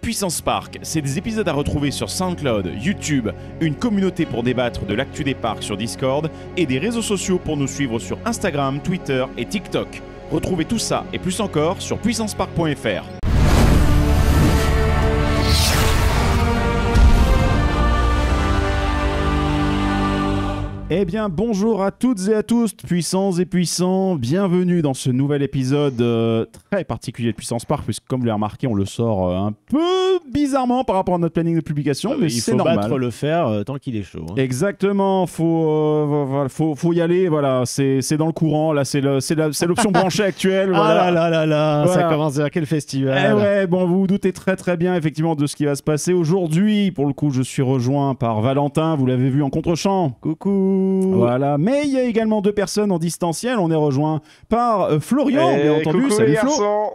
Puissance Park, c'est des épisodes à retrouver sur SoundCloud, YouTube, une communauté pour débattre de l'actu des parcs sur Discord et des réseaux sociaux pour nous suivre sur Instagram, Twitter et TikTok. Retrouvez tout ça et plus encore sur puissancepark.fr. Eh bien, bonjour à toutes et à tous, puissants et puissants. Bienvenue dans ce nouvel épisode très particulier de Puissance Park, puisque comme vous l'avez remarqué, on le sort un peu bizarrement par rapport à notre planning de publication, mais c'est normal. Il faut battre le fer tant qu'il est chaud. Hein. Exactement, faut y aller, voilà, c'est dans le courant, là, c'est l'option branchée actuelle. Voilà. Ah là, voilà. Ça commence à quel festival. Eh ouais, bon, vous vous doutez très bien, effectivement, de ce qui va se passer aujourd'hui. Pour le coup, je suis rejoint par Valentin, vous l'avez vu en contre-champ. Coucou. Voilà, mais il y a également deux personnes en distanciel. On est rejoint par Florian, bien entendu. Coucou, salut les Flo. garçons.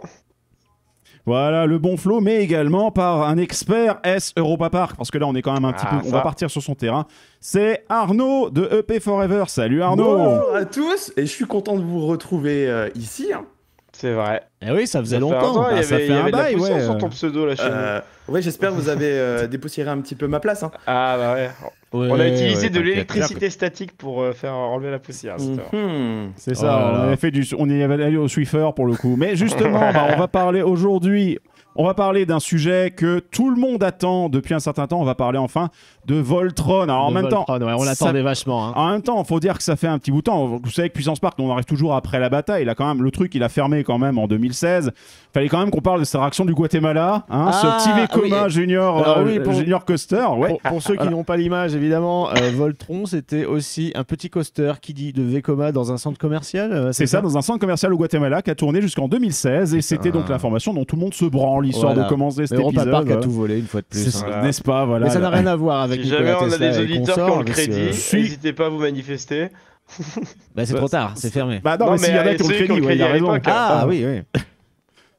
Voilà, le bon Flo, mais également par un expert S Europa Park, parce que là on est quand même un petit peu, on va partir sur son terrain. C'est Arnaud de EP Forever. Salut Arnaud. Bonjour à tous, et je suis content de vous retrouver ici. Hein. C'est vrai. Eh oui, ça faisait Ça fait longtemps. un temps, ça il y fait un avait de la bail, poussière ouais. sur ton pseudo là chez nous. Ouais, j'espère que vous avez dépoussiéré un petit peu ma place. Hein. Ah bah ouais. Ouais, On a utilisé de t'inquiète. l'électricité statique pour faire enlever la poussière. C'est Oh ça, là là. on y avait allé au Swiffer pour le coup. Mais justement, on va parler aujourd'hui. On va parler d'un sujet que tout le monde attend depuis un certain temps. On va parler enfin de Voltron. Alors en même temps, ouais, on l'attendait vachement. Hein. en même temps, il faut dire que ça fait un petit bout de temps. Vous savez que Puissance Park, on arrive toujours après la bataille. Là, quand même, le truc, il a fermé quand même en 2016. Fallait quand même qu'on parle de cette réaction du Guatemala, hein, ce petit Vekoma oui. Junior, Alors oui, Junior Coaster. Ouais. Pour ceux qui n'ont pas l'image, évidemment, Voltron, c'était aussi un petit coaster qui dit de Vekoma dans un centre commercial. C'est ça, dans un centre commercial au Guatemala qui a tourné jusqu'en 2016. Et c'était donc l'information dont tout le monde se branle, l'histoire de commencer cet Europa épisode. Park a tout volé une fois de plus. Hein. N'est-ce pas, voilà. Mais ça n'a rien à voir avec Si Nikola jamais on a Tesla des et auditeurs qui consorts, ont le parce que- crédit, n'hésitez pas à vous manifester. Bah, c'est trop tard, c'est fermé. Bah non, mais s'il y en a qui ont le crédit, ouais, il a à raison. l'époque, Ah oui.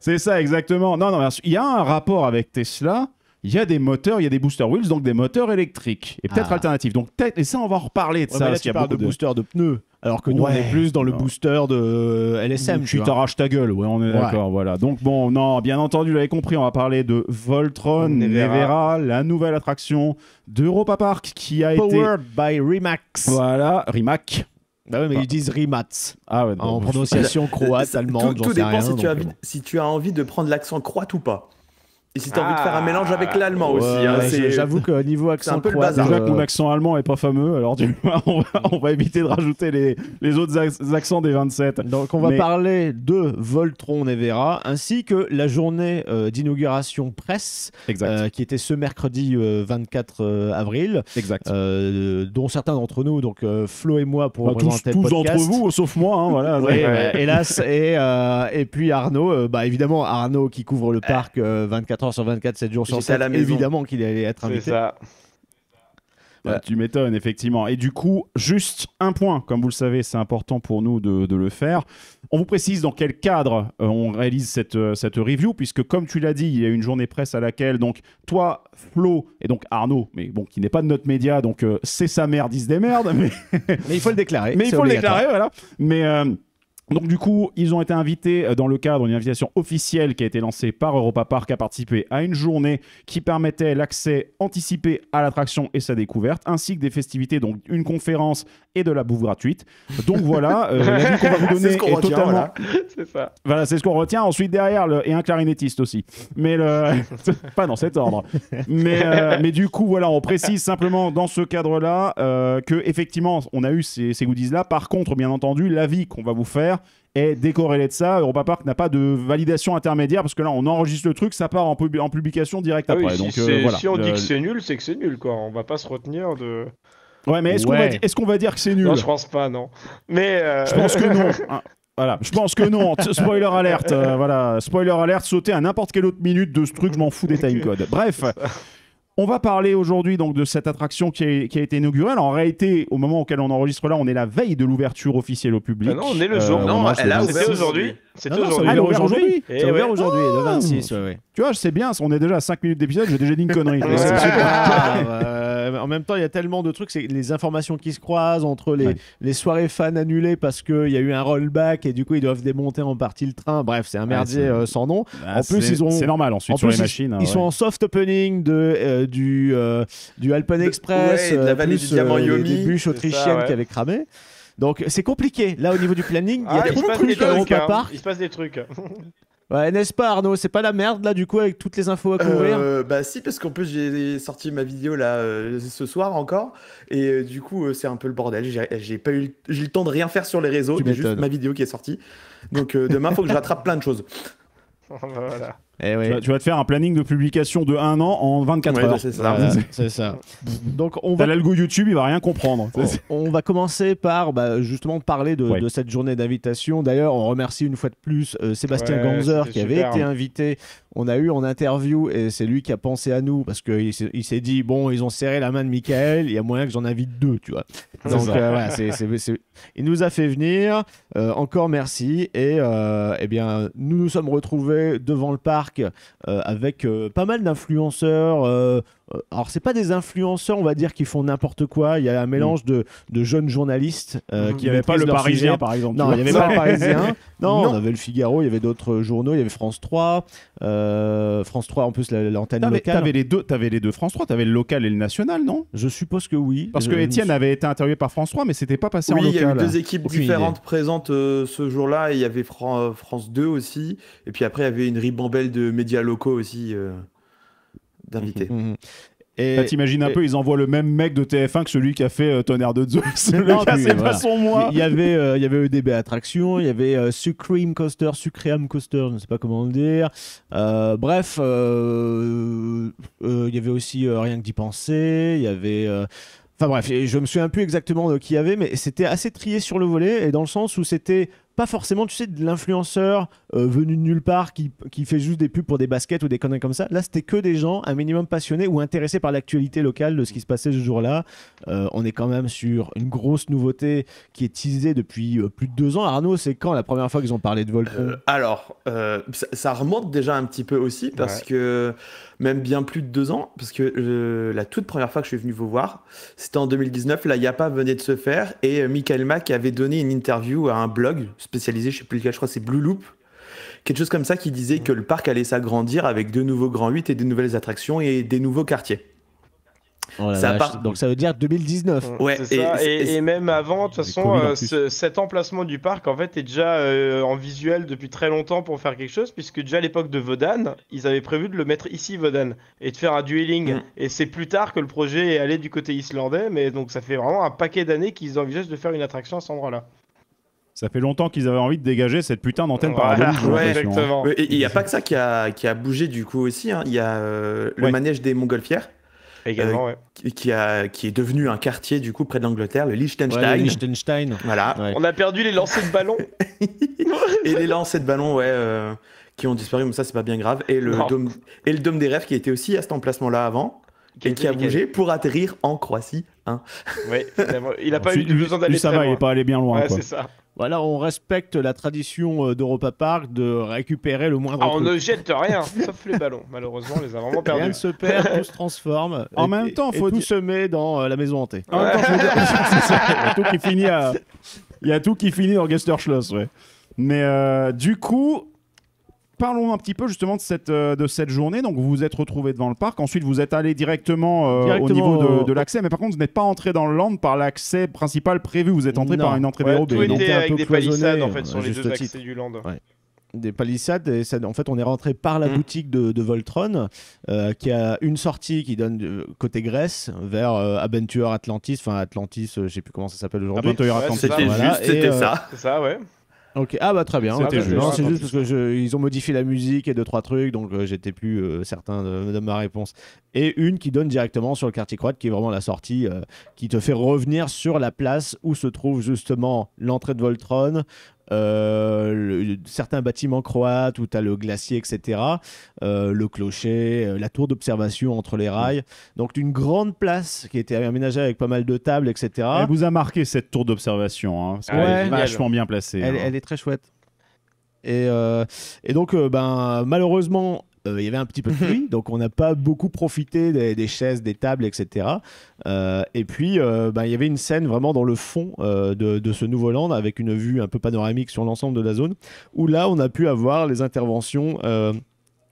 C'est ça, exactement. Non, il y a un rapport avec Tesla. Il y a des moteurs, il y a des booster wheels, donc des moteurs électriques et peut-être alternatifs. Donc peut-être, et ça, on va en reparler de ça. Mais là, parce qu'il tu y a parles de beaucoup booster de pneus, alors que nous, on Ouais. est plus dans le booster de LSM. Tu t'arraches ta gueule, ouais, on est d'accord, voilà. Donc bon, non, bien entendu, vous l'avez compris, on va parler de Voltron Nevera, la nouvelle attraction d'Europa Park qui a été... Powered by Rimax. Voilà, Rimac. Bah oui, mais ils disent Rimax. Ah ouais, En prononciation croate, allemande, Tout j'en sais dépend rien. si tu as envie de prendre l'accent croate ou pas. Et si tu as envie de faire un mélange avec l'allemand aussi. Hein, J'avoue que niveau accent un peu le croate, bazar. Déjà que mon accent allemand est pas fameux, alors du coup, on va éviter de rajouter les autres accents des 27. Donc on va parler de Voltron Nevera ainsi que la journée d'inauguration presse qui était ce mercredi 24 avril, dont certains d'entre nous, donc Flo et moi pour représenter le podcast. Tous d'entre vous, sauf moi, hein, voilà. Oui, hélas. Et puis Arnaud, évidemment Arnaud qui couvre le parc 24 heures sur 24, 7 jours sur 7, évidemment qu'il allait être invité. C'est ça. Bah, tu m'étonnes, effectivement. Et du coup, juste un point, comme vous le savez, c'est important pour nous de le faire. On vous précise dans quel cadre on réalise cette review, puisque comme tu l'as dit, il y a une journée presse à laquelle, donc, toi, Flo, et donc Arnaud, mais bon, qui n'est pas de notre média, donc c'est sa mère, il se démerde. Mais il faut le déclarer. Mais il faut le déclarer, voilà. Mais... donc du coup, ils ont été invités dans le cadre d'une invitation officielle qui a été lancée par Europa Park à participer à une journée qui permettait l'accès anticipé à l'attraction et sa découverte, ainsi que des festivités, donc une conférence et de la bouffe gratuite. Donc voilà, l'avis qu'on va vous donner est totalement... Voilà. C'est ça. Voilà, c'est ce qu'on retient. Ensuite, derrière, et un clarinettiste aussi. Mais pas dans cet ordre. Mais du coup, voilà, on précise simplement dans ce cadre-là que effectivement, on a eu ces goodies-là. Par contre, bien entendu, l'avis qu'on va vous faire est décorrélé de ça. Europa Park n'a pas de validation intermédiaire parce que là, on enregistre le truc, ça part en publication direct après. Oui, Donc, voilà. Si on dit que c'est nul, c'est que c'est nul, quoi. On va pas se retenir de... Ouais, mais est-ce qu'on va dire que c'est nul? Non, je pense pas, non. Mais je pense que non. Voilà, je pense que non. Spoiler alerte, voilà, spoiler alerte, sauter à n'importe quelle autre minute de ce truc, je m'en fous des timecodes. Bref, on va parler aujourd'hui donc de cette attraction qui a été inaugurée. Alors en réalité, au moment auquel on enregistre là, on est la veille de l'ouverture officielle au public. Ah non, on est le jour. Non, elle a c'était ouvert aujourd'hui. C'était Non, aujourd'hui. ça a ouvert aujourd'hui. C'est ouvert aujourd'hui, le 26. Tu vois, je sais bien, on est déjà à 5 minutes d'épisode, j'ai déjà dit une connerie. en même temps, il y a tellement de trucs, c'est les informations qui se croisent entre les soirées fans annulées parce qu'il y a eu un rollback et du coup, ils doivent démonter en partie le train. Bref, c'est un merdier sans nom. En plus, c'est normal ensuite sur les machines. Ils sont en soft opening du Alpen Express, de la vallée du Diamant Yomi, des bûches autrichiennes qui avaient cramé. Donc c'est compliqué. Là, au niveau du planning, il y a trop de trucs à Europa Park. Il se passe des trucs. Ouais, n'est-ce pas, Arnaud? C'est pas la merde là, du coup, avec toutes les infos à couvrir? Bah si, parce qu'en plus j'ai sorti ma vidéo là ce soir encore, et du coup c'est un peu le bordel. J'ai eu le temps de rien faire sur les réseaux. Il y a juste ma vidéo qui est sortie. Donc demain, faut que je rattrape plein de choses. Voilà. Eh oui. Tu vas te faire un planning de publication de 1 an en 24 heures. C'est ça. C'est ça. Donc l'algo YouTube, il va rien comprendre. On va commencer par justement parler de cette journée d'invitation. D'ailleurs, on remercie une fois de plus Sébastien Ganzer qui avait été invité. On a eu en interview et c'est lui qui a pensé à nous parce qu'il s'est dit bon, ils ont serré la main de Michael, il y a moyen que j'en invite 2, tu vois. Donc voilà, il nous a fait venir. Encore merci et eh bien nous nous sommes retrouvés devant le parc avec pas mal d'influenceurs. Alors c'est pas des influenceurs, on va dire, qui font n'importe quoi. Il y a un mélange de jeunes journalistes qui n'avaient pas le Parisien sujet. Par exemple. Non, il n'y avait pas le Parisien. Non, on avait le Figaro, il y avait d'autres journaux, il y avait France 3. France 3 en plus l'antenne locale. T'avais les deux France 3, t'avais le local et le national, non? Je suppose que oui. Parce que Étienne avait été interviewé par France 3, mais c'était pas passé en local. Oui, il y a eu 2 équipes différentes présentes ce jour-là. Il y avait France 2 aussi. Et puis après, il y avait une ribambelle de médias locaux aussi d'invités. T'imagines un peu, ils envoient le même mec de TF1 que celui qui a fait Tonnerre de Zeus. C'est pas son mois. Il y avait EDB Attraction, il y avait Sucream Coaster, Sucream Coaster, je ne sais pas comment le dire. Bref, il y avait aussi Rien que d'y penser, il y avait... Enfin bref, je me souviens plus exactement de qui il y avait, mais c'était assez trié sur le volet, et dans le sens où c'était pas forcément, tu sais, de l'influenceur venu de nulle part qui fait juste des pubs pour des baskets ou des conneries comme ça. Là, c'était que des gens un minimum passionnés ou intéressés par l'actualité locale de ce qui se passait ce jour-là. On est quand même sur une grosse nouveauté qui est teasée depuis plus de 2 ans. Arnaud, c'est quand la première fois qu'ils ont parlé de Voltron? Alors, ça remonte déjà un petit peu aussi parce que même bien plus de 2 ans, parce que la toute première fois que je suis venu vous voir, c'était en 2019. La YAPA venait de se faire et Michael Mack avait donné une interview à un blog spécialisé, je sais plus lequel, je crois que c'est Blue Loop, quelque chose comme ça, qui disait que le parc allait s'agrandir avec de nouveaux grands 8 et de nouvelles attractions et des nouveaux quartiers. Oh donc ça veut dire 2019. Ouais, et même avant, de toute façon, cet emplacement du parc en fait est déjà en visuel depuis très longtemps pour faire quelque chose, puisque déjà à l'époque de Vodan, ils avaient prévu de le mettre ici, Vodan, et de faire un dueling. Et c'est plus tard que le projet est allé du côté islandais, mais donc ça fait vraiment un paquet d'années qu'ils envisagent de faire une attraction à cet endroit-là. Ça fait longtemps qu'ils avaient envie de dégager cette putain d'antenne parabolique. Exactement. Et il n'y a pas que ça qui a bougé du coup aussi. Il y a le manège des Montgolfières. Également, qui est devenu un quartier du coup près de l'Angleterre, le Liechtenstein. Ouais, le Liechtenstein. Voilà. Ouais. On a perdu les lancers de ballons. Et les lancers de ballons, qui ont disparu, mais ça c'est pas bien grave. Et le dôme des rêves qui était aussi à cet emplacement-là avant. Et qui a bougé pour atterrir en Croatie. Oui, il n'a pas eu besoin d'aller très loin. Il n'est pas allé bien loin. Ouais, c'est ça. Voilà, on respecte la tradition d'Europa Park de récupérer le moindre truc. On ne jette rien, sauf les ballons. Malheureusement, on les a vraiment perdus. Rien ne se perd, tout se transforme. En même temps, tout se met dans la maison hantée. En même temps, faut dire... Il y a tout qui finit Il y a tout qui finit dans Geisterschloss, ouais. Mais du coup... Parlons un petit peu justement de cette journée. Donc vous vous êtes retrouvés devant le parc. Ensuite vous êtes allé directement au niveau de l'accès. Mais par contre vous n'êtes pas entré dans le land par l'accès principal prévu. Vous êtes entré par une entrée dérobée. Tout était avec des palissades en fait sur les 2 accès du land. Ouais. Des palissades, et ça, en fait on est rentré par la boutique de Voltron qui a une sortie qui donne côté Grèce vers Adventure Atlantis, enfin Atlantis, je sais plus comment ça s'appelle aujourd'hui. Adventure Atlantis, c'était ça. C'est ça, ouais. Ok, ah bah très bien. C'était juste. Non, c'est juste parce que ils ont modifié la musique et 2-3 trucs, donc j'étais plus certain de ma réponse. Et une qui donne directement sur le quartier croate, qui est vraiment la sortie qui te fait revenir sur la place où se trouve justement l'entrée de Voltron, certains bâtiments croates où tu as le glacier, etc., le clocher, la tour d'observation entre les rails. Donc une grande place qui a été aménagée avec pas mal de tables, etc. Elle vous a marqué cette tour d'observation, parce qu'elle est vachement bien placée. Elle est très chouette. Et donc, malheureusement, il y avait un petit peu de pluie, donc on n'a pas beaucoup profité des chaises, des tables, etc. Et puis, il y avait une scène vraiment dans le fond de ce nouveau land, avec une vue un peu panoramique sur l'ensemble de la zone, où là, on a pu avoir les interventions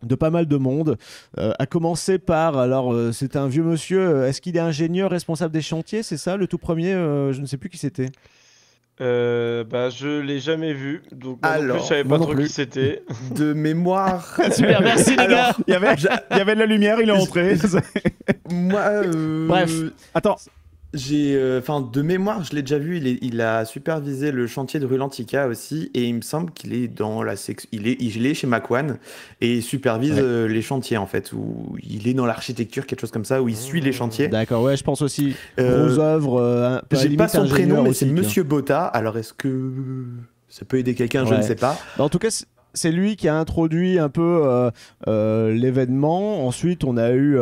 de pas mal de monde, à commencer par, alors c'est un vieux monsieur, est-ce qu'il est ingénieur responsable des chantiers, c'est ça, le tout premier, je ne sais plus qui c'était. Je l'ai jamais vu, donc alors, je savais pas trop qui c'était. De mémoire. Super, merci les gars. Il y avait de la lumière, il est entré. Moi, bref, attends. De mémoire, je l'ai déjà vu. Il a supervisé le chantier de rue Lantica aussi, et il me semble qu'il est dans la section. Il est chez Macwan et il supervise les chantiers en fait, où il est dans l'architecture, quelque chose comme ça, où il suit les chantiers. D'accord, ouais, je pense aussi aux œuvres. J'ai pas son prénom, mais c'est aussi, Monsieur Botta. Alors est-ce que ça peut aider quelqu'un? Je ne sais pas. En tout cas, c'est lui qui a introduit un peu l'événement. Ensuite, on a eu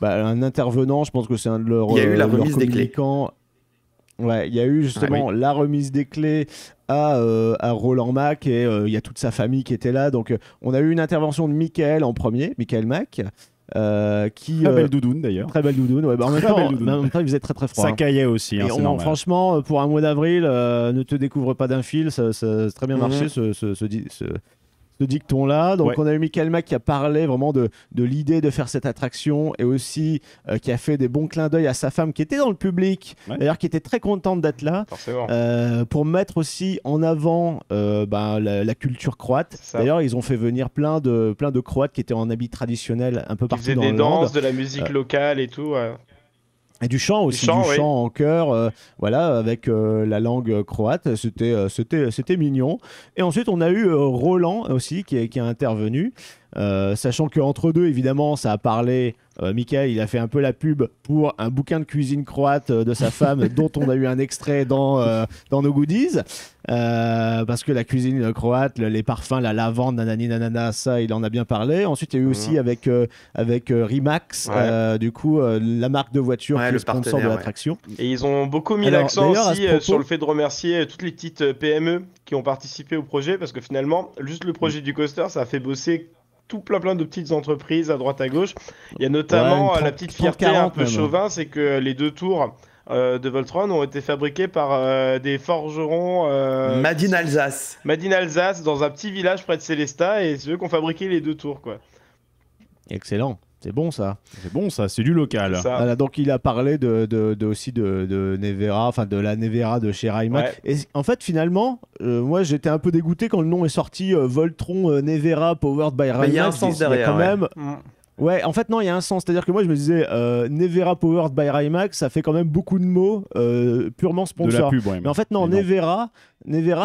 un intervenant, je pense que c'est un de leurs Il y a eu la remise des clés. Ouais, il y a eu justement la remise des clés à Roland Mack, et il y a toute sa famille qui était là. Donc, on a eu une intervention de Michael en premier, Michael Mack. Très belle doudoune d'ailleurs. Très belle doudoune. Ouais, en même temps, il faisait très très froid. Ça caillait aussi. Et franchement, pour un mois d'avril, ne te découvre pas d'un fil, ça a très bien marché ce dicton-là. Donc, on a eu Michael Mack qui a parlé vraiment de l'idée de faire cette attraction, et aussi qui a fait des bons clins d'œil à sa femme qui était dans le public, d'ailleurs, qui était très contente d'être là, pour mettre aussi en avant la culture croate. D'ailleurs, ils ont fait venir plein de Croates qui étaient en habits traditionnels un peu partout dans le land. Ils faisaient des danses, de la musique locale et tout. Et du chant aussi, du chant en chœur, avec la langue croate, c'était mignon. Et ensuite, on a eu Roland aussi qui a intervenu, sachant qu'entre deux, évidemment, ça a parlé. Michael, il a fait un peu la pub pour un bouquin de cuisine croate de sa femme, dont on a eu un extrait dans nos goodies. Parce que la cuisine croate, les parfums, la lavande, nanani nanana, ça, il en a bien parlé. Ensuite, il y a eu aussi avec Rimax, du coup, la marque de voiture qui est sponsor de l'attraction. Et ils ont beaucoup mis l'accent aussi sur le fait de remercier toutes les petites PME qui ont participé au projet, parce que finalement, juste le projet du coaster, ça a fait bosser tout plein de petites entreprises à droite à gauche. Il y a notamment la petite fierté un peu chauvin, c'est que les 2 tours de Voltron ont été fabriqués par des forgerons Made in Alsace. Made in Alsace, dans un petit village près de Célestat, et c'est eux qui ont fabriqué les 2 tours, quoi. Excellent. C'est bon ça. C'est bon ça, c'est du local. Voilà, donc il a parlé aussi de Nevera, enfin de la Nevera de chez Rimac. Et en fait finalement, moi j'étais un peu dégoûté quand le nom est sorti, Voltron Nevera Powered by Rimac. Il y a un sens derrière. Quand même. Ouais, en fait non, il y a un sens. C'est-à-dire que moi je me disais Nevera Powered by Rimac, ça fait quand même beaucoup de mots purement sponsor. De la pub, mais en fait non, Nevera,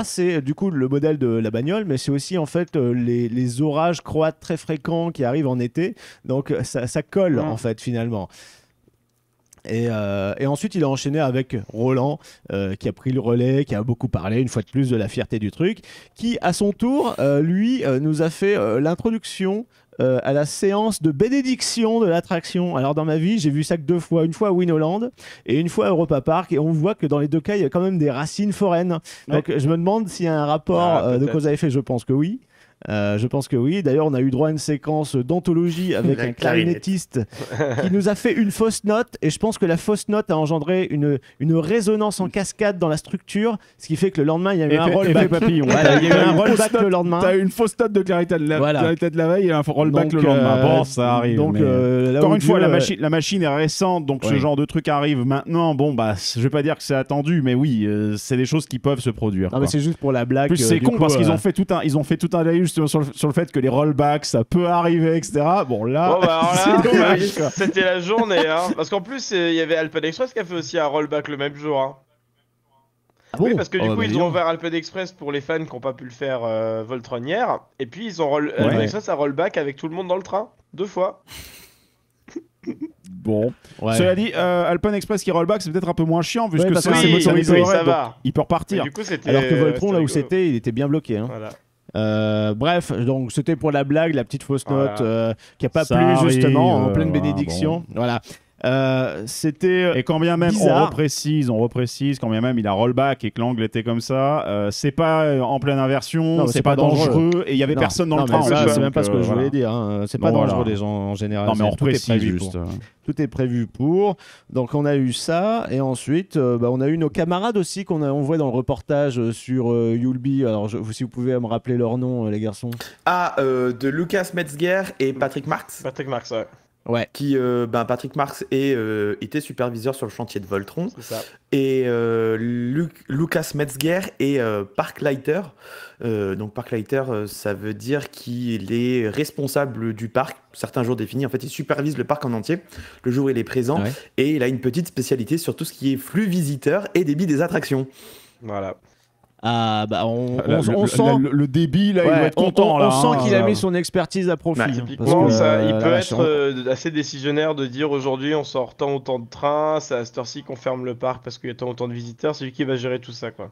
c'est du coup le modèle de la bagnole, mais c'est aussi en fait les orages croates très fréquents qui arrivent en été. Donc ça colle en fait finalement. Et ensuite, il a enchaîné avec Roland, qui a pris le relais, qui a beaucoup parlé, une fois de plus, de la fierté du truc, qui, à son tour, lui, nous a fait l'introduction à la séance de bénédiction de l'attraction. Alors, dans ma vie, j'ai vu ça que 2 fois. Une fois à Winoland et une fois à Europa Park. Et on voit que dans les 2 cas, il y a quand même des racines foraines. Donc, je me demande s'il y a un rapport de cause à effet. Je pense que oui. D'ailleurs, on a eu droit à une séquence d'anthologie avec un clarinettiste qui nous a fait une fausse note, et je pense que la fausse note a engendré une résonance en cascade dans la structure, ce qui fait que le lendemain, il y a eu un rollback. Papillon. Il y a eu un rollback le lendemain. T'as eu une fausse note de clarité de la veille et un rollback le lendemain. Bon, ça arrive. Donc, encore une fois, la machine est récente, donc ce genre de truc arrive maintenant. Bon, je vais pas dire que c'est attendu, mais oui, c'est des choses qui peuvent se produire. Non, mais c'est juste pour la blague. Plus c'est con parce qu'ils ont fait tout un live sur le fait que les rollbacks ça peut arriver, etc. Bon là, c'était la journée, hein. Parce qu'en plus il y avait Alpen Express qui a fait aussi un rollback le même jour, hein. Oui, parce que du coup ils ont ouvert Alpen Express pour les fans qui n'ont pas pu le faire Voltron hier, et puis ils ont Alpen Express a rollback avec tout le monde dans le train 2 fois. Bon, cela dit, Alpen Express qui rollback, c'est peut-être un peu moins chiant vu que c'est motorisé, ça va. Il peut repartir. Du coup, alors que Voltron là où c'était, il était bien bloqué, hein. Voilà. Bref, donc c'était pour la blague, la petite fausse note qui a pas plu justement en pleine bénédiction. Voilà. C'était et quand bien même bizarre. on reprécise, quand bien même il a rollback et que l'angle était comme ça, c'est pas en pleine inversion, c'est pas dangereux et il y avait personne dans le train. C'est même pas ce que je voulais dire. Hein. C'est pas dangereux les gens en général. Non mais on reprécise juste. Tout est prévu pour. Donc on a eu ça et ensuite on a eu nos camarades aussi on voit dans le reportage sur Yulby. Alors si vous pouvez me rappeler leur nom les garçons. De Lucas Metzger et Patrick Marx. Patrick Marx, ouais. Ouais. Qui, Patrick Marx était superviseur sur le chantier de Voltron. C'est ça. Et Lucas Metzger est parklighter. Donc parklighter, ça veut dire qu'il est responsable du parc, certains jours définis. En fait, il supervise le parc en entier, le jour où il est présent. Ouais. Et il a une petite spécialité sur tout ce qui est flux visiteur et débit des attractions. Voilà. Ah on sent le débit là, il doit être content on sent qu'il a mis son expertise à profit. Typiquement, il peut être assez décisionnaire de dire aujourd'hui on sort tant autant de trains, c'est à cette heure-ci qu'on ferme le parc parce qu'il y a tant autant de visiteurs, c'est lui qui va gérer tout ça quoi.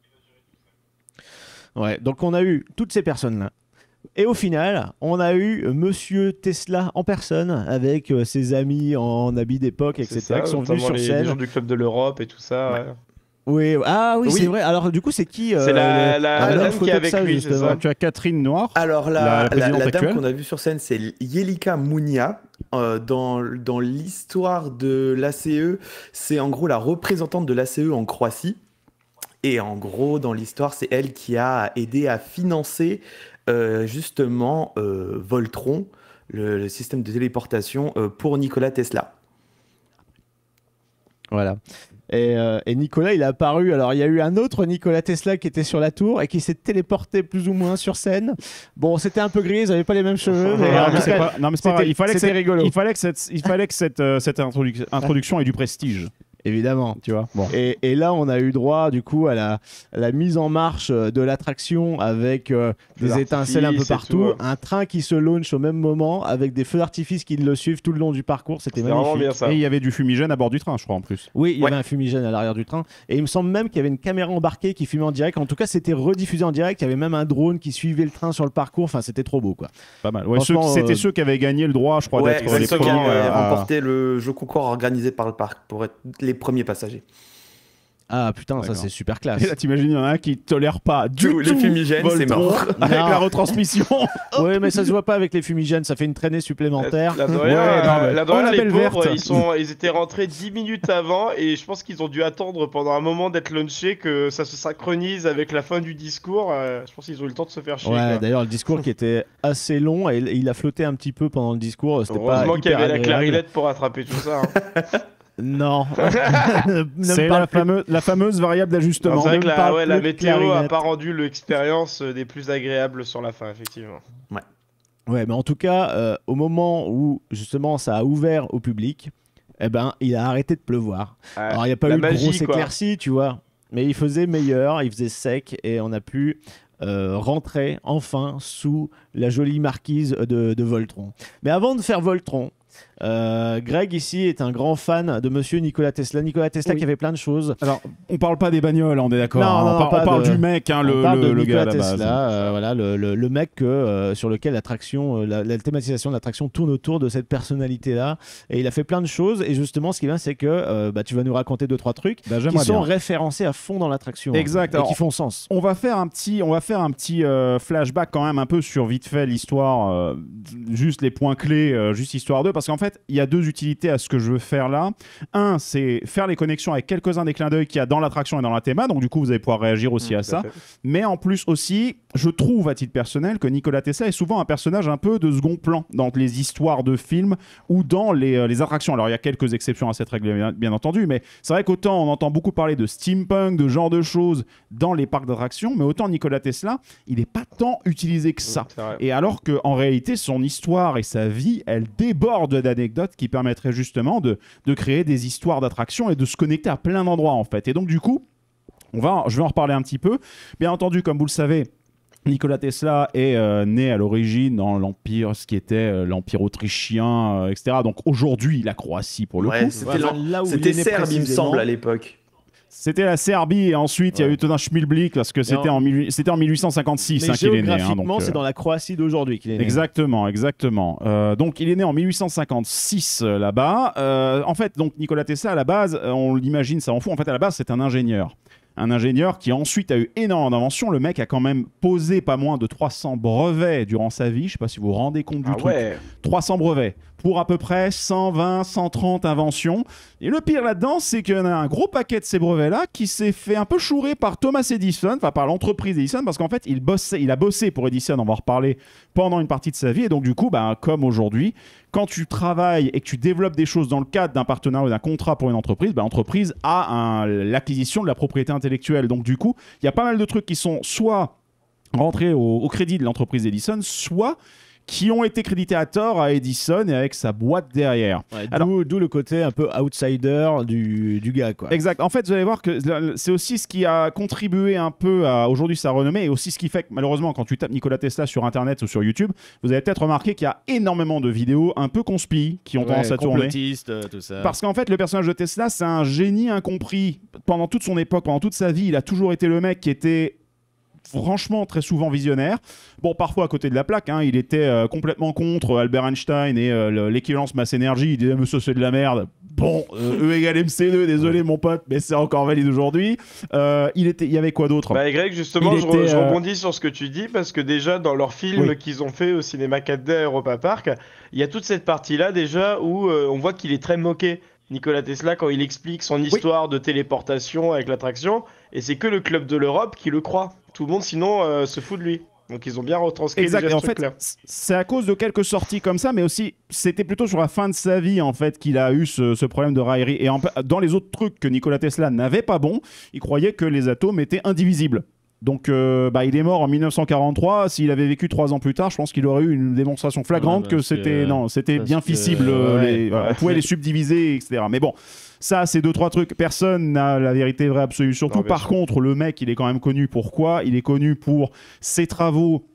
Ouais, donc on a eu toutes ces personnes là. Et au final, on a eu Monsieur Tesla en personne avec ses amis en habits d'époque, etc. qui sont venus sur scène. Les gens du Club de l'Europe et tout ça. Ouais. Oui, c'est vrai. Alors du coup, c'est qui c'est la dame qui est avec lui, c'est ça. Tu as Catherine Noir. Alors la dame qu'on a vue sur scène, c'est Jelika Munia. Dans l'histoire de l'ACE, c'est en gros la représentante de l'ACE en Croatie. Et en gros, dans l'histoire, c'est elle qui a aidé à financer justement Voltron, le système de téléportation pour Nikola Tesla. Voilà. Et Nikola, il est apparu. Alors, il y a eu un autre Nikola Tesla qui était sur la tour et qui s'est téléporté plus ou moins sur scène. Bon, c'était un peu gris, ils n'avaient pas les mêmes cheveux. Non, mais c'est pas grave. C'était rigolo. Il fallait que cette introduction ait du prestige. Évidemment, tu vois. Bon. Et là, on a eu droit du coup à la mise en marche de l'attraction avec des étincelles un peu partout, un train qui se launch au même moment avec des feux d'artifice qui le suivent tout le long du parcours. C'était magnifique. Bien ça. Et il y avait du fumigène à bord du train, je crois en plus. Oui, il y avait un fumigène à l'arrière du train. Et il me semble même qu'il y avait une caméra embarquée qui filmait en direct. En tout cas, c'était rediffusé en direct. Il y avait même un drone qui suivait le train sur le parcours. Enfin, c'était trop beau, quoi. Pas mal. Ouais, c'était ceux qui avaient gagné le droit, je crois, d'être les premiers. Qui avaient remporté le jeu concours organisé par le parc pour être les premiers passagers. Ah putain, ça c'est super classe. Et là, t'imagines, il y en a un qui tolère pas du tout les fumigènes, c'est mort. Avec la retransmission. Oui, mais ça se voit pas avec les fumigènes, ça fait une traînée supplémentaire. La les pauvres, ils étaient rentrés 10 minutes avant et je pense qu'ils ont dû attendre pendant un moment d'être launchés que ça se synchronise avec la fin du discours. Je pense qu'ils ont eu le temps de se faire chier. Ouais, d'ailleurs, le discours qui était assez long et il a flotté un petit peu pendant le discours. Heureusement qu'il y avait la clarinette pour attraper tout ça. Non. C'est la fameuse variable d'ajustement. C'est vrai que la météo n'a pas rendu l'expérience des plus agréables sur la fin, effectivement. Ouais, mais en tout cas, au moment où justement ça a ouvert au public, il a arrêté de pleuvoir. Alors il n'y a pas eu de grosse éclaircie, tu vois, mais il faisait meilleur, il faisait sec et on a pu rentrer enfin sous la jolie marquise de Voltron. Mais avant de faire Voltron, Greg ici est un grand fan de monsieur Nikola Tesla. Nikola Tesla qui avait plein de choses. Alors, on parle pas des bagnoles, on est d'accord. On parle du mec, le gars à la base. Tesla, voilà, le mec sur lequel l'attraction, la thématisation de l'attraction tourne autour de cette personnalité-là. Et il a fait plein de choses. Et justement, ce qui est bien, c'est que tu vas nous raconter 2-3 trucs qui sont référencés à fond dans l'attraction. Exact. Et qui font sens. On va faire un petit flashback quand même un peu sur vite fait l'histoire, juste les points clés, juste histoire 2, parce qu'en fait, il y a deux utilités à ce que je veux faire là. Un, c'est faire les connexions avec quelques-uns des clins d'œil qu'il y a dans l'attraction et dans la théma, donc du coup, vous allez pouvoir réagir aussi à ça. Mais en plus aussi, je trouve à titre personnel que Nikola Tesla est souvent un personnage un peu de second plan dans les histoires de films ou dans les attractions. Alors, il y a quelques exceptions à cette règle, bien entendu, mais c'est vrai qu'autant on entend beaucoup parler de steampunk, de genre de choses dans les parcs d'attractions, mais autant Nikola Tesla, il n'est pas tant utilisé que ça. Et alors qu'en réalité, son histoire et sa vie, elle déborde d'anecdotes qui permettraient justement de créer des histoires d'attractions et de se connecter à plein d'endroits en fait. Et donc du coup, je vais en reparler un petit peu. Bien entendu, comme vous le savez, Nikola Tesla est né à l'origine dans l'Empire, ce qui était l'Empire autrichien, etc. Donc aujourd'hui, la Croatie pour le coup. C'était Serbe, il me semble, à l'époque. C'était la Serbie et ensuite il y a eu tout un schmilblick parce que c'était en 1856 qu'il est né. Géographiquement, c'est dans la Croatie d'aujourd'hui qu'il est né. Exactement. Donc il est né en 1856 là-bas. En fait, donc Nikola Tesla à la base, on l'imagine, ça en fout. En fait, à la base, c'est un ingénieur. Un ingénieur qui ensuite a eu énormément d'inventions. Le mec a quand même posé pas moins de 300 brevets durant sa vie. Je ne sais pas si vous vous rendez compte du truc. Ouais. 300 brevets pour à peu près 120, 130 inventions. Et le pire là-dedans, c'est qu'il y en a un gros paquet de ces brevets-là qui s'est fait un peu chourer par Thomas Edison, enfin par l'entreprise Edison, parce qu'en fait, il a bossé pour Edison, on va en reparler, pendant une partie de sa vie. Et donc du coup, comme aujourd'hui, quand tu travailles et que tu développes des choses dans le cadre d'un partenariat ou d'un contrat pour une entreprise, l'entreprise a l'acquisition de la propriété intellectuelle. Donc du coup, il y a pas mal de trucs qui sont soit rentrés au crédit de l'entreprise Edison, soit qui ont été crédités à tort à Edison et avec sa boîte derrière. Ouais, d'où le côté un peu outsider du gars, quoi. Exact. En fait, vous allez voir que c'est aussi ce qui a contribué un peu à aujourd'hui sa renommée et aussi ce qui fait que malheureusement, quand tu tapes Nikola Tesla sur Internet ou sur YouTube, vous avez peut-être remarqué qu'il y a énormément de vidéos un peu conspi qui ont tendance à tourner. Tout ça. Parce qu'en fait, le personnage de Tesla, c'est un génie incompris. Pendant toute son époque, pendant toute sa vie, il a toujours été le mec qui était franchement très souvent visionnaire. Bon, parfois à côté de la plaque, il était complètement contre Albert Einstein et l'équivalence masse-énergie. Il disait mais ça c'est de la merde. Bon, E égale MC2, désolé mon pote, mais c'est encore valide aujourd'hui. Il y avait quoi d'autre? Greg, justement, je rebondis sur ce que tu dis parce que déjà dans leur film qu'ils ont fait au cinéma 4D à Europa Park, il y a toute cette partie-là déjà où on voit qu'il est très moqué. Nikola Tesla, quand il explique son histoire de téléportation avec l'attraction, et c'est que le club de l'Europe qui le croit. Tout le monde, sinon, se fout de lui. Donc, ils ont bien retranscrit déjà ce truc-là. C'est à cause de quelques sorties comme ça, mais aussi, c'était plutôt sur la fin de sa vie, en fait, qu'il a eu ce problème de raillerie. Et dans les autres trucs que Nikola Tesla n'avait pas bon, il croyait que les atomes étaient indivisibles. Donc, il est mort en 1943. S'il avait vécu 3 ans plus tard, je pense qu'il aurait eu une démonstration flagrante que c'était bien fissible. On pouvait les subdiviser, etc. Mais bon, ça, c'est 2-3 trucs. Personne n'a la vérité vraie absolue. Surtout, par contre, le mec, il est quand même connu pour quoi? Il est connu pour ses travaux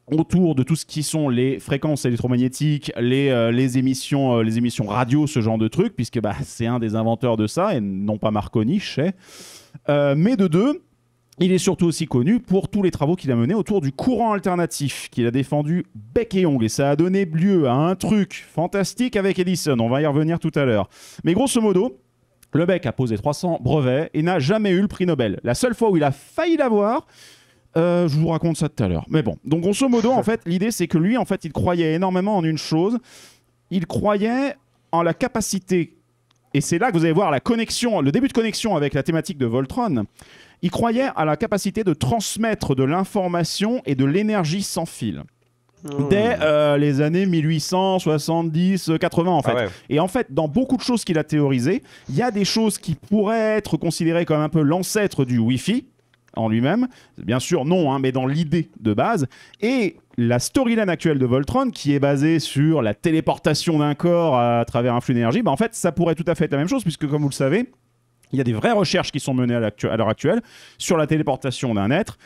autour de tout ce qui sont les fréquences électromagnétiques, les émissions radio, ce genre de trucs, puisque c'est un des inventeurs de ça, et non pas Marconi, je sais. Mais de deux, il est surtout aussi connu pour tous les travaux qu'il a menés autour du courant alternatif, qu'il a défendu bec et ongle. Et ça a donné lieu à un truc fantastique avec Edison. On va y revenir tout à l'heure. Mais grosso modo, le mec a posé 300 brevets et n'a jamais eu le prix Nobel. La seule fois où il a failli l'avoir, je vous raconte ça tout à l'heure. Mais bon, donc grosso modo, en fait, l'idée c'est que lui, en fait, il croyait énormément en une chose. Il croyait en la capacité, et c'est là que vous allez voir le début de connexion avec la thématique de Voltron. Il croyait à la capacité de transmettre de l'information et de l'énergie sans fil. Dès les années 1870-80 en fait. Ah ouais. Et en fait, dans beaucoup de choses qu'il a théorisées, il y a des choses qui pourraient être considérées comme un peu l'ancêtre du Wi-Fi en lui-même. Bien sûr, non, mais dans l'idée de base. Et la storyline actuelle de Voltron, qui est basée sur la téléportation d'un corps à travers un flux d'énergie, en fait, ça pourrait tout à fait être la même chose, puisque comme vous le savez, il y a des vraies recherches qui sont menées à l'heure actuelle sur la téléportation d'un être.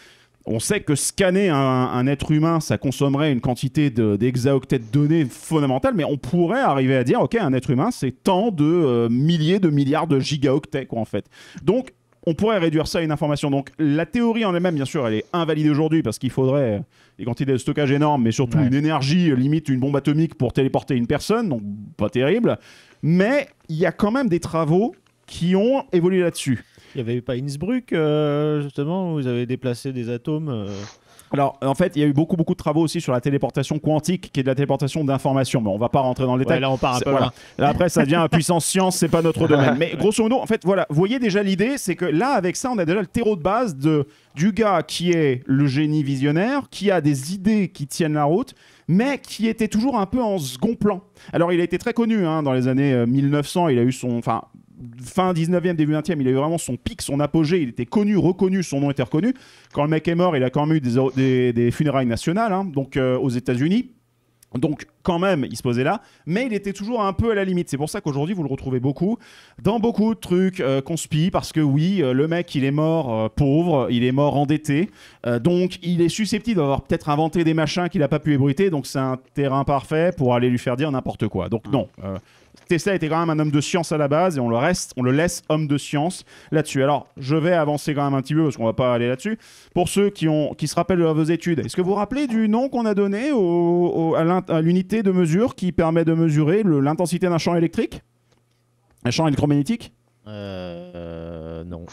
On sait que scanner un être humain, ça consommerait une quantité d'hexaoctets de données fondamentales, mais on pourrait arriver à dire, ok, un être humain, c'est tant de milliers de milliards de gigaoctets, quoi, en fait. Donc, on pourrait réduire ça à une information. Donc, la théorie en elle-même, bien sûr, elle est invalide aujourd'hui parce qu'il faudrait des quantités de stockage énormes, mais surtout une énergie limite une bombe atomique pour téléporter une personne, donc pas terrible. Mais il y a quand même des travaux qui ont évolué là-dessus. Il n'y avait pas Innsbruck, justement, où vous avez déplacé des atomes Alors, en fait, il y a eu beaucoup de travaux aussi sur la téléportation quantique, qui est de la téléportation d'informations. Mais on ne va pas rentrer dans le détail. Là, on part un peu loin. Là, après, ça devient un puissance science, c'est pas notre domaine. Mais grosso modo, en fait, voilà, vous voyez déjà l'idée, c'est que là, avec ça, on a déjà le terreau de base du gars qui est le génie visionnaire, qui a des idées qui tiennent la route, mais qui était toujours un peu en second plan. Alors, il a été très connu dans les années 1900. Il a eu fin 19e, début 20e, il a eu vraiment son pic, son apogée. Il était connu, reconnu, son nom était reconnu. Quand le mec est mort, il a quand même eu des funérailles nationales, donc aux États-Unis. Donc, quand même, il se posait là. Mais il était toujours un peu à la limite. C'est pour ça qu'aujourd'hui, vous le retrouvez beaucoup dans beaucoup de trucs conspi. Parce que oui, le mec, il est mort pauvre, il est mort endetté. Donc, il est susceptible d'avoir peut-être inventé des machins qu'il n'a pas pu ébruiter. Donc, c'est un terrain parfait pour aller lui faire dire n'importe quoi. Donc, non. Tesla était quand même un homme de science à la base et on le laisse homme de science là-dessus. Alors, je vais avancer quand même un petit peu parce qu'on va pas aller là-dessus. Pour ceux qui se rappellent de vos études, est-ce que vous vous rappelez du nom qu'on a donné à l'unité de mesure qui permet de mesurer l'intensité d'un champ électrique? Un champ électromagnétique? Non.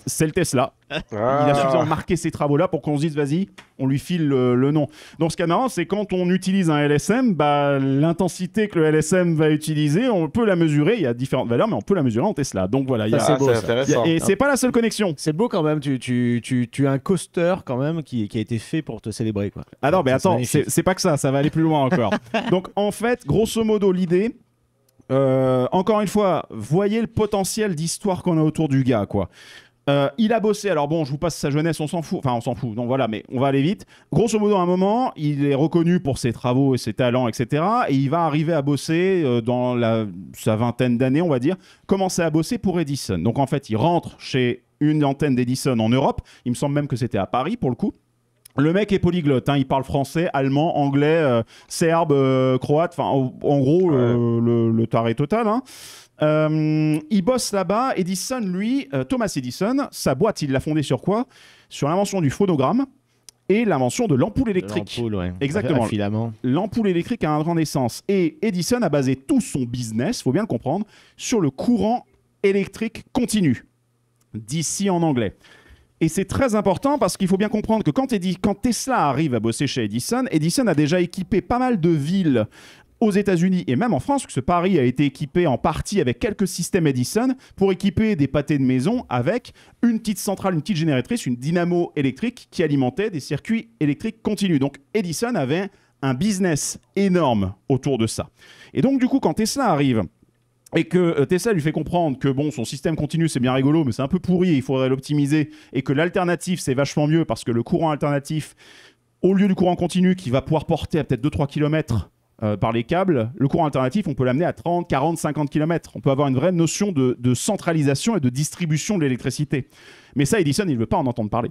C'est le Tesla. Il a suffisamment marqué ces travaux-là pour qu'on se dise, vas-y, on lui file le nom. Donc, ce qui est marrant, c'est quand on utilise un LSM, l'intensité que le LSM va utiliser, on peut la mesurer. Il y a différentes valeurs, mais on peut la mesurer en Tesla. Donc, voilà. C'est beau, intéressant. Et c'est pas la seule connexion. C'est beau quand même. Tu as un coaster quand même qui a été fait pour te célébrer, quoi. Ah non, mais attends, c'est pas que ça. Ça va aller plus loin encore. Donc, en fait, grosso modo, l'idée... encore une fois, voyez le potentiel d'histoire qu'on a autour du gars, quoi. Il a bossé, alors bon, je vous passe sa jeunesse, on s'en fout, donc voilà, mais on va aller vite. Grosso modo, à un moment, il est reconnu pour ses travaux et ses talents, etc. Et il va arriver à bosser dans sa vingtaine d'années, on va dire, commencer à bosser pour Edison. Donc en fait, il rentre chez une antenne d'Edison en Europe, il me semble même que c'était à Paris pour le coup. Le mec est polyglotte, hein, il parle français, allemand, anglais, serbe, croate, enfin en gros le taré total. Hein. Il bosse là-bas. Edison, lui, Thomas Edison, sa boîte, il l'a fondée sur quoi? Sur l'invention du phonogramme et l'invention de l'ampoule électrique. L'ampoule, ouais. Exactement. Filament. L'ampoule électrique a un grand essence. Et Edison a basé tout son business, il faut bien le comprendre, sur le courant électrique continu. DC en anglais. Et c'est très important parce qu'il faut bien comprendre que quand Tesla arrive à bosser chez Edison, Edison a déjà équipé pas mal de villes aux États-Unis et même en France, parce que Paris a été équipé en partie avec quelques systèmes Edison pour équiper des pâtés de maison avec une petite centrale, une petite génératrice, une dynamo électrique qui alimentait des circuits électriques continus. Donc Edison avait un business énorme autour de ça. Et donc du coup, quand Tesla arrive et que Tesla lui fait comprendre que bon, son système continu c'est bien rigolo mais c'est un peu pourri, il faudrait l'optimiser et que l'alternative c'est vachement mieux parce que le courant alternatif, au lieu du courant continu qui va pouvoir porter à peut-être 2-3 km par les câbles, le courant alternatif on peut l'amener à 30, 40, 50 km. On peut avoir une vraie notion de centralisation et de distribution de l'électricité. Mais ça, Edison, il ne veut pas en entendre parler.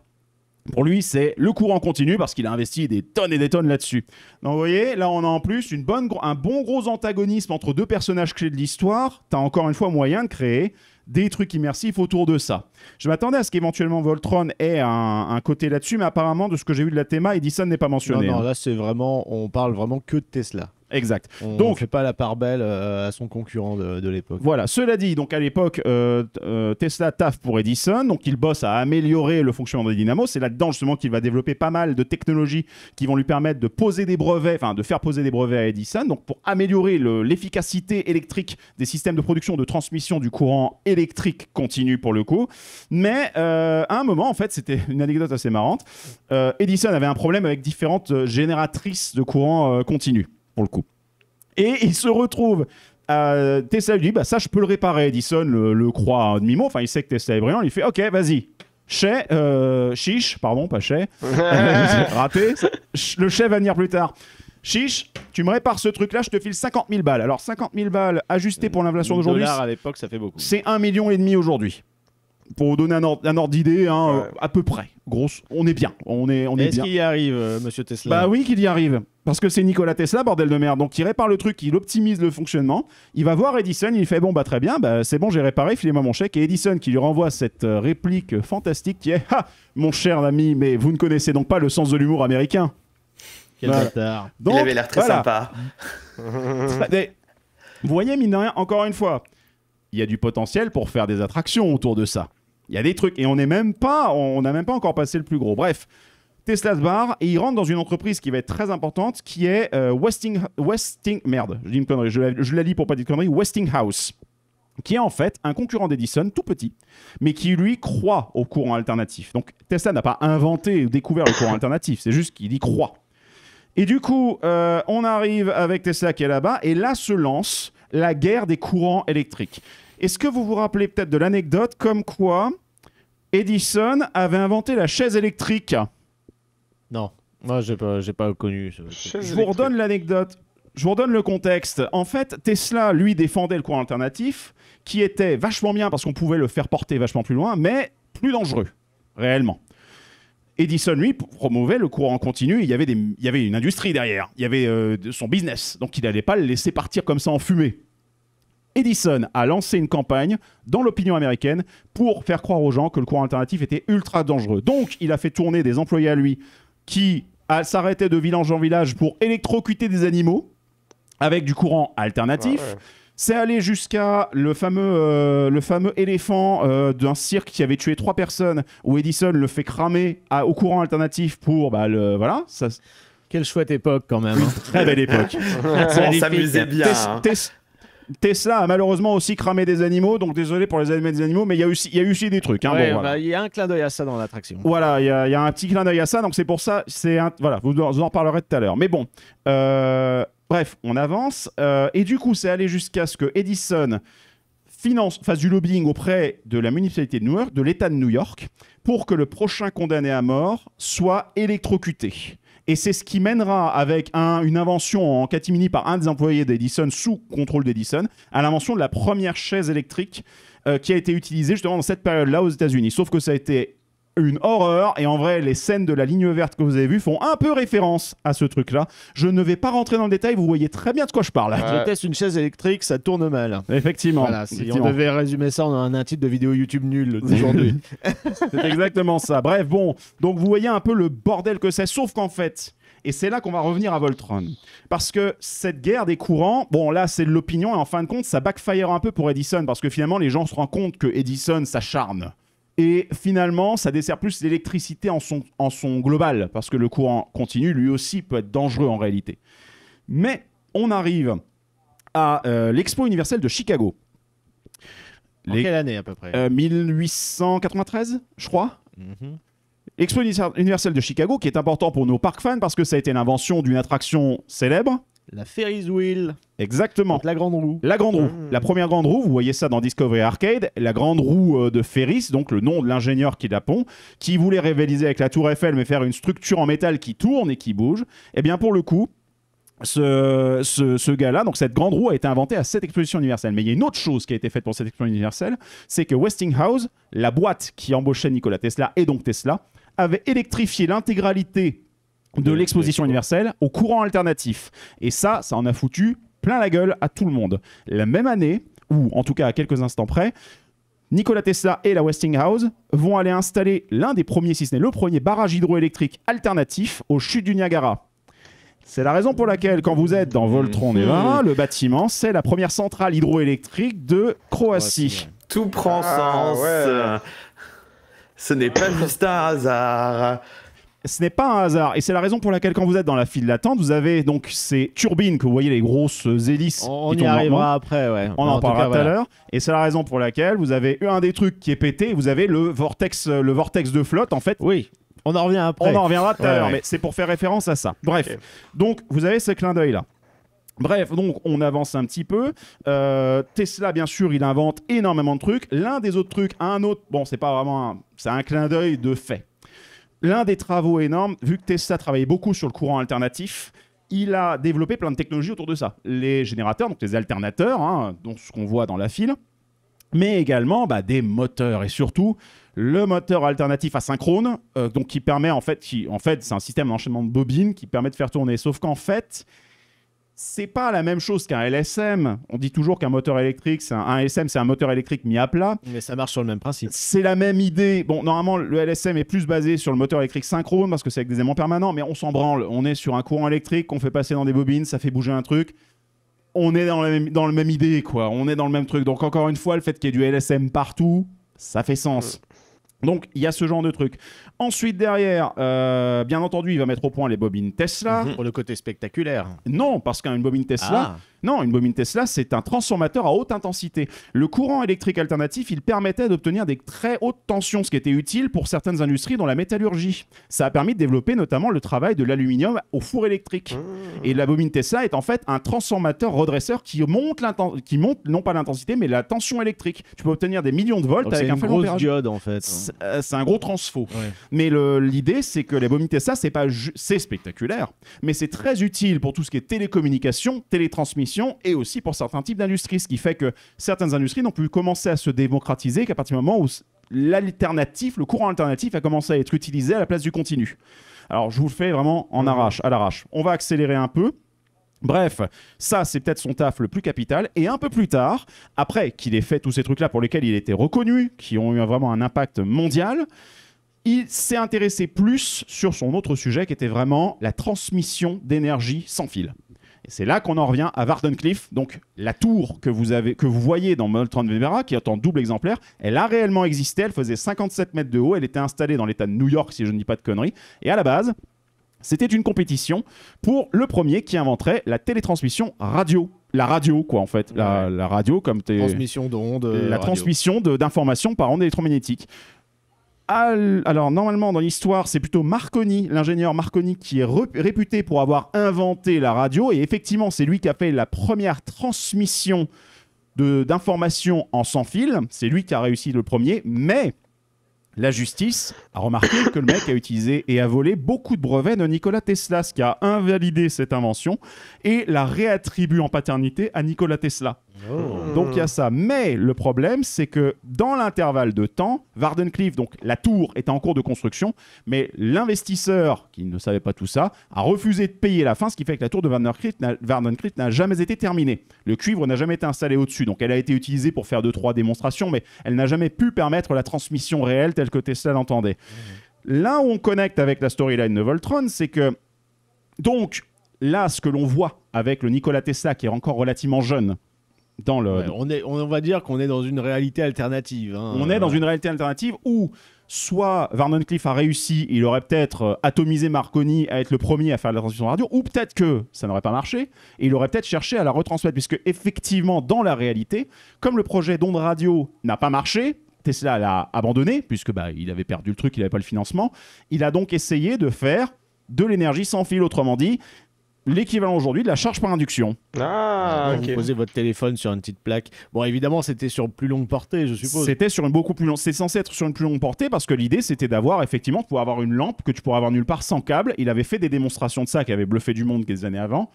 Pour lui, c'est le courant continu parce qu'il a investi des tonnes et des tonnes là-dessus. Donc vous voyez, là on a en plus un bon gros antagonisme entre deux personnages clés de l'histoire. T'as encore une fois moyen de créer des trucs immersifs autour de ça. Je m'attendais à ce qu'éventuellement Voltron ait un côté là-dessus, mais apparemment, de ce que j'ai vu de la théma, Edison n'est pas mentionné. Non, là c'est vraiment, on parle vraiment que de Tesla. Exact. Donc, on ne fait pas la part belle à son concurrent de l'époque. Voilà, cela dit, donc à l'époque, Tesla taffe pour Edison, donc il bosse à améliorer le fonctionnement des dynamos. C'est là-dedans justement qu'il va développer pas mal de technologies qui vont lui permettre de poser des brevets, enfin de faire poser des brevets à Edison, donc pour améliorer l'efficacité électrique des systèmes de production, de transmission du courant électrique continu pour le coup. Mais à un moment, en fait, c'était une anecdote assez marrante, Edison avait un problème avec différentes génératrices de courant continu. Pour le coup. Et il se retrouve, Tesla lui dit, bah ça je peux le réparer. Edison le croit en demi-mot, enfin il sait que Tesla est brillant, il fait ok vas-y. Chiche, pardon pas Chez, raté, le Chez va venir plus tard. Chiche, tu me répares ce truc là, je te file 50 000 balles. Alors 50 000 balles ajustées pour l'inflation d'aujourd'hui, à l'époque ça fait beaucoup. C'est 1,5 million aujourd'hui. Pour vous donner un ordre d'idée, hein, ouais. À peu près. Grosse, on est bien. On est bien. Est-ce qu'il y arrive, monsieur Tesla? Bah oui, qu'il y arrive. Parce que c'est Nikola Tesla, bordel de merde. Donc il répare le truc, il optimise le fonctionnement. Il va voir Edison, il fait bon, bah très bien, bah, c'est bon, j'ai réparé, filez-moi mon chèque. Et Edison qui lui renvoie cette réplique fantastique qui est « Ah, mon cher ami, mais vous ne connaissez donc pas le sens de l'humour américain. » Quel bâtard. Il avait l'air très sympa. Vous voyez, mine de rien, encore une fois, il y a du potentiel pour faire des attractions autour de ça. Il y a des trucs, et on n'a même pas encore passé le plus gros. Bref, Tesla se barre, et il rentre dans une entreprise qui va être très importante, qui est merde, je dis une connerie, je la lis pour pas dire de connerie, Westinghouse, qui est en fait un concurrent d'Edison, tout petit, mais qui lui croit au courant alternatif. Donc Tesla n'a pas inventé ou découvert le courant alternatif, c'est juste qu'il y croit. Et du coup, on arrive avec Tesla qui est là-bas, et là se lance la guerre des courants électriques. Est-ce que vous vous rappelez peut-être de l'anecdote comme quoi Edison avait inventé la chaise électrique? Non, moi j'ai pas connu. Je vous redonne l'anecdote, je vous redonne le contexte. En fait, Tesla, lui, défendait le courant alternatif, qui était vachement bien parce qu'on pouvait le faire porter vachement plus loin, mais plus dangereux, réellement. Edison, lui, promouvait le courant continu, il y avait une industrie derrière, il y avait son business, donc il n'allait pas le laisser partir comme ça en fumée. Edison a lancé une campagne dans l'opinion américaine pour faire croire aux gens que le courant alternatif était ultra dangereux. Donc, il a fait tourner des employés à lui qui s'arrêtaient de village en village pour électrocuter des animaux avec du courant alternatif. Ah ouais. C'est allé jusqu'à le fameux éléphant d'un cirque qui avait tué 3 personnes, où Edison le fait cramer au courant alternatif pour... voilà, ça... Quelle chouette époque quand même. Une très belle époque. On s'amusait bien. Tesla a malheureusement aussi cramé des animaux, donc désolé pour les animaux des animaux, mais il y a eu aussi des trucs. Hein, ouais, bon, voilà. Y a un clin d'œil à ça dans l'attraction. Voilà, il y a un petit clin d'œil à ça, donc c'est pour ça, voilà, vous en reparlerez tout à l'heure. Mais bon, bref, on avance, et du coup, c'est allé jusqu'à ce que Edison fasse du lobbying auprès de la municipalité de New York, de l'État de New York, pour que le prochain condamné à mort soit électrocuté. Et c'est ce qui mènera, avec une invention en catimini par un des employés d'Edison, sous contrôle d'Edison, à l'invention de la première chaise électrique qui a été utilisée justement dans cette période-là aux États-Unis. Sauf que ça a été une horreur, et en vrai, les scènes de la ligne verte que vous avez vues font un peu référence à ce truc-là. Je ne vais pas rentrer dans le détail, vous voyez très bien de quoi je parle. Je teste une chaise électrique, ça tourne mal. Effectivement. Voilà, si on devait résumer ça, on a un titre de vidéo YouTube nul d'aujourd'hui. C'est exactement ça. Bref, bon, donc vous voyez un peu le bordel que c'est, sauf qu'en fait... Et c'est là qu'on va revenir à Voltron. Parce que cette guerre des courants, bon là c'est de l'opinion, et en fin de compte ça backfire un peu pour Edison, parce que finalement les gens se rendent compte que Edison s'acharne. Et finalement ça dessert plus l'électricité en son global, parce que le courant continu lui aussi peut être dangereux en réalité. Mais on arrive à l'Expo universelle de Chicago. En quelle année à peu près 1893, je crois. L'Expo universelle de Chicago, qui est important pour nos parcs fans parce que ça a été l'invention d'une attraction célèbre. La Ferris Wheel. Exactement. Donc la grande roue. La grande roue. La première grande roue, vous voyez ça dans Discovery Arcade. La grande roue de Ferris, donc le nom de l'ingénieur qui la pond, qui voulait rivaliser avec la Tour Eiffel, mais faire une structure en métal qui tourne et qui bouge. Eh bien, pour le coup, ce gars-là, donc cette grande roue a été inventée à cette exposition universelle. Mais il y a une autre chose qui a été faite pour cette exposition universelle, c'est que Westinghouse, la boîte qui embauchait Nikola Tesla et donc Tesla, avait électrifié l'intégralité de l'exposition universelle au courant alternatif. Et ça en a foutu plein la gueule à tout le monde. La même année, ou en tout cas à quelques instants près, Nikola Tesla et la Westinghouse vont aller installer l'un des premiers, si ce n'est le premier barrage hydroélectrique alternatif aux chutes du Niagara. C'est la raison pour laquelle, quand vous êtes dans Voltron Nevada, le bâtiment, c'est la première centrale hydroélectrique de Croatie. Tout prend sens. Ouais. Ce n'est pas juste un hasard. Ce n'est pas un hasard. Et c'est la raison pour laquelle, quand vous êtes dans la file d'attente, vous avez donc ces turbines que vous voyez, les grosses hélices. On y arrivera après, ouais. On en parlera tout à l'heure. Et c'est la raison pour laquelle vous avez un des trucs qui est pété. Vous avez le vortex de flotte, en fait. Oui. On en revient après. On en reviendra tout à l'heure, mais c'est pour faire référence à ça. Bref. Okay. Donc, vous avez ce clin d'œil-là. Bref, donc on avance un petit peu. Tesla, bien sûr, il invente énormément de trucs. L'un des autres trucs, un autre, bon, c'est pas vraiment c'est un clin d'œil de fait. L'un des travaux énormes, vu que Tesla travaillait beaucoup sur le courant alternatif, il a développé plein de technologies autour de ça. Les générateurs, donc les alternateurs, hein, donc ce qu'on voit dans la file, mais également des moteurs et surtout le moteur alternatif asynchrone, donc qui permet en fait, c'est un système d'enchaînement de bobines qui permet de faire tourner. Sauf qu'en fait, c'est pas la même chose qu'un LSM. On dit toujours qu'un moteur électrique, un LSM, c'est un moteur électrique mis à plat. Mais ça marche sur le même principe. C'est la même idée. Bon, normalement, le LSM est plus basé sur le moteur électrique synchrone parce que c'est avec des aimants permanents, mais on s'en branle. On est sur un courant électrique qu'on fait passer dans des bobines, ça fait bouger un truc. On est dans la même idée, quoi. On est dans le même truc. Donc, encore une fois, le fait qu'il y ait du LSM partout, ça fait sens. Donc, il y a ce genre de truc. Ensuite, derrière, bien entendu, il va mettre au point les bobines Tesla. Pour le côté spectaculaire. Non, parce qu'une bobine Tesla... Non, une bobine Tesla, c'est un transformateur à haute intensité. Le courant électrique alternatif, il permettait d'obtenir des très hautes tensions, ce qui était utile pour certaines industries, dont la métallurgie. Ça a permis de développer notamment le travail de l'aluminium au four électrique. Et la bobine Tesla est en fait un transformateur redresseur qui monte non pas l'intensité, mais la tension électrique. Tu peux obtenir des millions de volts. Donc avec un faible ampérage. C'est une grosse diode, en fait. C'est un gros transfo. Ouais. Mais l'idée, c'est que les bobines Tesla, c'est spectaculaire, mais c'est très utile pour tout ce qui est télécommunication, télétransmission, et aussi pour certains types d'industries, ce qui fait que certaines industries n'ont pu commencer à se démocratiser qu'à partir du moment où le courant alternatif a commencé à être utilisé à la place du continu. Alors, je vous le fais vraiment à l'arrache. On va accélérer un peu. Bref, ça c'est peut-être son taf le plus capital. Et un peu plus tard, après qu'il ait fait tous ces trucs-là pour lesquels il était reconnu, qui ont eu vraiment un impact mondial, il s'est intéressé plus sur son autre sujet qui était vraiment la transmission d'énergie sans fil. Et c'est là qu'on en revient à Wardenclyffe, donc la tour que vous voyez dans Voltron Vera, qui est en double exemplaire, elle a réellement existé, elle faisait 57 mètres de haut, elle était installée dans l'état de New York si je ne dis pas de conneries, et à la base, c'était une compétition pour le premier qui inventerait la télétransmission radio. La radio, quoi, en fait. La radio, comme transmission d'ondes. La transmission d'informations par ondes électromagnétiques. Alors, normalement, dans l'histoire, c'est plutôt Marconi, l'ingénieur Marconi, qui est réputé pour avoir inventé la radio. Et effectivement, c'est lui qui a fait la première transmission d'informations en sans fil. C'est lui qui a réussi le premier. Mais la justice a remarqué que le mec a utilisé et a volé beaucoup de brevets de Nikola Tesla, ce qui a invalidé cette invention et la réattribue en paternité à Nikola Tesla. Oh. Donc il y a ça. Mais le problème, c'est que dans l'intervalle de temps, Wardenclyffe, donc la tour, était en cours de construction, mais l'investisseur, qui ne savait pas tout ça, a refusé de payer la fin, ce qui fait que la tour de Wardenclyffe n'a jamais été terminée. Le cuivre n'a jamais été installé au-dessus, donc elle a été utilisée pour faire 2-3 démonstrations, mais elle n'a jamais pu permettre la transmission réelle telle que Tesla l'entendait. Là où on connecte avec la storyline de Voltron, c'est que donc là, ce que l'on voit avec le Nikola Tesla, qui est encore relativement jeune, on va dire qu'on est dans une réalité alternative. Hein. On est dans une réalité alternative où soit Wardenclyffe a réussi, il aurait peut-être atomisé Marconi à être le premier à faire la transmission radio, ou peut-être que ça n'aurait pas marché, et il aurait peut-être cherché à la retransmettre, puisque effectivement, dans la réalité, comme le projet d'onde radio n'a pas marché, Tesla l'a abandonné, puisque il avait perdu le truc, il n'avait pas le financement, il a donc essayé de faire de l'énergie sans fil, autrement dit, l'équivalent aujourd'hui de la charge par induction. Ok. Vous posez votre téléphone sur une petite plaque. Bon, évidemment, c'était sur plus longue portée, je suppose. C'était sur une beaucoup plus longue. C'est censé être sur une plus longue portée parce que l'idée, c'était d'avoir effectivement pouvoir avoir une lampe que tu pourrais avoir nulle part sans câble. Il avait fait des démonstrations de ça qui avaient bluffé du monde quelques années avant.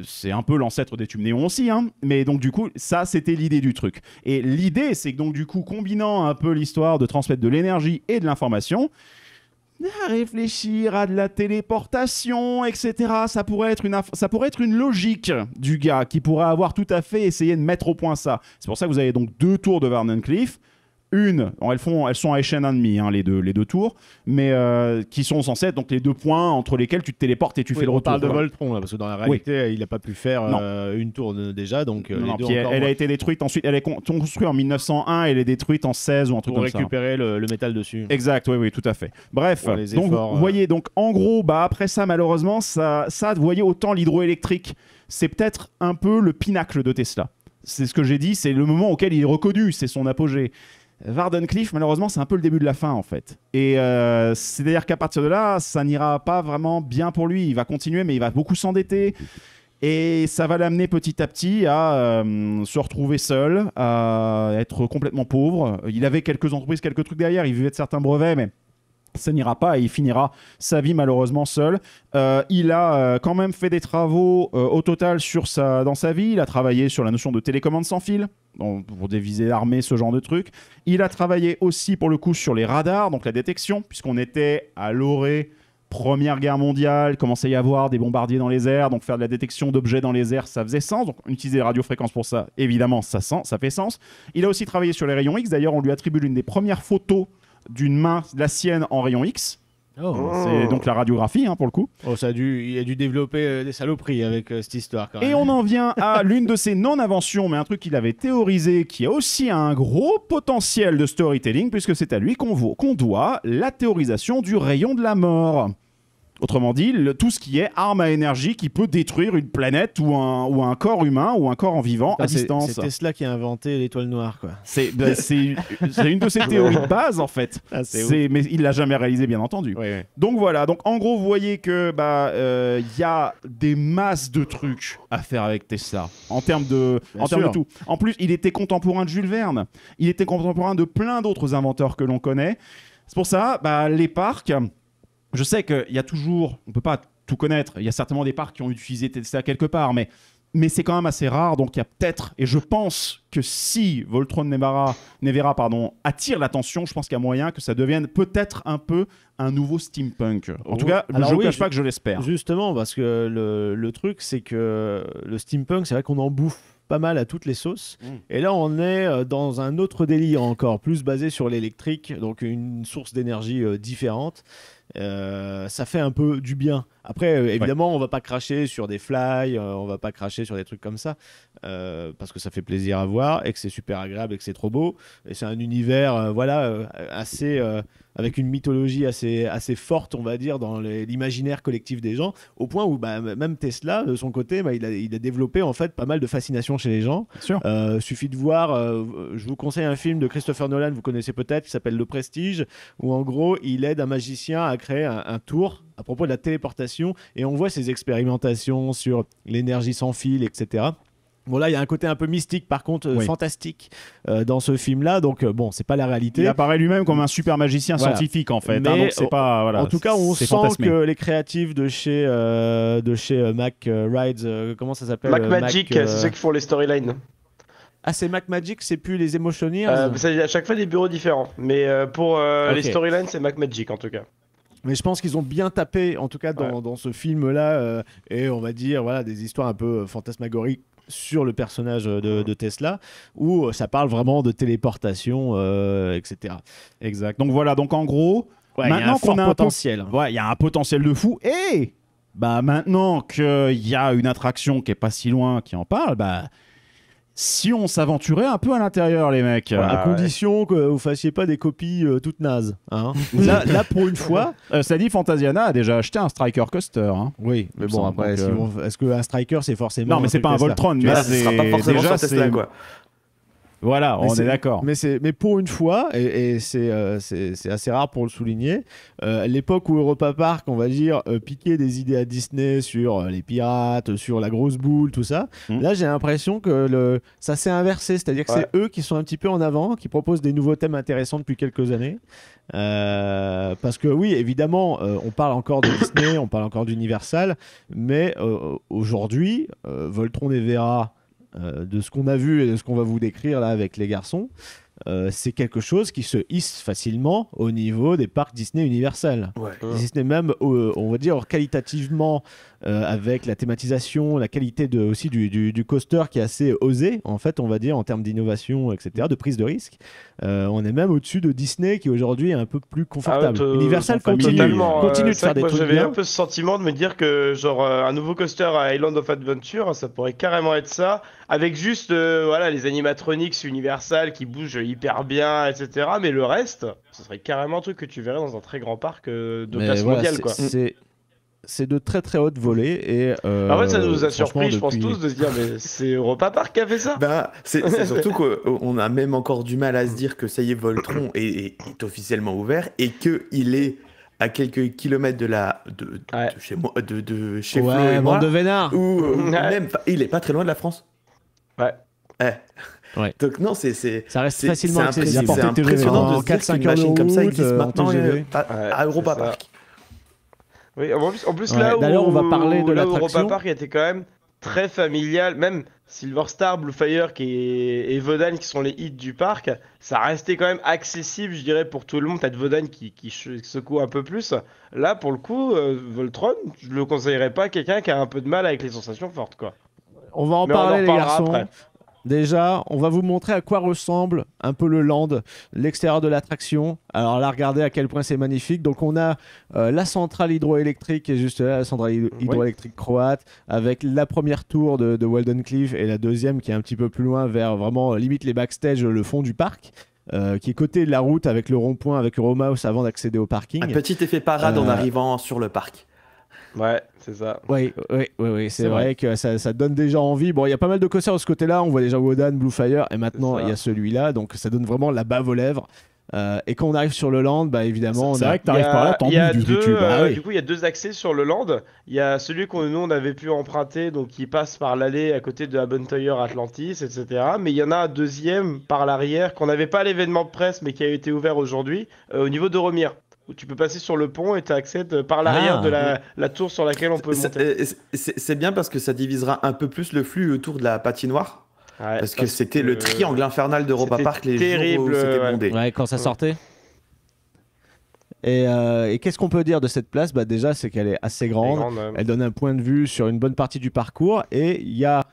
C'est un peu l'ancêtre des tubes néons aussi, hein. Mais donc du coup, ça, c'était l'idée du truc. Et l'idée, c'est que donc du coup, combinant un peu l'histoire de transmettre de l'énergie et de l'information, à réfléchir à de la téléportation, etc. Ça pourrait être une logique du gars qui pourrait avoir tout à fait essayé de mettre au point ça. C'est pour ça que vous avez donc 2 tours de Wardenclyffe. Elles sont à échelle 1,5, hein, les deux tours, mais qui sont censées être donc les 2 points entre lesquels tu te téléportes et tu fais le retour. On parle de Voltron, là, parce que dans la réalité, il n'a pas pu faire une tour déjà. Donc, elle a été détruite ensuite. Elle est construite en 1901 et elle est détruite en 16 ou un truc comme ça. Pour récupérer le métal dessus. Exact, oui, tout à fait. Bref, donc, vous voyez, donc, en gros, après ça, malheureusement, vous voyez, autant l'hydroélectrique, c'est peut-être un peu le pinacle de Tesla. C'est ce que j'ai dit, c'est le moment auquel il est reconnu, c'est son apogée. Wardenclyffe, malheureusement, c'est un peu le début de la fin, en fait. Et c'est-à-dire qu'à partir de là, ça n'ira pas vraiment bien pour lui. Il va continuer, mais il va beaucoup s'endetter. Et ça va l'amener petit à petit à se retrouver seul, à être complètement pauvre. Il avait quelques entreprises, quelques trucs derrière. Il vivait de certains brevets, mais ça n'ira pas et il finira sa vie malheureusement seul. Il a quand même fait des travaux au total dans sa vie. Il a travaillé sur la notion de télécommande sans fil, pour des visées armées, ce genre de trucs. Il a travaillé aussi pour le coup sur les radars, donc la détection, puisqu'on était à l'orée Première Guerre mondiale, commençait à y avoir des bombardiers dans les airs, donc faire de la détection d'objets dans les airs, ça faisait sens. Donc utiliser les radiofréquences pour ça, évidemment, ça fait sens. Il a aussi travaillé sur les rayons X. D'ailleurs, on lui attribue l'une des premières photos d'une main, la sienne, en rayon X. C'est donc la radiographie, hein, pour le coup. Il a dû développer des saloperies avec cette histoire, quand même. Et on en vient à l'une de ses non-inventions, mais un truc qu'il avait théorisé, qui a aussi un gros potentiel de storytelling, puisque c'est à lui qu'on doit la théorisation du rayon de la mort. Autrement dit, tout ce qui est arme à énergie qui peut détruire une planète ou un corps humain ou un corps en vivant à distance. C'est Tesla qui a inventé l'étoile noire, quoi. C'est une de ses théories de base, en fait. Mais il l'a jamais réalisé, bien entendu. Oui. Donc voilà. Donc en gros, vous voyez que y a des masses de trucs à faire avec Tesla en termes de tout. En plus, il était contemporain de Jules Verne. Il était contemporain de plein d'autres inventeurs que l'on connaît. C'est pour ça, les parcs. Je sais qu'il y a toujours, on ne peut pas tout connaître, il y a certainement des parcs qui ont utilisé Tesla quelque part, mais mais c'est quand même assez rare, donc il y a peut-être, et je pense que si Voltron Nevera attire l'attention, je pense qu'il y a moyen que ça devienne peut-être un peu un nouveau steampunk. En tout cas, je ne cache pas que je l'espère. Justement, parce que le truc, c'est que le steampunk, c'est vrai qu'on en bouffe pas mal à toutes les sauces. Et là, on est dans un autre délire encore, plus basé sur l'électrique, donc une source d'énergie différente. Ça fait un peu du bien. Après, évidemment, on va pas cracher sur des fly, on va pas cracher sur des trucs comme ça, parce que ça fait plaisir à voir et que c'est super agréable et que c'est trop beau. Et c'est un univers, assez avec une mythologie assez forte, on va dire, dans l'imaginaire collectif des gens, au point où même Tesla, de son côté, il a développé en fait pas mal de fascination chez les gens. Suffit de voir, je vous conseille un film de Christopher Nolan, vous connaissez peut-être, qui s'appelle Le Prestige, où en gros, il aide un magicien à créer un tour à propos de la téléportation, et on voit ses expérimentations sur l'énergie sans fil, etc. Bon, là, il y a un côté un peu mystique, par contre, fantastique dans ce film-là. Donc, bon, c'est pas la réalité. Il apparaît lui-même comme un super magicien scientifique, en fait. Donc, c'est pas, en tout cas, on sent que les créatifs de chez Mac Rides, comment ça s'appelle, Mac Magic, c'est ceux qui font les storylines. Ah, c'est Mac Magic, c'est plus les Emotioneers. C'est à chaque fois des bureaux différents. Mais pour les storylines, c'est Mac Magic, en tout cas. Mais je pense qu'ils ont bien tapé, en tout cas dans ce film-là, et on va dire des histoires un peu fantasmagoriques sur le personnage de Tesla, où ça parle vraiment de téléportation, etc. Exact. Donc voilà, donc en gros, maintenant qu'on a un potentiel, il y a un potentiel de fou, et maintenant qu'il y a une attraction qui est pas si loin qui en parle, si on s'aventurait un peu à l'intérieur, les mecs. À condition que vous fassiez pas des copies toutes nazes. Hein. là, pour une fois... ça dit, Fantasiana a déjà acheté un Striker Coaster. Hein. Oui, mais bon, après, est-ce qu'un Striker, c'est forcément... Non, mais c'est pas un Voltron. Mais ce sera pas forcément sur Tesla, quoi. Voilà, on est d'accord. Mais pour une fois, et c'est assez rare pour le souligner, l'époque où Europa Park, on va dire, piquait des idées à Disney sur les pirates, sur la grosse boule, tout ça, là j'ai l'impression que ça s'est inversé, c'est-à-dire que c'est eux qui sont un petit peu en avant, qui proposent des nouveaux thèmes intéressants depuis quelques années. Parce que oui, évidemment, on parle encore de Disney, on parle encore d'Universal, mais aujourd'hui, Voltron et Vera, de ce qu'on a vu et de ce qu'on va vous décrire là avec les garçons, c'est quelque chose qui se hisse facilement au niveau des parcs Disney Universal. Disney même, on va dire qualitativement, avec la thématisation, la qualité aussi du coaster qui est assez osé, en fait, on va dire, en termes d'innovation, etc., de prise de risque. On est même au-dessus de Disney qui aujourd'hui est un peu plus confortable. Universal continue de faire des trucs bien. J'avais un peu ce sentiment de me dire que genre un nouveau coaster à Island of Adventure, ça pourrait carrément être ça, avec juste les animatronics Universal qui bougent hyper bien, etc. Mais le reste, ce serait carrément un truc que tu verrais dans un très grand parc de classe mondiale, quoi. C'est de très très haute volée et en fait ça nous a surpris, je pense tous, de se dire mais c'est Europa Park qui a fait ça. C'est surtout qu'on a même encore du mal à se dire que ça y est, Voltron est officiellement ouvert et qu'il est à quelques kilomètres de chez moi, de chez Flo et moi, de Vénard. Même il est pas très loin de la France. Donc non, ça reste facilement accessible. C'est impressionnant de se dire qu'une machine comme ça existe maintenant à Europa Park. Oui, en plus là où d'ailleurs on va parler de l'attraction. Europa Park était quand même très familial, même Silver Star, Blue Fire et Vodan qui sont les hits du parc, ça restait quand même accessible, je dirais, pour tout le monde. Peut-être Vodan qui secoue un peu plus. Là, pour le coup, Voltron, je le conseillerais pas à quelqu'un qui a un peu de mal avec les sensations fortes, quoi. On va en parler, les garçons. Après. Déjà, on va vous montrer à quoi ressemble un peu le land, l'extérieur de l'attraction. Alors là, regardez à quel point c'est magnifique. Donc on a la centrale hydroélectrique qui est juste là, la centrale hydroélectrique croate, avec la première tour de Walden Cliff et la deuxième qui est un petit peu plus loin vers vraiment limite les backstage, le fond du parc. Qui est côté de la route avec le rond-point, avec Euromouse avant d'accéder au parking. Un petit effet parade en arrivant sur le parc. Ouais, c'est ça. Oui, c'est vrai que ça donne déjà envie. Bon, il y a pas mal de coasters de ce côté-là. On voit déjà Wodan, Blue Fire, et maintenant il y a celui-là. Donc ça donne vraiment la bave aux lèvres. Et quand on arrive sur le land, évidemment, c'est vrai que t'arrives par là, t'en bouffes du YouTube. Du coup, il y a deux accès sur le land. Il y a celui qu'on nous on avait pu emprunter, donc qui passe par l'allée à côté de Abenteuer Atlantis, etc. Mais il y en a un deuxième par l'arrière qu'on n'avait pas à l'événement de presse, mais qui a été ouvert aujourd'hui au niveau de Romire. où tu peux passer sur le pont et tu accèdes par l'arrière de la tour sur laquelle on peut monter. C'est bien parce que ça divisera un peu plus le flux autour de la patinoire. Ouais, parce que c'était le triangle infernal d'Europa Park les jours où c'était bondé. Ouais, quand ça sortait. Et qu'est-ce qu'on peut dire de cette place? Déjà, c'est qu'elle est assez grande. Elle donne un point de vue sur une bonne partie du parcours. Et il y a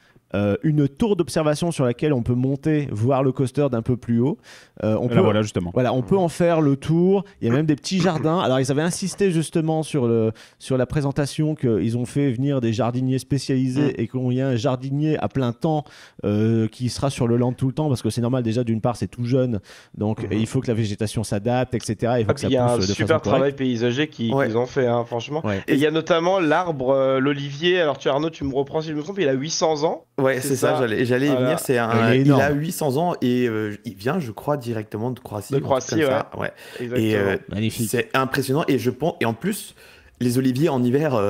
une tour d'observation sur laquelle on peut monter, voir le coaster d'un peu plus haut. Voilà, justement. Voilà, on peut en faire le tour. Il y a même des petits jardins. Alors, ils avaient insisté justement sur la présentation qu'ils ont fait venir des jardiniers spécialisés et qu'il y a un jardinier à plein temps qui sera sur le land tout le temps parce que c'est normal, déjà, d'une part, c'est tout jeune. Donc, il faut que la végétation s'adapte, etc. Il faut que ça pousse de façon correcte. Il y a un super travail paysager qu'ils ont fait, hein, franchement. Ouais. Et il y a notamment l'arbre, l'olivier. Alors, Arnaud, tu me reprends si je me trompe, il a 800 ans. Ouais, c'est ça, j'allais y venir. Il a 800 ans et il vient, je crois, directement de Croatie. De Croatie, ouais. Et magnifique. C'est impressionnant. Et je pense, et en plus, les oliviers en hiver,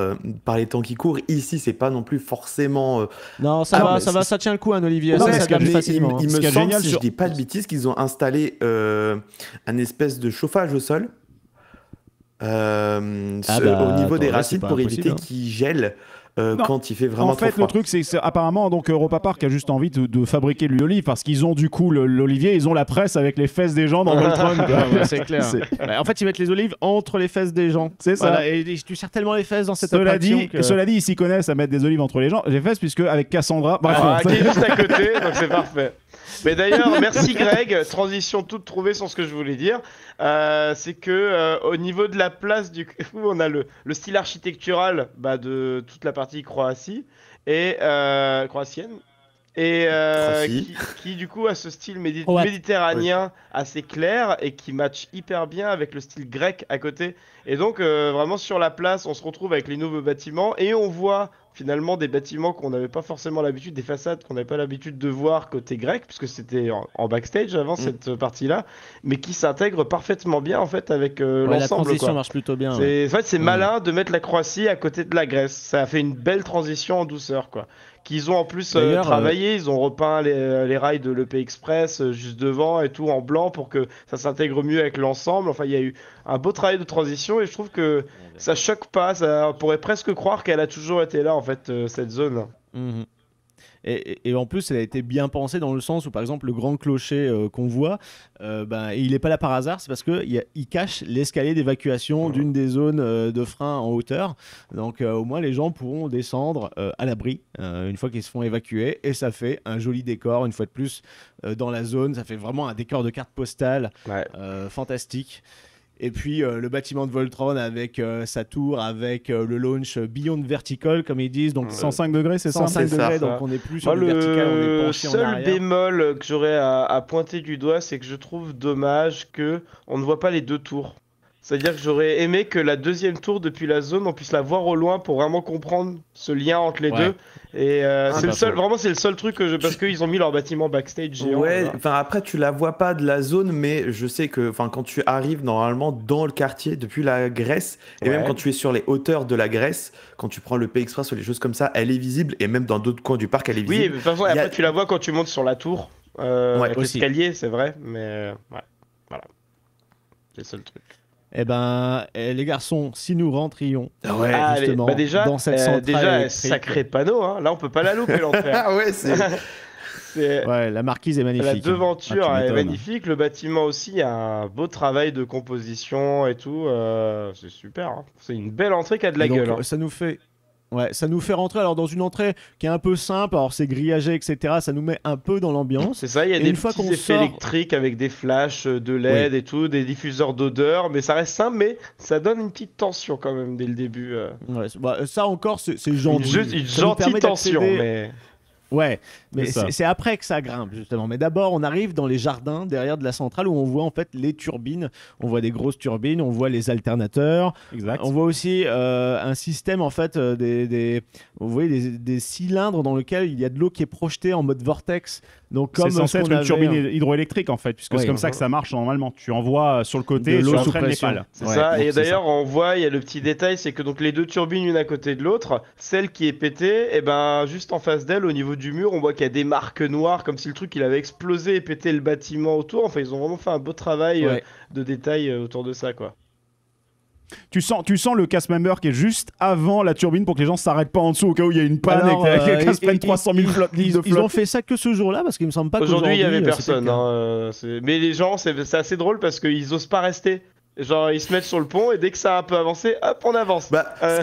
par les temps qui courent, ici, c'est pas non plus forcément. Non, ça tient le coup un olivier. Non, ça s'adapte facilement. Il me semble, si je dis pas de bêtises, qu'ils ont installé un espèce de chauffage au sol au niveau des racines pour éviter qu'ils gèlent. Quand il fait vraiment trop froid. En fait, le truc, c'est que apparemment, donc Europa Park a juste envie de fabriquer l'huile d'olive parce qu'ils ont du coup l'olivier, ils ont la presse avec les fesses des gens dans Voltron. C'est clair. En fait, ils mettent les olives entre les fesses des gens. C'est ça. Voilà, et tu serres tellement les fesses dans cette attraction. Cela dit, ils s'y connaissent à mettre des olives entre les fesses, puisque avec Cassandra. Qui est juste à côté, donc c'est parfait. Mais d'ailleurs, merci Greg. Transition toute trouvée sur ce que je voulais dire. C'est que au niveau de la place, du coup, on a le style architectural de toute la partie Croatie et croatienne. Et qui du coup a ce style méditerranéen assez clair et qui match hyper bien avec le style grec à côté. Et donc vraiment sur la place, on se retrouve avec les nouveaux bâtiments et on voit finalement des bâtiments qu'on n'avait pas forcément l'habitude, des façades qu'on n'avait pas l'habitude de voir côté grec, puisque c'était en backstage avant cette partie-là, mais qui s'intègre parfaitement bien en fait avec l'ensemble. La transition marche plutôt bien. En fait, c'est malin de mettre la Croatie à côté de la Grèce. Ça a fait une belle transition en douceur, quoi. Qu'ils ont en plus travaillé, ils ont repeint les rails de l'EP Express juste devant et tout en blanc pour que ça s'intègre mieux avec l'ensemble. Enfin, il y a eu un beau travail de transition et je trouve que ça choque pas. On pourrait presque croire qu'elle a toujours été là en fait, cette zone. Et en plus, elle a été bien pensée dans le sens où, par exemple, le grand clocher qu'on voit, il n'est pas là par hasard, c'est parce qu'il cache l'escalier d'évacuation d'une des zones de frein en hauteur. Donc, au moins, les gens pourront descendre à l'abri une fois qu'ils se font évacuer. Et ça fait un joli décor, une fois de plus, dans la zone. Ça fait vraiment un décor de carte postale fantastique. Et puis le bâtiment de Voltron avec sa tour, avec le launch Beyond Vertical, comme ils disent. Donc 105 degrés, c'est ça? 105 degrés, donc on n'est plus sur le vertical, on est penché en arrière. Le seul bémol que j'aurais à pointer du doigt, c'est que je trouve dommage qu'on ne voit pas les deux tours. C'est-à-dire que j'aurais aimé que la deuxième tour depuis la zone, on puisse la voir au loin pour vraiment comprendre ce lien entre les deux. Et c'est le seul truc parce qu'ils ont mis leur bâtiment backstage géant. Ouais, enfin après tu la vois pas de la zone, mais je sais que quand tu arrives normalement dans le quartier depuis la Grèce, et même quand tu es sur les hauteurs de la Grèce, quand tu prends le P Express ou les choses comme ça, elle est visible, et même dans d'autres coins du parc, elle est visible. Oui, mais de toute façon, après tu la vois quand tu montes sur la tour, avec l'escalier, c'est vrai, mais voilà. C'est le seul truc. Les garçons, si nous rentrions justement déjà, dans cette centrale sacré panneau, hein. Là on peut pas la louper l'entrée. La marquise est magnifique. La devanture est magnifique, le bâtiment aussi a un beau travail de composition et tout, c'est super, hein. C'est une belle entrée qui a de la gueule. Ça nous fait rentrer dans une entrée qui est un peu simple, alors c'est grillagé, etc. Ça nous met un peu dans l'ambiance. C'est ça, il y a des petits effets électriques avec des flashs de LED et tout, des diffuseurs d'odeur, mais ça reste simple, mais ça donne une petite tension quand même dès le début. Ça encore, c'est gentil. Une gentille tension, mais... Ouais, mais c'est après que ça grimpe justement. Mais d'abord, on arrive dans les jardins derrière de la centrale où on voit en fait les turbines. On voit des grosses turbines, on voit les alternateurs. Exact. On voit aussi un système en fait vous voyez des cylindres dans lesquels il y a de l'eau qui est projetée en mode vortex. Donc comme c'est censé être une turbine hydroélectrique en fait, puisque c'est comme ça que ça marche normalement. Tu envoies sur le côté de l'eau sous pression. C'est ça. Et d'ailleurs, on voit, il y a le petit détail, c'est que donc les deux turbines une à côté de l'autre, celle qui est pétée, juste en face d'elle, au niveau du mur, on voit qu'il y a des marques noires, comme si le truc il avait explosé et pété le bâtiment autour. Enfin, ils ont vraiment fait un beau travail de détail autour de ça, quoi. Tu sens le cast member qui est juste avant la turbine pour que les gens s'arrêtent pas en dessous au cas où il y a une panne et que quelqu'un se prenne 300 000 flottes. Ils ont fait ça que ce jour-là parce qu'il me semble pas qu'aujourd'hui il y avait personne. Mais les gens, c'est assez drôle parce qu'ils osent pas rester. Genre ils se mettent sur le pont et dès que ça a un peu avancé, hop on avance.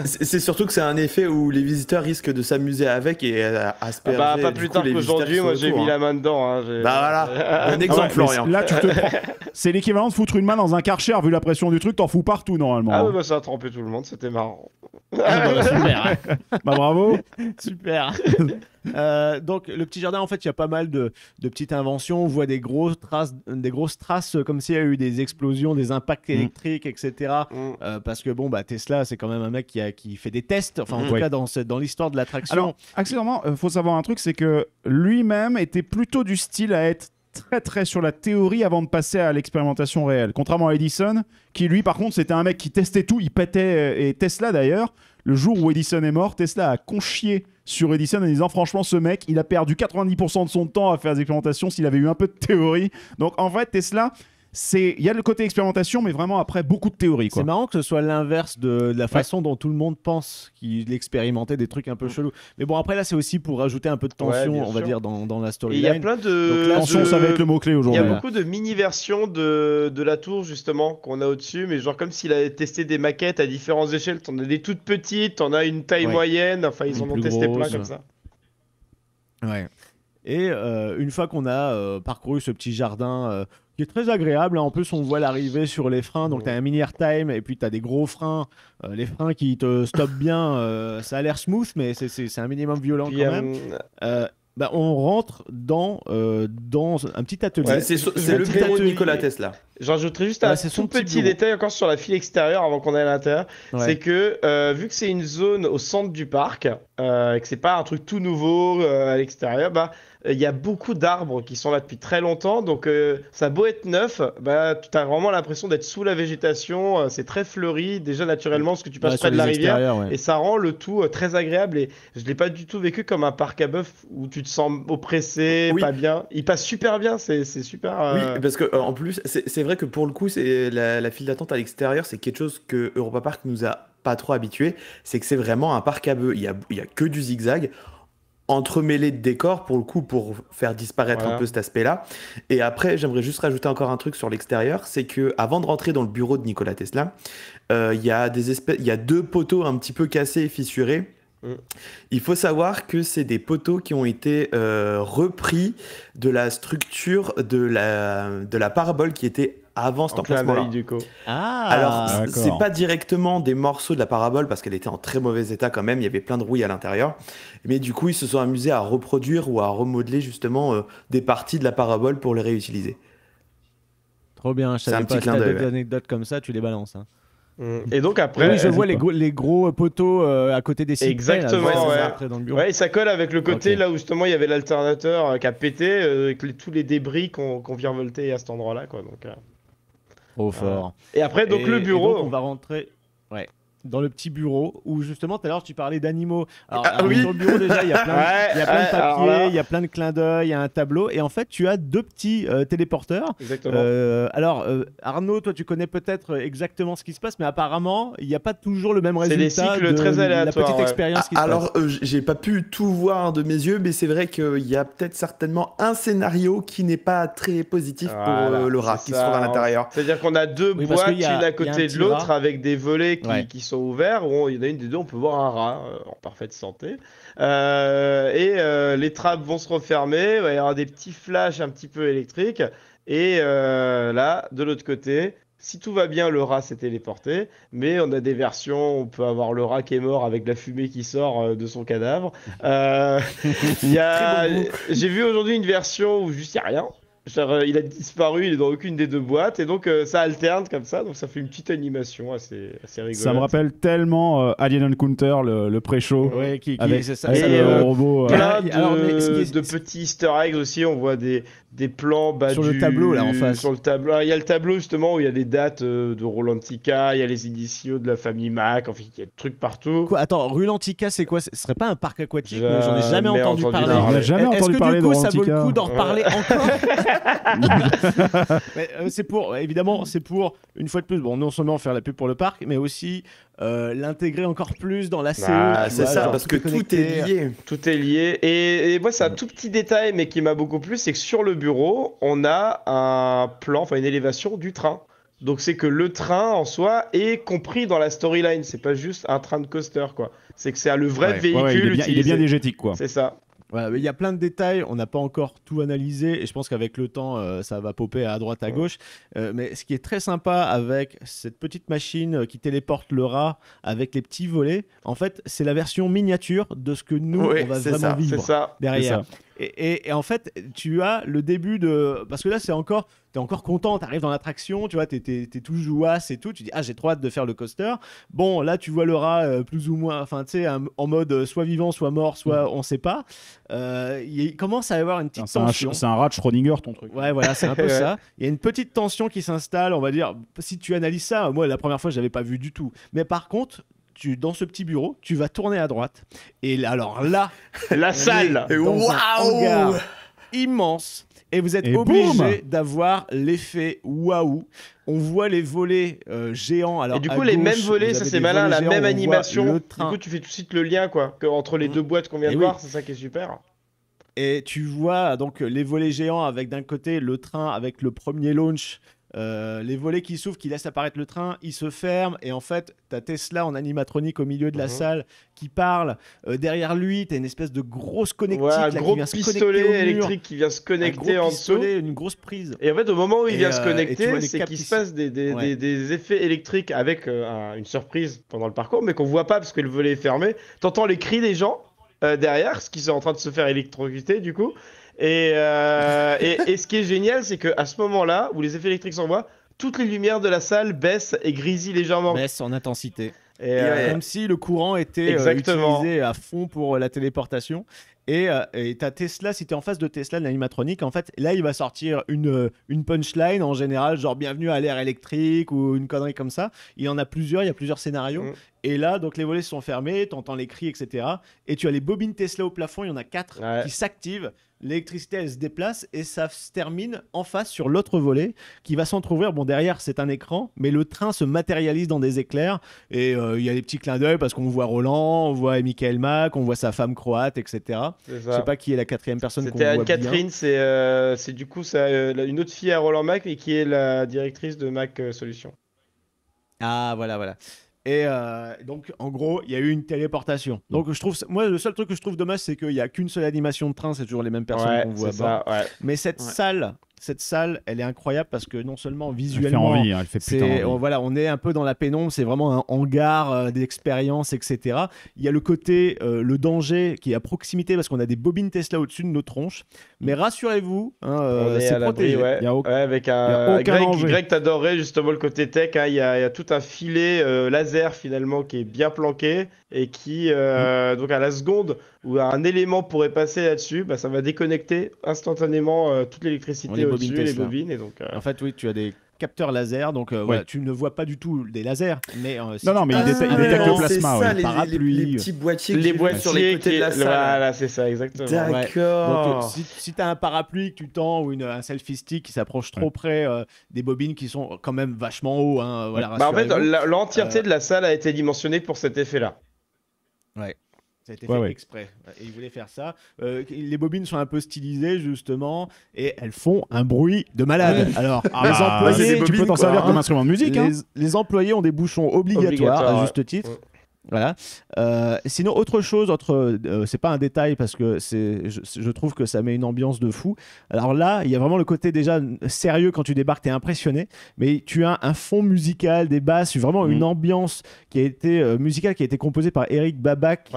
C'est surtout que c'est un effet où les visiteurs risquent de s'amuser avec et asperger. Pas plus tard qu'aujourd'hui, moi j'ai mis la main dedans. Voilà, un exemple Florian. Là tu te prends. C'est l'équivalent de foutre une main dans un Karcher, vu la pression du truc, t'en fous partout normalement. Ah ouais, ça a trempé tout le monde, c'était marrant. Super. Bravo. Super. Donc le petit jardin, en fait, il y a pas mal de petites inventions. On voit des grosses traces comme s'il y a eu des explosions, des impacts électriques, etc. Parce que Tesla, c'est quand même un mec qui fait des tests. Enfin, en tout cas, dans l'histoire de l'attraction. Alors, accessoirement, faut savoir un truc, c'est que lui-même était plutôt du style à être très très sur la théorie avant de passer à l'expérimentation réelle. Contrairement à Edison, qui lui par contre c'était un mec qui testait tout, il pétait, et Tesla d'ailleurs, le jour où Edison est mort, Tesla a conchié sur Edison en disant franchement ce mec il a perdu 90% de son temps à faire des expérimentations s'il avait eu un peu de théorie. Donc en fait Tesla, il y a le côté expérimentation mais vraiment après beaucoup de théorie. C'est marrant que ce soit l'inverse de la façon dont tout le monde pense qu'il expérimentait des trucs un peu chelous. Mais bon après là c'est aussi pour rajouter un peu de tension on va dire dans la storyline. Il y a plein de... Donc, tension ça va être le mot-clé aujourd'hui. Il y a beaucoup de mini-versions de la tour justement qu'on a au-dessus, mais genre comme s'il avait testé des maquettes à différentes échelles. T'en as des toutes petites, t'en as une taille moyenne, enfin ils en ont testé plein comme ça. Ouais. Et une fois qu'on a parcouru ce petit jardin qui est très agréable, en plus on voit l'arrivée sur les freins, donc tu as un mini airtime et puis tu as des gros freins, les freins qui te stoppent bien, ça a l'air smooth mais c'est un minimum violent quand même. On rentre dans un petit atelier. Ouais, c'est le bureau de Nikola Tesla. J'ajouterais juste un tout petit détail encore sur la file extérieure avant qu'on aille à l'intérieur. C'est que vu que c'est une zone au centre du parc, et que c'est pas un truc tout nouveau à l'extérieur, il y a beaucoup d'arbres qui sont là depuis très longtemps, donc ça a beau être neuf, tu as vraiment l'impression d'être sous la végétation, c'est très fleuri, déjà naturellement, parce que tu passes près de la rivière, et ça rend le tout très agréable, et je l'ai pas du tout vécu comme un parc à bœuf où tu te sens oppressé, pas bien. Il passe super bien, c'est super... Oui, parce que en plus, c'est vrai que pour le coup, la file d'attente à l'extérieur, c'est quelque chose que Europa Park nous a pas trop habitués, c'est que c'est vraiment un parc à bœufs, il y a que du zigzag, entremêlé de décors pour le coup pour faire disparaître un peu cet aspect-là. Et après, j'aimerais juste rajouter encore un truc sur l'extérieur, c'est que avant de rentrer dans le bureau de Nikola Tesla, il y a deux poteaux un petit peu cassés et fissurés. Il faut savoir que c'est des poteaux qui ont été repris de la structure de la parabole qui était avant cet emplacement-là. Alors, c'est pas directement des morceaux de la parabole parce qu'elle était en très mauvais état quand même, il y avait plein de rouille à l'intérieur. Mais du coup, ils se sont amusés à reproduire ou à remodeler justement des parties de la parabole pour les réutiliser. Trop bien, je savais pas, si t'as d'autres anecdotes comme ça, tu les balances. Hein. Et donc après, oui, je vois les gros poteaux à côté des sites. Exactement, et ça colle avec le côté là où justement il y avait l'alternateur qui a pété, avec tous les débris qu'on vient volter à cet endroit-là, quoi. Donc, trop fort. Et après, donc le bureau. Et donc, on va rentrer. Dans le petit bureau où justement tout à l'heure tu parlais d'animaux. Alors sur le bureau déjà il y a plein de papiers, il y a plein de clins d'œil, il y a un tableau et en fait tu as deux petits téléporteurs. Exactement. Alors Arnaud, toi tu connais peut-être exactement ce qui se passe, mais apparemment il n'y a pas toujours le même résultat. C'est des cycles très aléatoires. La petite expérience qui se passe. Alors j'ai pas pu tout voir de mes yeux, mais c'est vrai qu'il y a peut-être certainement un scénario qui n'est pas très positif pour le rat qui se trouve à l'intérieur. C'est-à-dire qu'on a deux boîtes l'une à côté de l'autre avec des volets qui sont ouverts, où il y en a une des deux, on peut voir un rat en parfaite santé. Les trappes vont se refermer, il va y avoir des petits flashs un petit peu électriques. Et là, de l'autre côté, si tout va bien, le rat s'est téléporté. Mais on a des versions, on peut avoir le rat qui est mort avec la fumée qui sort de son cadavre. J'ai vu aujourd'hui une version où juste il n'y a rien. Genre, il a disparu, il est dans aucune des deux boîtes et donc ça alterne comme ça, donc ça fait une petite animation assez rigolote. Ça me rappelle tellement Alien Encounter, le pré-show. Ouais, c'est ça. Et le robot. Plein de petits easter eggs aussi, on voit des plans sur le tableau là en face. Sur le tableau, il y a le tableau justement où il y a des dates de Rolantica, il y a les initiaux de la famille Mac, enfin il y a des trucs partout. Quoi, attends, Rolantica c'est quoi? Ce serait pas un parc aquatique? J'en ai jamais entendu parler. Est-ce que du coup ça vaut le coup d'en reparler encore? C'est pour, évidemment, c'est pour, une fois de plus, bon, non seulement faire la pub pour le parc, mais aussi l'intégrer encore plus dans la CE. C'est ça, parce que tout est lié. Tout est lié. Et moi, c'est un tout petit détail, mais qui m'a beaucoup plu, c'est que sur le bureau, on a un plan, enfin une élévation du train. Donc c'est que le train en soi est compris dans la storyline. C'est pas juste un train de coaster, quoi. C'est que c'est le vrai véhicule il est bien dégétique, quoi. C'est ça. Voilà, il y a plein de détails, on n'a pas encore tout analysé et je pense qu'avec le temps, ça va popper à droite, à gauche. Mais ce qui est très sympa avec cette petite machine qui téléporte le rat avec les petits volets, en fait, c'est la version miniature de ce que nous, on va vraiment vivre derrière. Et en fait, tu as le début de... Parce que là, t'es encore content, t'arrives dans l'attraction, tu vois, t'es tout jouasse et tout, tu dis « Ah, j'ai trop hâte de faire le coaster ». Bon, là, tu vois le rat plus ou moins, enfin, tu sais, en mode soit vivant, soit mort, soit on sait pas. Il commence à y avoir une petite tension. C'est un rat de Schrödinger, ton truc. Ouais, voilà, c'est un peu ça. Il y a une petite tension qui s'installe, on va dire. Si tu analyses ça, moi, la première fois, je l'avais pas vu du tout. Mais par contre... dans ce petit bureau, tu vas tourner à droite. Et alors là, la salle, dans un hangar immense. Et vous êtes obligé d'avoir l'effet waouh. On voit les volets géants. Alors, et du coup, les mêmes volets, ça c'est malin, la même animation. Du train. coup, tu fais tout de suite le lien, quoi, entre les deux boîtes qu'on vient de voir. C'est ça qui est super. Et tu vois donc les volets géants avec d'un côté le train avec le premier launch. Les volets qui s'ouvrent, qui laissent apparaître le train, ils se ferment et en fait t'as Tesla en animatronique au milieu de la salle qui parle. Derrière lui t'as une espèce de grosse connectique, un gros pistolet électrique qui vient se connecter en dessous, une grosse prise. Et en fait au moment où il vient se connecter, c'est qu'il se passe des effets électriques avec une surprise pendant le parcours, mais qu'on voit pas parce que le volet est fermé. T'entends les cris des gens derrière, ce qui sont en train de se faire électrocuter du coup. Et ce qui est génial, c'est qu'à ce moment-là, où les effets électriques s'envoient, toutes les lumières de la salle baissent et grésillent légèrement. Baissent en intensité. Comme si le courant était utilisé à fond pour la téléportation. Et t'as Tesla, si t'es en face de Tesla, de l'animatronique, en fait, là, il va sortir une punchline en général, genre bienvenue à l'ère électrique ou une connerie comme ça. Il y en a plusieurs, il y a plusieurs scénarios. Et là, donc les volets sont fermés, t'entends les cris, etc. Et tu as les bobines Tesla au plafond, il y en a 4 qui s'activent. L'électricité, elle se déplace et ça se termine en face sur l'autre volet qui va s'entrouvrir. Bon, derrière, c'est un écran, mais le train se matérialise dans des éclairs. Et il y a des petits clins d'œil parce qu'on voit Roland, on voit Michael Mack, on voit sa femme croate, etc. Je sais pas qui est la quatrième personne qu'on voit bien. C'était Anne-Catherine, c'est du coup une autre fille à Roland Mack et qui est la directrice de Mack Solutions. Ah, voilà. Et donc, en gros, il y a eu une téléportation. Donc, moi, le seul truc que je trouve dommage, c'est qu'il n'y a qu'une seule animation de train, c'est toujours les mêmes personnes qu'on voit bas. Mais cette salle, elle est incroyable parce que non seulement visuellement, elle fait putain envie. Voilà, on est un peu dans la pénombre, c'est vraiment un hangar d'expérience, etc. Il y a le côté, le danger qui est à proximité parce qu'on a des bobines Tesla au-dessus de nos tronches. Mais rassurez-vous, c'est protégé. Avec un Greg, t'adorerais justement le côté tech. Il y a tout un filet laser finalement qui est bien planqué et qui, donc à la seconde où un élément pourrait passer là-dessus, ça va déconnecter instantanément toute l'électricité au-dessus, les bobines. Et donc, en fait, oui, tu as des capteurs laser, donc voilà, tu ne vois pas du tout des lasers, mais mais il détecte le plasma, ça, les petits boîtiers, sur les côtés de la salle. Voilà, c'est ça, exactement. D'accord. Donc, si tu as un parapluie que tu tends ou un selfie stick qui s'approche trop près des bobines qui sont quand même vachement haut, voilà. En fait, l'entièreté de la salle a été dimensionnée pour cet effet-là. Ouais. Ça a été fait exprès. Et ils voulaient faire ça. Les bobines sont un peu stylisées, justement, et elles font un bruit de malade. Alors, les employés, tu peux t'en servir comme instrument de musique. Les employés ont des bouchons obligatoires à juste titre. Voilà. Sinon, autre chose, c'est pas un détail parce que je trouve que ça met une ambiance de fou. Alors là, il y a vraiment le côté déjà sérieux quand tu débarques, t'es impressionné, mais tu as un fond musical, des basses, vraiment une ambiance qui a été musicale, qui a été composée par Eric Babak, qui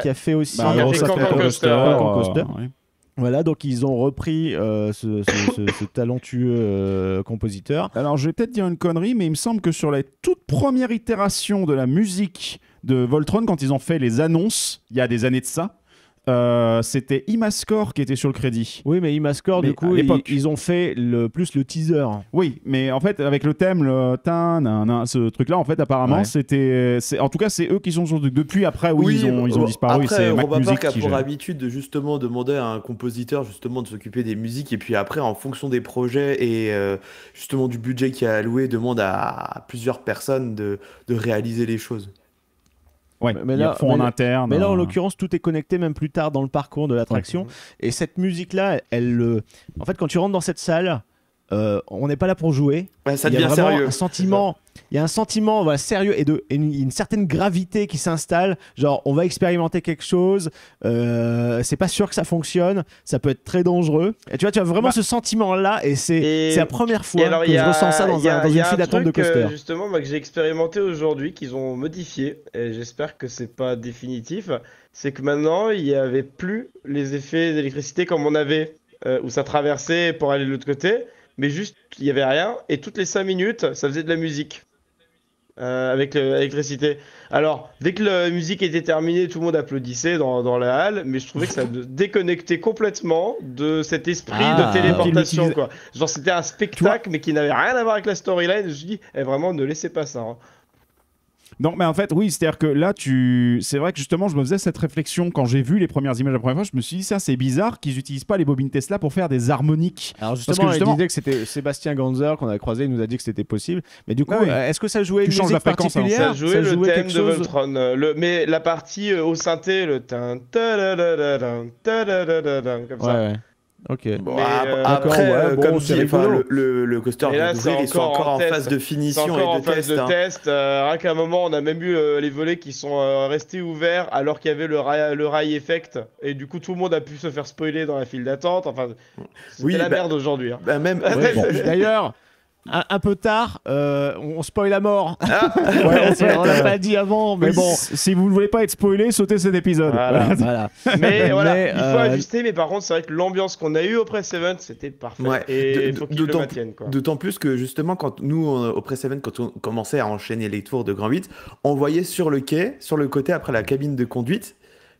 a fait aussi Cancan Coaster. Voilà, donc ils ont repris ce talentueux compositeur. Alors, je vais peut-être dire une connerie, mais il me semble que sur la toute première itération de la musique de Voltron, quand ils ont fait les annonces, il y a des années de ça, c'était Imascore qui était sur le crédit. Oui, mais Imascore, du coup, ils ont fait plus le teaser. Oui, mais en fait, avec le thème, ce truc-là, en fait, apparemment, en tout cas, c'est eux qui sont sur depuis. Après, ils ont disparu. Après, Robot Park a pour habitude de justement demander à un compositeur justement de s'occuper des musiques, et puis après, en fonction des projets et justement du budget qui est alloué, demande à plusieurs personnes de réaliser les choses. Ouais, mais là, en interne. Mais là, en l'occurrence, tout est connecté même plus tard dans le parcours de l'attraction. Et cette musique-là, en fait, quand tu rentres dans cette salle, on n'est pas là pour jouer. Ouais, ça devient sérieux. Il y a un sentiment sérieux et une certaine gravité qui s'installe. Genre, on va expérimenter quelque chose. C'est pas sûr que ça fonctionne. Ça peut être très dangereux. Et tu as vraiment ce sentiment-là. Et c'est la première fois que je ressens ça dans une file d'attente de coaster. Justement, moi, que j'ai expérimenté aujourd'hui, qu'ils ont modifié. Et j'espère que c'est pas définitif. C'est que maintenant, il n'y avait plus les effets d'électricité comme on avait, où ça traversait pour aller de l'autre côté. Mais juste, il n'y avait rien, et toutes les 5 minutes, ça faisait de la musique avec l'électricité. Alors, dès que la musique était terminée, tout le monde applaudissait dans la halle, mais je trouvais que ça déconnectait complètement de cet esprit de téléportation, quoi. Genre, c'était un spectacle, mais qui n'avait rien à voir avec la storyline. Je me suis dit, vraiment, ne laissez pas ça. Hein. Non, mais en fait, oui, c'est-à-dire que là, c'est vrai que justement, je me faisais cette réflexion quand j'ai vu les premières images la première fois. Je me suis dit, ça, c'est bizarre qu'ils n'utilisent pas les bobines Tesla pour faire des harmoniques. Alors, justement, il disait que c'était Sébastien Ganzer qu'on a croisé, il nous a dit que c'était possible. Mais du coup, est-ce que ça jouait une musique particulière ? Ça jouait le thème de Voltron. Mais la partie au synthé, le tin, comme ça. Ouais. Ok. Bon, après, comme dit, le coaster ils sont encore en phase de finition et de test. Rien qu'à un moment, on a même eu les volets qui sont restés ouverts alors qu'il y avait le rail effect. Et du coup, tout le monde a pu se faire spoiler dans la file d'attente. Enfin, c'était la merde aujourd'hui. Hein. D'ailleurs... Un peu tard, on spoil à mort. On l'a pas dit avant, mais bon. Si vous ne voulez pas être spoilé, sautez cet épisode. Voilà. Mais voilà, il faut ajuster. Mais par contre, c'est vrai que l'ambiance qu'on a eue au Press Event, c'était parfait. Ouais. Et il faut qu'ils le maintiennent. D'autant plus que justement, quand nous, au Press Event, quand on commençait à enchaîner les tours de Grand 8, on voyait sur le quai, sur le côté après la cabine de conduite,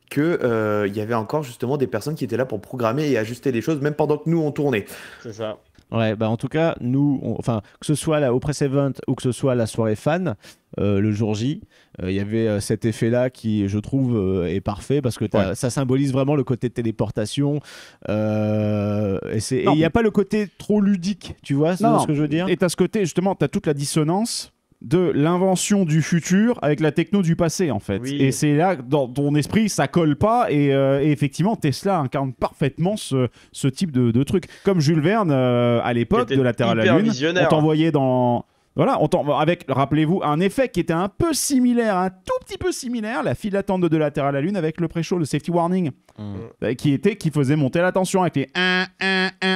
que y avait encore justement des personnes qui étaient là pour programmer et ajuster les choses, même pendant que nous on tournait. C'est ça. Ouais, en tout cas, nous, que ce soit au Press Event ou que ce soit la soirée fan, le jour J, il y avait cet effet-là qui, je trouve, est parfait parce que ça symbolise vraiment le côté de téléportation. Et il n'y a pas le côté trop ludique, tu vois ce que je veux dire ? Et tu as ce côté, justement, tu as toute la dissonance de l'invention du futur avec la techno du passé, en fait. Oui. Et c'est là, dans ton esprit, ça colle pas. Et effectivement, Tesla incarne parfaitement ce type de truc. Comme Jules Verne, à l'époque de la Terre à la Lune, on t'envoyait dans... Voilà, avec, rappelez-vous, un effet qui était un peu similaire, un tout petit peu similaire, la file d'attente de la Terre à la Lune avec le pré-show, le safety warning, qui faisait monter la tension avec les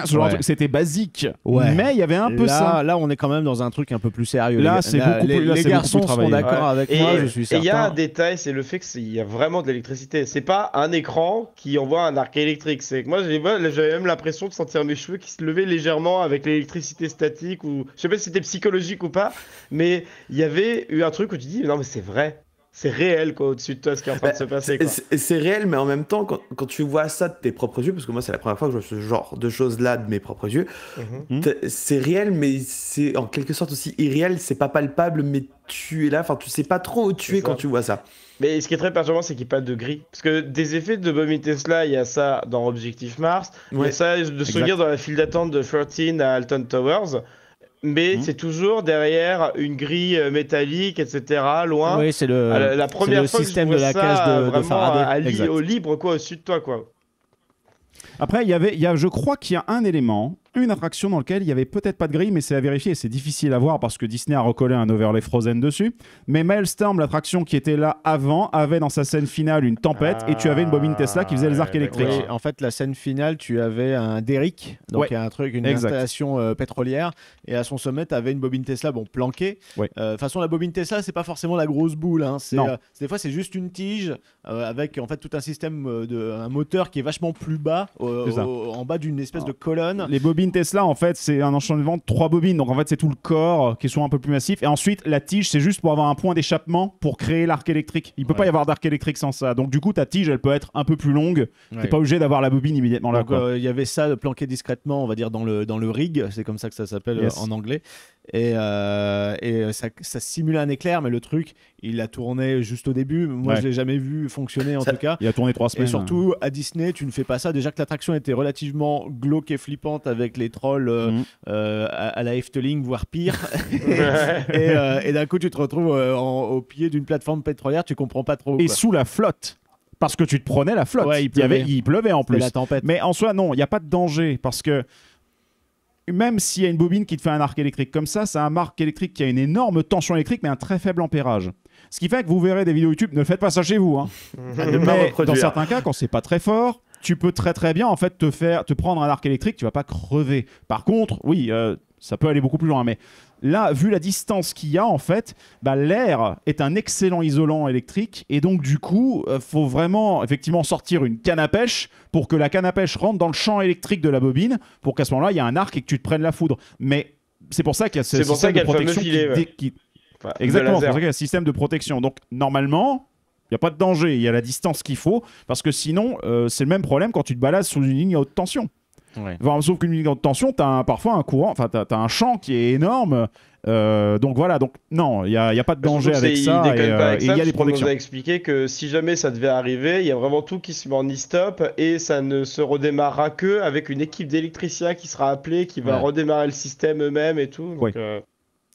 ce genre de truc. C'était basique, mais il y avait un peu ça. Là, on est quand même dans un truc un peu plus sérieux. Là, c'est beaucoup plus les garçons seront d'accord avec moi, je suis certain. Et il y a un détail, c'est le fait qu'il y a vraiment de l'électricité. C'est pas un écran qui envoie un arc électrique. C'est que moi, j'avais même l'impression de sentir mes cheveux qui se levaient légèrement avec l'électricité statique, ou je sais pas si c'était psychologique ou pas, mais il y avait eu un truc où tu dis non mais c'est vrai, c'est réel quoi au-dessus de toi ce qui est en train de se passer quoi. C'est réel, mais en même temps quand tu vois ça de tes propres yeux, parce que moi c'est la première fois que je vois ce genre de choses là de mes propres yeux, c'est réel, mais c'est en quelque sorte aussi irréel, c'est pas palpable, mais tu es là, enfin tu sais pas trop où tu es quand tu vois ça. Mais ce qui est très perturbant, c'est qu'il n'y a pas de gris. Parce que des effets de Bobby Tesla, il y a ça dans Objectif Mars, il y a ça de souvenir dans la file d'attente de 13 à Alton Towers. Mais c'est toujours derrière une grille métallique, etc. Loin. Oui, c'est la première fois système que je vois de la cage de Faraday. au libre, quoi, au-dessus de toi, quoi. Après, je crois qu'il y a un élément, une attraction dans laquelle il y avait peut-être pas de grille, mais c'est à vérifier et c'est difficile à voir parce que Disney a recollé un overlay Frozen dessus. Mais Maelstrom, l'attraction qui était là avant, avait dans sa scène finale une tempête et tu avais une bobine Tesla qui faisait les arcs électriques. Oui, en fait, la scène finale, tu avais un derrick, donc une installation pétrolière, et à son sommet, tu avais une bobine Tesla planquée. De toute façon, la bobine Tesla, c'est pas forcément la grosse boule. Hein. Des fois, c'est juste une tige avec en fait tout un système un moteur qui est vachement plus bas, en bas d'une espèce de colonne. Les bobines bobine Tesla, en fait, c'est un enchaînement de 3 bobines. Donc en fait, c'est tout le corps qui est souvent un peu plus massif. Et ensuite, la tige, c'est juste pour avoir un point d'échappement pour créer l'arc électrique. Il peut pas y avoir d'arc électrique sans ça. Donc du coup, ta tige, elle peut être un peu plus longue. T'es pas obligé d'avoir la bobine immédiatement là. Il y avait ça planqué discrètement, on va dire, dans le rig. C'est comme ça que ça s'appelle en anglais. Et ça simulait un éclair, mais le truc, il a tourné juste au début. Moi, je l'ai jamais vu fonctionner en tout cas. Il a tourné 3 semaines. Et surtout, à Disney, tu ne fais pas ça. Déjà que l'attraction était relativement glauque et flippante avec les trolls à la Efteling, voire pire. et d'un coup, tu te retrouves au pied d'une plateforme pétrolière, tu comprends pas trop. Et sous la flotte. Parce que tu te prenais la flotte. Ouais, il pleuvait en plus. La tempête. Mais en soi, non, il n'y a pas de danger. Parce que même s'il y a une bobine qui te fait un arc électrique comme ça, c'est un arc électrique qui a une énorme tension électrique, mais un très faible ampérage. Ce qui fait que vous verrez des vidéos YouTube, ne faites pas ça chez vous. Hein. Mais dans certains cas, quand c'est pas très fort, tu peux très bien en fait te prendre un arc électrique, tu vas pas crever. Par contre, oui, ça peut aller beaucoup plus loin, mais là, vu la distance qu'il y a, en fait, l'air est un excellent isolant électrique. Et donc, du coup, faut vraiment, effectivement, sortir une canne à pêche pour que la canne à pêche rentre dans le champ électrique de la bobine, pour qu'à ce moment-là, il y a un arc et que tu te prennes la foudre. Mais c'est pour ça qu'il y a ce système de protection exactement, c'est pour ça qu'il y a un système de protection. Donc, normalement, il n'y a pas de danger. Il y a la distance qu'il faut, parce que sinon, c'est le même problème quand tu te balades sous une ligne à haute tension. Ouais. Enfin, sauf qu'une ligne de tension, parfois un courant, enfin t'as un champ qui est énorme, donc voilà, donc non, il y a pas de danger avec ça, et il y a des protections. On nous a expliqué que si jamais ça devait arriver, il y a vraiment tout qui se met en e-stop et ça ne se redémarrera que avec une équipe d'électriciens qui sera appelée, qui va redémarrer le système eux-mêmes et tout. Donc,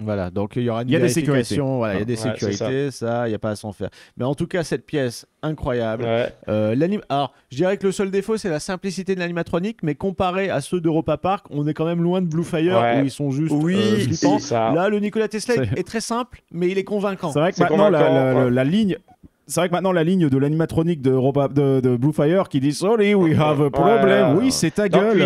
voilà, donc il y aura une des sécurités. Voilà, il y a des sécurités, ça, il n'y a pas à s'en faire. Mais en tout cas, cette pièce, incroyable. Alors, je dirais que le seul défaut, c'est la simplicité de l'animatronique, mais comparé à ceux d'Europa Park, on est quand même loin de Blue Fire, où ils sont juste flippants. Là, le Nikola Tesla est très simple, mais il est convaincant. C'est vrai que maintenant, la ligne... C'est vrai que maintenant, la ligne de l'animatronique de Blue Fire qui dit « Sorry, we have a problem ». Oui, c'est ta gueule.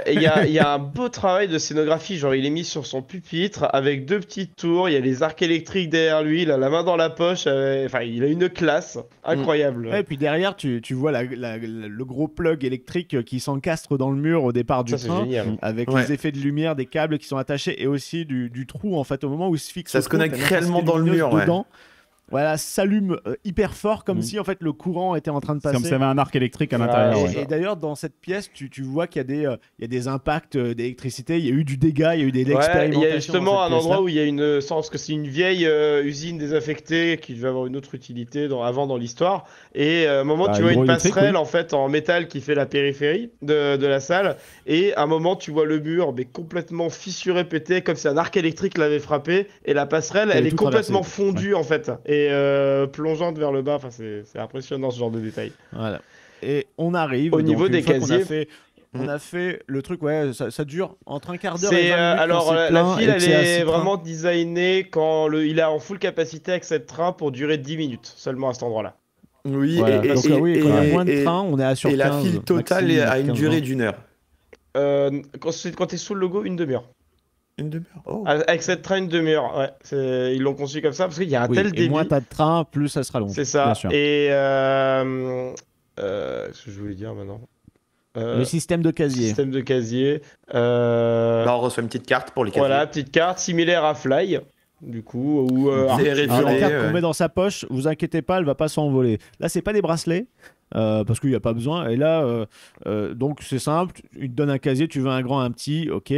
Il y a un beau travail de scénographie. Genre, il est mis sur son pupitre avec 2 petites tours. Il y a les arcs électriques derrière lui. Il a la main dans la poche. Enfin, il a une classe incroyable. Et puis derrière, tu vois le gros plug électrique qui s'encastre dans le mur au départ du train. Avec les effets de lumière, des câbles qui sont attachés et aussi du trou, en fait, au moment où il se fixe. Ça se connecte réellement dans le mur, dedans. Voilà, s'allume hyper fort, comme si en fait le courant était en train de passer. Comme s'il y avait un arc électrique à l'intérieur. Et d'ailleurs, dans cette pièce, tu vois qu'il y a des impacts d'électricité, il y a eu du dégât, il y a eu des expérimentations. Il y a justement un endroit où il y a une parce que c'est une vieille usine désaffectée qui devait avoir une autre utilité avant dans l'histoire. Et à un moment, tu vois une passerelle en fait en métal qui fait la périphérie de la salle. Et à un moment, tu vois le mur mais complètement fissuré, pété, comme si un arc électrique l'avait frappé. Et la passerelle, elle est complètement fondue en fait. Et plongeante vers le bas, enfin c'est impressionnant ce genre de détail. Voilà. Et on arrive au niveau des casiers. On a fait le truc, ça dure entre un quart d'heure et 20 minutes. Alors la file, elle est vraiment designée quand il est en full capacité avec cette train pour durer 10 minutes seulement à cet endroit-là. Oui, voilà. Quand il y a moins de trains, on est à sur 15. Et la file totale a une durée d'1 heure. Quand t'es sous le logo, une demi-heure. Une demi-heure. Oh. Avec cette train, une demi-heure. Ouais. Ils l'ont conçu comme ça parce qu'il y a un tel débit. Et moins t'as de train, plus ça sera long. C'est ça. Et ce que je voulais dire maintenant. Le système de casier. Là, on reçoit une petite carte pour les casiers. Voilà, petite carte similaire à Fly. Du coup, la carte qu'on met dans sa poche, vous inquiétez pas, elle va pas s'envoler. Là, c'est pas des bracelets. Parce qu'il n'y a pas besoin. Et là, donc c'est simple, il te donne un casier, tu veux un grand, un petit, ok.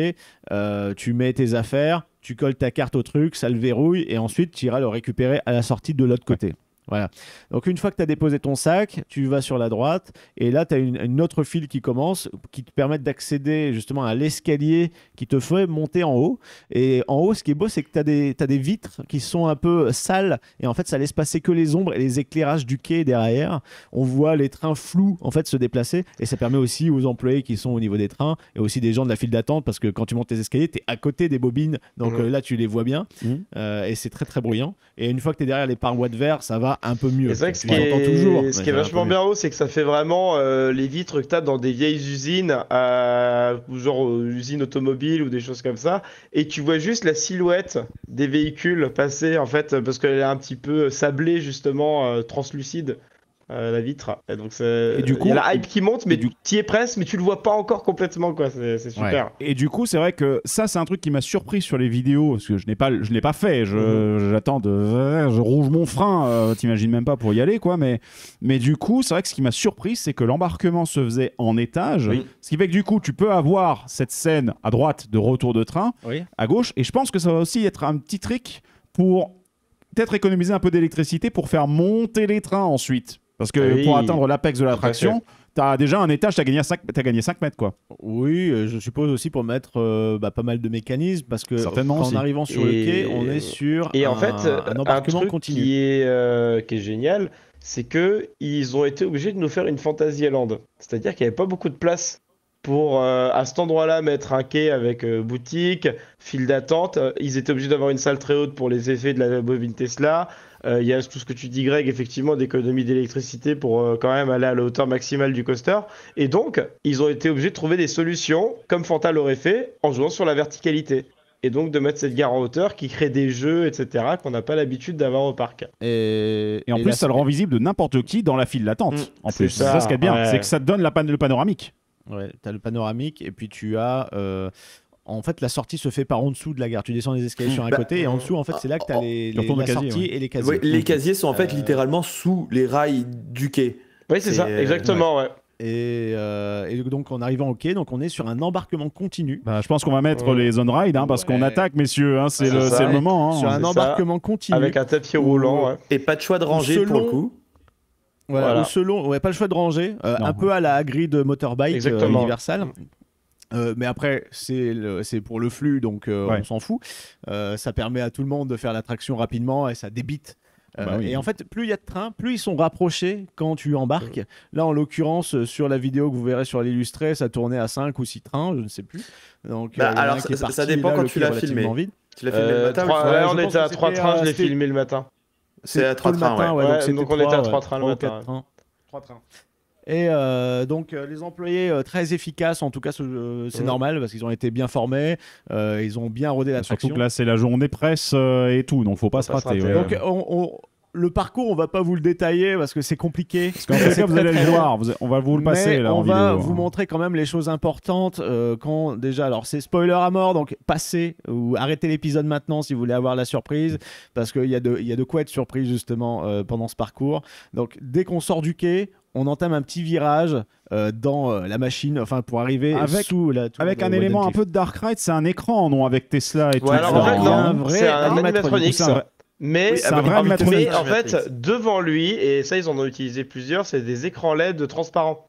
Tu mets tes affaires, tu colles ta carte au truc, ça le verrouille, et ensuite tu iras le récupérer à la sortie de l'autre côté. Voilà. Donc une fois que tu as déposé ton sac, tu vas sur la droite et là tu as une autre file qui commence qui te permet d'accéder justement à l'escalier qui te fait monter en haut. Et en haut, ce qui est beau, c'est que tu as des vitres qui sont un peu sales et en fait ça laisse passer que les ombres et les éclairages du quai derrière. On voit les trains flous en fait se déplacer et ça permet aussi aux employés qui sont au niveau des trains et aussi des gens de la file d'attente parce que quand tu montes tes escaliers, tu es à côté des bobines donc là tu les vois bien et c'est très très bruyant. Et une fois que tu es derrière les parois de verre, ça va un peu mieux. C'est vrai que ce qui est vachement bien haut, c'est que ça fait vraiment les vitres que tu as dans des vieilles usines, genre usines automobiles ou des choses comme ça, et tu vois juste la silhouette des véhicules passer en fait, parce qu'elle est un petit peu sablée justement, translucide. la vitre. Et donc du coup, il y a la hype qui monte, mais tu y es presque, mais tu le vois pas encore complètement, quoi. C'est super. Ouais. Et du coup, c'est vrai que ça, c'est un truc qui m'a surpris sur les vidéos, parce que je n'ai pas fait. J'attends je rouge mon frein, t'imagines même pas pour y aller, quoi. Mais du coup, c'est vrai que ce qui m'a surpris, c'est que l'embarquement se faisait en étage, ce qui fait que du coup, tu peux avoir cette scène à droite de retour de train, à gauche, et je pense que ça va aussi être un petit trick pour peut-être économiser un peu d'électricité pour faire monter les trains ensuite. Parce que pour atteindre l'apex de l'attraction, t'as déjà un étage, t'as gagné 5 mètres, quoi. Oui, je suppose aussi pour mettre pas mal de mécanismes, parce que en arrivant sur le quai, on est sur un embarquement continu. Qui est génial, c'est que ils ont été obligés de nous faire une Fantasyland. C'est-à-dire qu'il n'y avait pas beaucoup de place pour, à cet endroit-là, mettre un quai avec boutique, file d'attente. Ils étaient obligés d'avoir une salle très haute pour les effets de la bobine Tesla. Il y a tout ce que tu dis, Greg, effectivement, d'économie d'électricité pour quand même aller à la hauteur maximale du coaster. Et donc, ils ont été obligés de trouver des solutions, comme Fanta l'aurait fait, en jouant sur la verticalité. Et donc de mettre cette gare en hauteur qui crée des jeux, etc., qu'on n'a pas l'habitude d'avoir au parc. Et en plus, ça le rend visible de n'importe qui dans la file d'attente. En plus, c'est ça ce qui est bien, c'est que ça te donne le panoramique. Ouais, tu as le panoramique, et puis tu as... En fait, la sortie se fait par en dessous de la gare. Tu descends les escaliers sur un côté, et en dessous, en fait, c'est là que tu as la sortie et les casiers. Ouais, les casiers sont en fait littéralement sous les rails du quai. Oui, c'est ça, exactement, ouais. Et donc, en arrivant au quai, donc on est sur un embarquement continu. Je pense qu'on va mettre les on ride, parce qu'on attaque, messieurs. C'est le moment. Sur un embarquement continu. Avec un tapis roulant. Ouais. Et pas de choix de rangée pour le coup. Voilà. Pas le choix de rangée. Un peu à la grille de motorbike Universal. Mais après, c'est pour le flux, donc on s'en fout. Ça permet à tout le monde de faire l'attraction rapidement et ça débite. Et en fait, plus il y a de trains, plus ils sont rapprochés quand tu embarques. Là, en l'occurrence, sur la vidéo que vous verrez sur l'illustré, ça tournait à 5 ou 6 trains, je ne sais plus. Donc, alors, ça dépend quand tu l'as filmé. Tu l'as filmé le matin on était à 3 trains, je l'ai filmé le matin. C'est à 3 trains, donc on était à 3 trains le matin. 3 trains. Et donc les employés très efficaces, en tout cas c'est normal parce qu'ils ont été bien formés, ils ont bien rodé l'attraction. Surtout que là c'est la journée presse et tout, donc faut pas se rater. Donc le parcours, on va pas vous le détailler parce que c'est compliqué. Parce qu'en fait, vous allez le voir, on va vous le passer là en vidéo. On va vous montrer quand même les choses importantes. Quand déjà, alors c'est spoiler à mort, donc passez ou arrêtez l'épisode maintenant si vous voulez avoir la surprise, parce qu'il y a de quoi être surpris justement pendant ce parcours. Donc dès qu'on sort du quai, on entame un petit virage dans la machine, enfin pour arriver sous la tour. Avec un élément un peu de Dark Ride, c'est un écran, non, avec Tesla et tout. Alors en fait, non, c'est un animatronics. Mais, c'est un vrai animatronics. Mais en fait, devant lui, et ça ils en ont utilisé plusieurs, c'est des écrans LED transparents.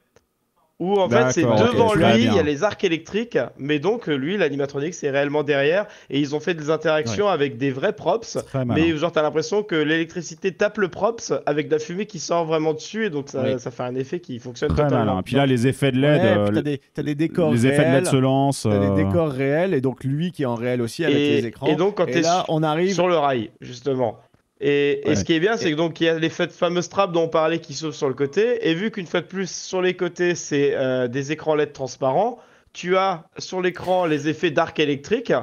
Où en fait c'est devant lui, il y a les arcs électriques, mais donc lui, l'animatronique, c'est réellement derrière, et ils ont fait des interactions avec des vrais props, mais genre t'as l'impression que l'électricité tape le props avec de la fumée qui sort vraiment dessus, et donc ça fait un effet qui fonctionne très totalement. Malin. Puis là, les effets de LED, t'as des décors les effets de LED se lancent. T'as des décors réels, et donc lui qui est en réel aussi avec les écrans. Et donc quand t'es là, on arrive sur le rail, justement. Et ce qui est bien, c'est que donc il y a les fameuses trappes dont on parlait qui s'ouvrent sur le côté. Et vu qu'une fois de plus, sur les côtés, c'est des écrans LED transparents, tu as sur l'écran les effets d'arc électrique.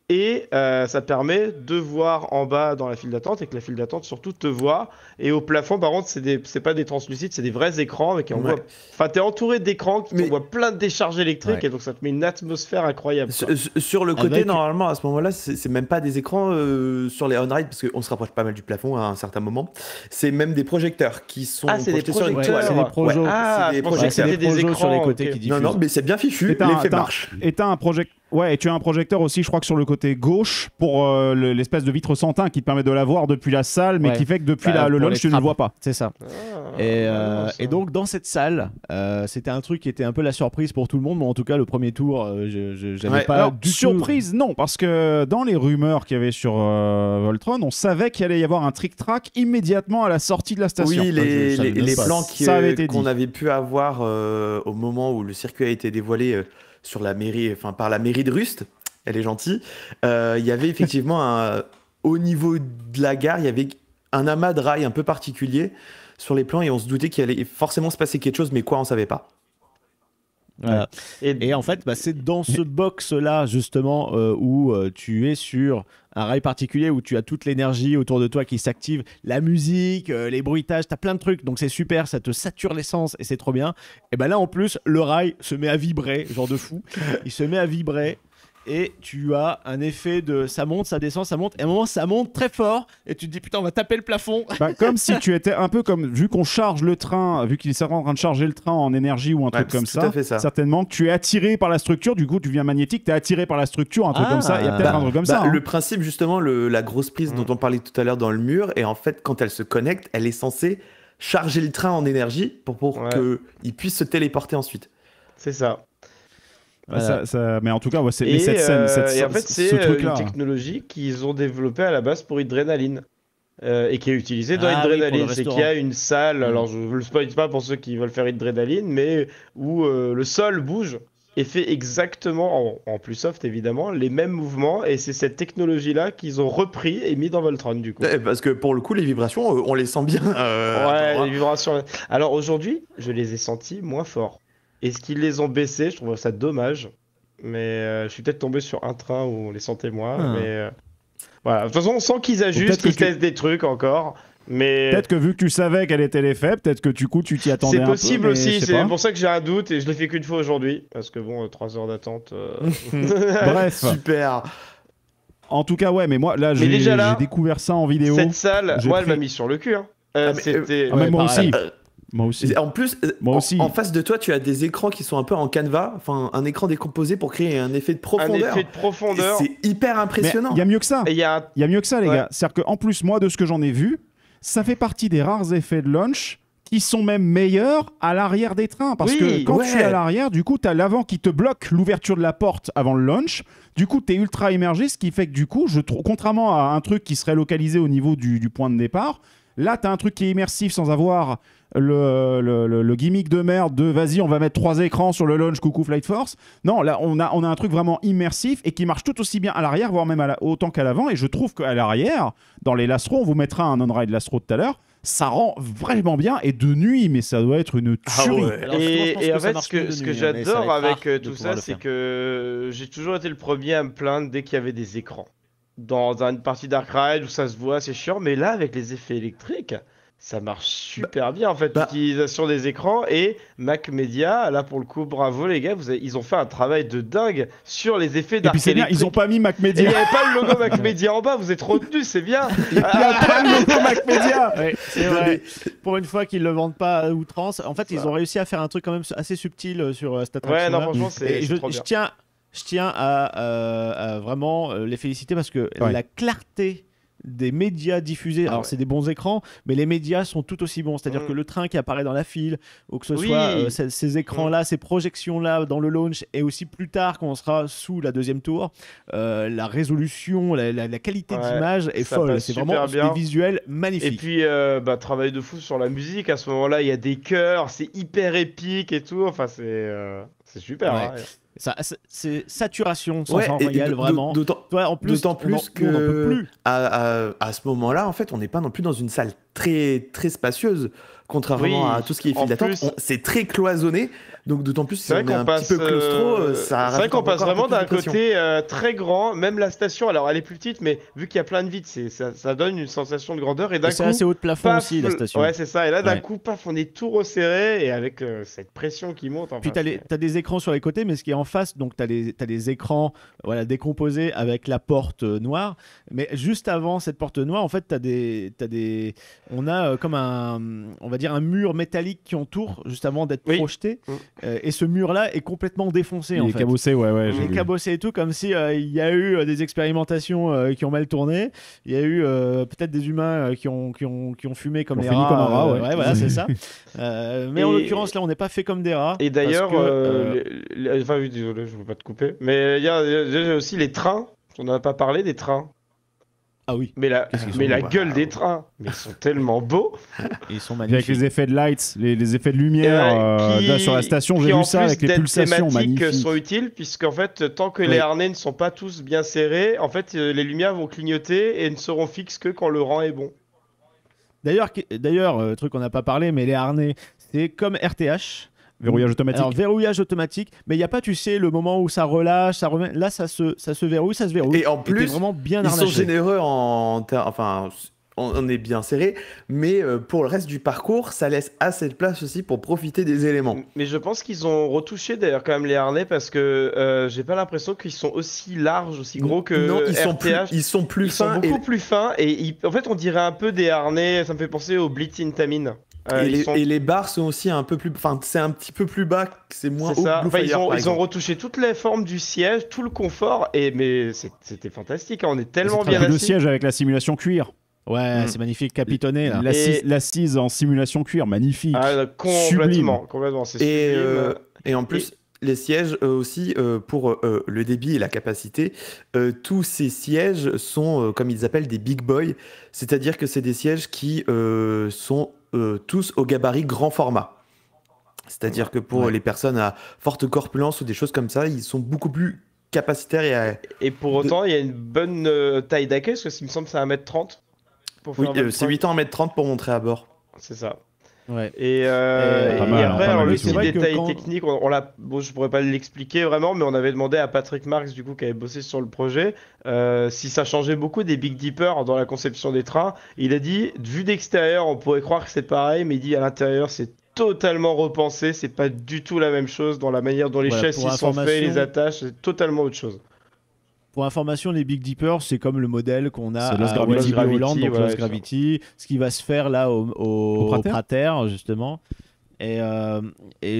Et ça permet de voir en bas dans la file d'attente, et que la file d'attente surtout te voit. Et au plafond, par contre, c'est pas des translucides, c'est des vrais écrans avec enfin, t'es entouré d'écrans qui t'envoient plein de décharges électriques, et donc ça te met une atmosphère incroyable. Sur le côté, normalement, à ce moment-là, c'est même pas des écrans sur les on-ride, parce qu'on se rapproche pas mal du plafond à un certain moment. C'est même des projecteurs qui sont projetés sur une toile. C'est des projos. C'est des écrans sur les côtés qui diffusent. Non, mais c'est bien fichu, l'effet marche. Et t'as un projecteur. Ouais, et tu as un projecteur aussi, je crois que sur le côté gauche, pour l'espèce de vitre sans teint qui te permet de la voir depuis la salle, mais qui fait que depuis le launch, tu ne le vois pas. C'est ça. Et donc, dans cette salle, c'était un truc qui était un peu la surprise pour tout le monde, mais en tout cas, le premier tour, j'avais pas du surprise, non, parce que dans les rumeurs qu'il y avait sur Voltron, on savait qu'il allait y avoir un trick-track immédiatement à la sortie de la station. Oui, les plans qu'on avait pu avoir au moment où le circuit a été dévoilé sur la mairie, par la mairie de Rust, elle est gentille. Il y avait effectivement au niveau de la gare, il y avait un amas de rails un peu particulier sur les plans, et on se doutait qu'il allait forcément se passer quelque chose, mais quoi, on savait pas. Voilà. Et en fait, c'est dans ce box-là, justement, où tu es sur un rail particulier, où tu as toute l'énergie autour de toi qui s'active, la musique, les bruitages, tu as plein de trucs, donc c'est super, ça te sature l'essence et c'est trop bien. Et ben là, en plus, le rail se met à vibrer, genre de fou. Il se met à vibrer. Et tu as un effet de ça monte, ça descend, ça monte. Et à un moment, ça monte très fort. Et tu te dis, putain, on va taper le plafond. Comme si tu étais un peu comme, vu qu'on charge le train, vu qu'il est en train de charger le train en énergie ou un truc comme ça, certainement que tu es attiré par la structure. Du coup, tu viens magnétique, tu es attiré par la structure, un truc comme ça. Il y a peut-être un truc comme ça. Le principe, justement, la grosse prise dont on parlait tout à l'heure dans le mur, et en fait, quand elle se connecte, elle est censée charger le train en énergie pour qu'il puisse se téléporter ensuite. C'est ça. Voilà. Mais en tout cas, cette scène, et en fait, c'est une technologie qu'ils ont développée à la base pour Hydrénaline et qui est utilisée dans Hydrénaline. C'est qu'il y a une salle, alors je ne le spoil pas pour ceux qui veulent faire Hydrénaline, mais où le sol bouge et fait exactement, en plus soft évidemment, les mêmes mouvements. Et c'est cette technologie-là qu'ils ont repris et mis dans Voltron du coup. Parce que pour le coup, les vibrations, on les sent bien. Les vibrations. Alors aujourd'hui, je les ai senties moins forts. Est-ce qu'ils les ont baissés? Je trouve ça dommage. Mais je suis peut-être tombé sur un train où on les sentait moins. Mais voilà. De toute façon, on sent qu'ils ajustent, qu'ils testent des trucs encore. Mais... Peut-être que vu que tu savais quel était l'effet, peut-être que du coup tu t'y attendais un peu. C'est possible aussi, c'est pour ça que j'ai un doute et je l'ai fait qu'une fois aujourd'hui. Parce que bon, 3 heures d'attente. Bref. Super. En tout cas, ouais, mais moi là, j'ai découvert ça en vidéo. Cette salle, moi, elle m'a mis sur le cul. C'était. Moi aussi. Moi aussi. En plus, en face de toi, tu as des écrans qui sont un peu en canevas, enfin un écran décomposé pour créer un effet de profondeur. Un effet de profondeur. C'est hyper impressionnant. Il y a mieux que ça. Il y a mieux que ça, les gars. C'est-à-dire qu'en plus, moi, de ce que j'en ai vu, ça fait partie des rares effets de launch qui sont même meilleurs à l'arrière des trains. Parce que quand tu es à l'arrière, du coup, tu as l'avant qui te bloque l'ouverture de la porte avant le launch. Du coup, tu es ultra immergé, ce qui fait que du coup, contrairement à un truc qui serait localisé au niveau du point de départ, là, tu as un truc qui est immersif sans avoir le gimmick de merde de vas-y, on va mettre 3 écrans sur le launch, coucou Flight Force. Non, là, on a un truc vraiment immersif et qui marche tout aussi bien à l'arrière, voire même autant qu'à l'avant. Et je trouve qu'à l'arrière, dans les Lastro, on vous mettra un on-ride Lastro tout à l'heure, ça rend vraiment bien. Et de nuit, mais ça doit être une tuerie. Et en fait, ce que j'adore avec tout ça, c'est que j'ai toujours été le premier à me plaindre dès qu'il y avait des écrans. Dans une partie Dark Ride où ça se voit, c'est chiant, mais là, avec les effets électriques, ça marche super bien en fait, l'utilisation des écrans. Et Mac Media, là pour le coup, bravo les gars, ils ont fait un travail de dingue sur les effets d'arc électrique. Bien, ils ont pas mis Mac Media. Il n'y avait pas le logo Mac Media en bas, vous êtes retenus, c'est bien. Il n'y a pas le logo Mac Media. C'est vrai. Pour une fois qu'ils le vendent pas à outrance, en fait, ils ont réussi à faire un truc quand même assez subtil sur cette attraction. Ouais, non, franchement, c'est trop bien. Je tiens à vraiment les féliciter parce que la clarté des médias diffusés, alors c'est des bons écrans, mais les médias sont tout aussi bons. C'est-à-dire que le train qui apparaît dans la file, ou que ce soit ces écrans-là, ces projections-là dans le launch, et aussi plus tard quand on sera sous la deuxième tour, la résolution, la qualité d'image est folle. C'est vraiment des visuels magnifiques. Et puis, travail de fou sur la musique. À ce moment-là, il y a des chœurs, c'est hyper épique et tout. Enfin, c'est super. Ouais. C'est saturation sensorielle, vraiment. D'autant plus que à ce moment-là, en fait, on n'est pas non plus dans une salle très, très spacieuse, contrairement à tout ce qui est file d'attente. C'est très cloisonné, donc d'autant plus si on est un petit peu claustro, ça c'est vrai qu'on passe vraiment d'un côté très grand, même la station, alors elle est plus petite, mais vu qu'il y a plein de vides, ça donne une sensation de grandeur. Et d'un coup, c'est assez haut de plafond aussi, la station. Ouais, c'est ça. Et là, d'un coup, paf, on est tout resserré, et avec cette pression qui monte. Puis t'as des écrans sur les côtés, mais ce qui est en face, donc t'as des écrans décomposés avec la porte noire. Mais juste avant cette porte noire, en fait, on a comme on va dire un mur métallique qui entoure juste avant d'être projeté. Et ce mur-là est complètement défoncé. Il est cabossé, il est cabossé et tout, comme si il y a eu des expérimentations qui ont mal tourné. Il y a eu peut-être des humains qui ont fumé comme des rats. Comme un rat, ouais, voilà, c'est ça. Mais en l'occurrence, là, on n'est pas fait comme des rats. Et d'ailleurs, désolé, je ne veux pas te couper, mais il y a aussi les trains. On n'en a pas parlé des trains. Ah oui. Mais la gueule des trains, mais ils sont tellement beaux. Ils sont magnifiques. Avec les effets de lights, les effets de lumière là, sur la station, j'ai vu ça avec les pulsations magnifiques. Sont utiles puisqu'en fait, tant que les harnais ne sont pas tous bien serrés, en fait, les lumières vont clignoter et ne seront fixes que quand le rang est bon. D'ailleurs, truc qu'on n'a pas parlé, mais les harnais, c'est comme RTH. Verrouillage automatique. Alors, verrouillage automatique, mais il n'y a pas, tu sais, le moment où ça relâche, ça remet. Là, ça se verrouille, ça se verrouille. Et en plus, vraiment bien ils harnaché. sont généreux enfin, on est bien serré, mais pour le reste du parcours, ça laisse assez de place aussi pour profiter des éléments. Mais je pense qu'ils ont retouché d'ailleurs quand même les harnais parce que j'ai pas l'impression qu'ils sont aussi larges, aussi gros que non, ils sont RTH. ils sont plus Ils sont fins. beaucoup plus fins et en fait on dirait un peu des harnais, ça me fait penser au Blitz Intamin. Et les barres sont aussi un peu plus, enfin c'est un petit peu plus bas, c'est moins haut que Blue Enfin, Fire, ils ont retouché toutes les formes du siège, tout le confort mais c'était fantastique, hein. On est tellement bien Le assis. siège avec la simulation cuir. Ouais, c'est magnifique, capitonné là. L'assise en simulation cuir, magnifique. Complètement, c'est sublime. Et en plus, les sièges aussi, pour le débit et la capacité, tous ces sièges sont, comme ils appellent, des big boys, c'est-à-dire que c'est des sièges qui sont tous au gabarit grand format. C'est-à-dire que pour les personnes à forte corpulence ou des choses comme ça, ils sont beaucoup plus capacitaires. Et pour autant, il y a une bonne taille d'accueil, parce que il me semble que c'est 1m30. Oui, c'est 8 ans 1m30 pour montrer à bord. C'est ça. Ouais. Et après, alors le petit détail quand... technique, bon, je pourrais pas l'expliquer vraiment, mais on avait demandé à Patrick Marx, du coup, qui avait bossé sur le projet, si ça changeait beaucoup des Big Dipper dans la conception des trains. Il a dit, vu d'extérieur, on pourrait croire que c'est pareil, mais il dit à l'intérieur, c'est totalement repensé, c'est pas du tout la même chose dans la manière dont les châssis sont faits, les attaches, c'est totalement autre chose. Pour information, les Big Dipper, c'est comme le modèle qu'on a Lost à Gravity, Holland, donc Lost Gravity, ce qui va se faire là au Prater, justement. Et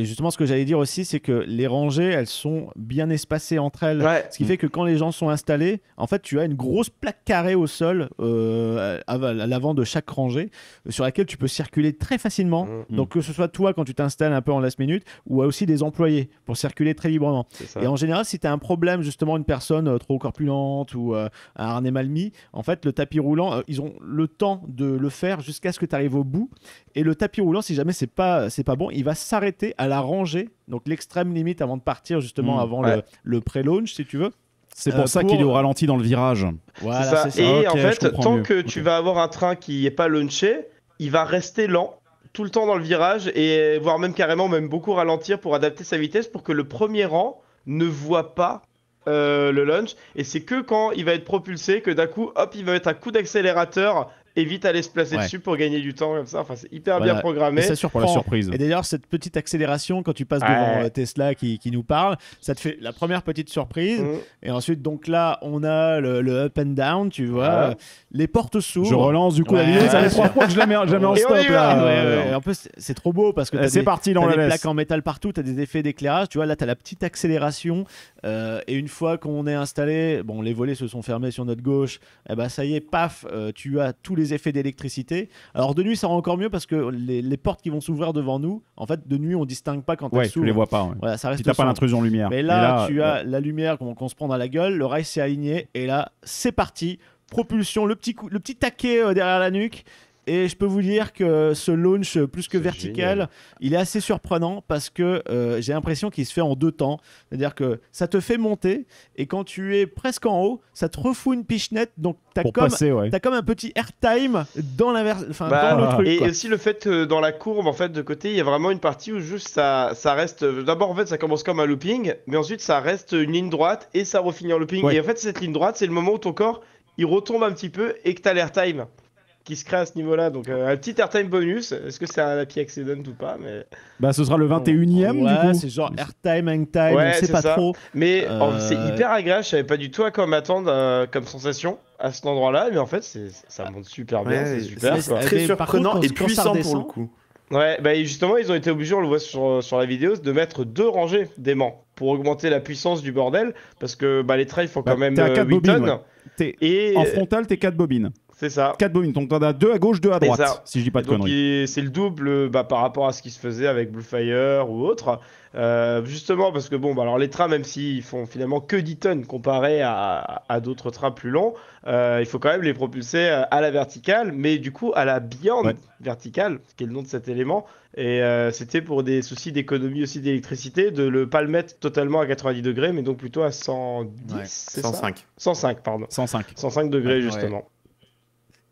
justement, ce que j'allais dire aussi, c'est que les rangées, elles sont bien espacées entre elles. Ouais. Ce qui fait que quand les gens sont installés, en fait, tu as une grosse plaque carrée au sol à l'avant de chaque rangée sur laquelle tu peux circuler très facilement. Donc, que ce soit toi quand tu t'installes un peu en last minute ou aussi des employés pour circuler très librement. Et en général, si tu as un problème, justement, une personne trop corpulente ou un harnais mal mis, en fait, le tapis roulant, ils ont le temps de le faire jusqu'à ce que tu arrives au bout. Et le tapis roulant, si jamais c'est pas bon, il va s'arrêter à la rangée, donc l'extrême limite avant de partir, justement avant le pré-launch, si tu veux. C'est pour ça qu'il est au ralenti dans le virage. Voilà, c'est ça. Et en fait, tant que tu vas avoir un train qui n'est pas launché, il va rester lent tout le temps dans le virage et voire même carrément beaucoup ralentir pour adapter sa vitesse pour que le premier rang ne voit pas le launch. Et c'est que quand il va être propulsé que d'un coup, hop, il va mettre un coup d'accélérateur et vite aller se placer dessus pour gagner du temps comme ça. Enfin, c'est hyper bien programmé. Et ça surprend. Pour la surprise. Et d'ailleurs, cette petite accélération, quand tu passes devant Tesla qui nous parle, ça te fait la première petite surprise. Et ensuite, donc là, on a le up and down, tu vois. Les portes s'ouvrent. Je relance du coup la vidéo. Ça fait 3 fois que je la mets en stop. Et en plus, c'est trop beau parce que c'est parti, on la laisse. Des plaques en métal partout, tu as des effets d'éclairage. Tu vois, là, tu as la petite accélération. Et une fois qu'on est installé, bon, les volets se sont fermés sur notre gauche. Et ben, ça y est, paf, tu as tous les effets d'électricité. Alors de nuit, ça rend encore mieux parce que les portes qui vont s'ouvrir devant nous, en fait, de nuit, on distingue pas quand elles s'ouvrent. Tu les vois pas. Voilà, ça reste si t'as pas l'intrusion lumière. Mais là, tu as la lumière qu'on se prend dans la gueule, le rail s'est aligné et là, c'est parti. Propulsion, le petit taquet derrière la nuque. Et je peux vous dire que ce launch plus que vertical, génial. Il est assez surprenant parce que j'ai l'impression qu'il se fait en 2 temps. C'est-à-dire que ça te fait monter et quand tu es presque en haut, ça te refout une pichenette. Donc t'as comme un petit airtime dans dans le truc. Et aussi le fait que dans la courbe, en fait, de côté, il y a vraiment une partie où juste ça reste. D'abord, en fait, ça commence comme un looping, mais ensuite ça reste une ligne droite et ça refinit en looping. Et en fait, cette ligne droite, c'est le moment où ton corps il retombe un petit peu et que t'as l'airtime qui se crée à ce niveau-là. Donc un petit airtime bonus. Est-ce que c'est un happy accident ou pas, mais... Bah ce sera le 21e du coup. C'est genre airtime, hangtime, on sait pas trop. Mais c'est hyper agréable, je savais pas du tout à quoi m'attendre comme sensation à cet endroit-là, mais en fait ça monte super bien, c'est super. C'est très surprenant et puissant pour le coup. Ouais, bah justement ils ont été obligés, on le voit sur la vidéo, de mettre 2 rangées d'aimants pour augmenter la puissance du bordel, parce que les trails font quand même 8 tonnes. En frontal, t'es 4 bobines. C'est ça. 4 bobines, donc t'en as 2 à gauche, 2 à droite, si je dis pas de conneries. C'est le double par rapport à ce qui se faisait avec Blue Fire ou autre. Justement parce que alors les trains, même s'ils font finalement que 10 tonnes comparé à d'autres trains plus longs, il faut quand même les propulser à la verticale, mais du coup à la beyond verticale, qui est le nom de cet élément. Et c'était pour des soucis d'économie aussi d'électricité, de ne pas le mettre totalement à 90 degrés, mais donc plutôt à 110, c'est 105. Ça 105, pardon. 105 degrés, justement.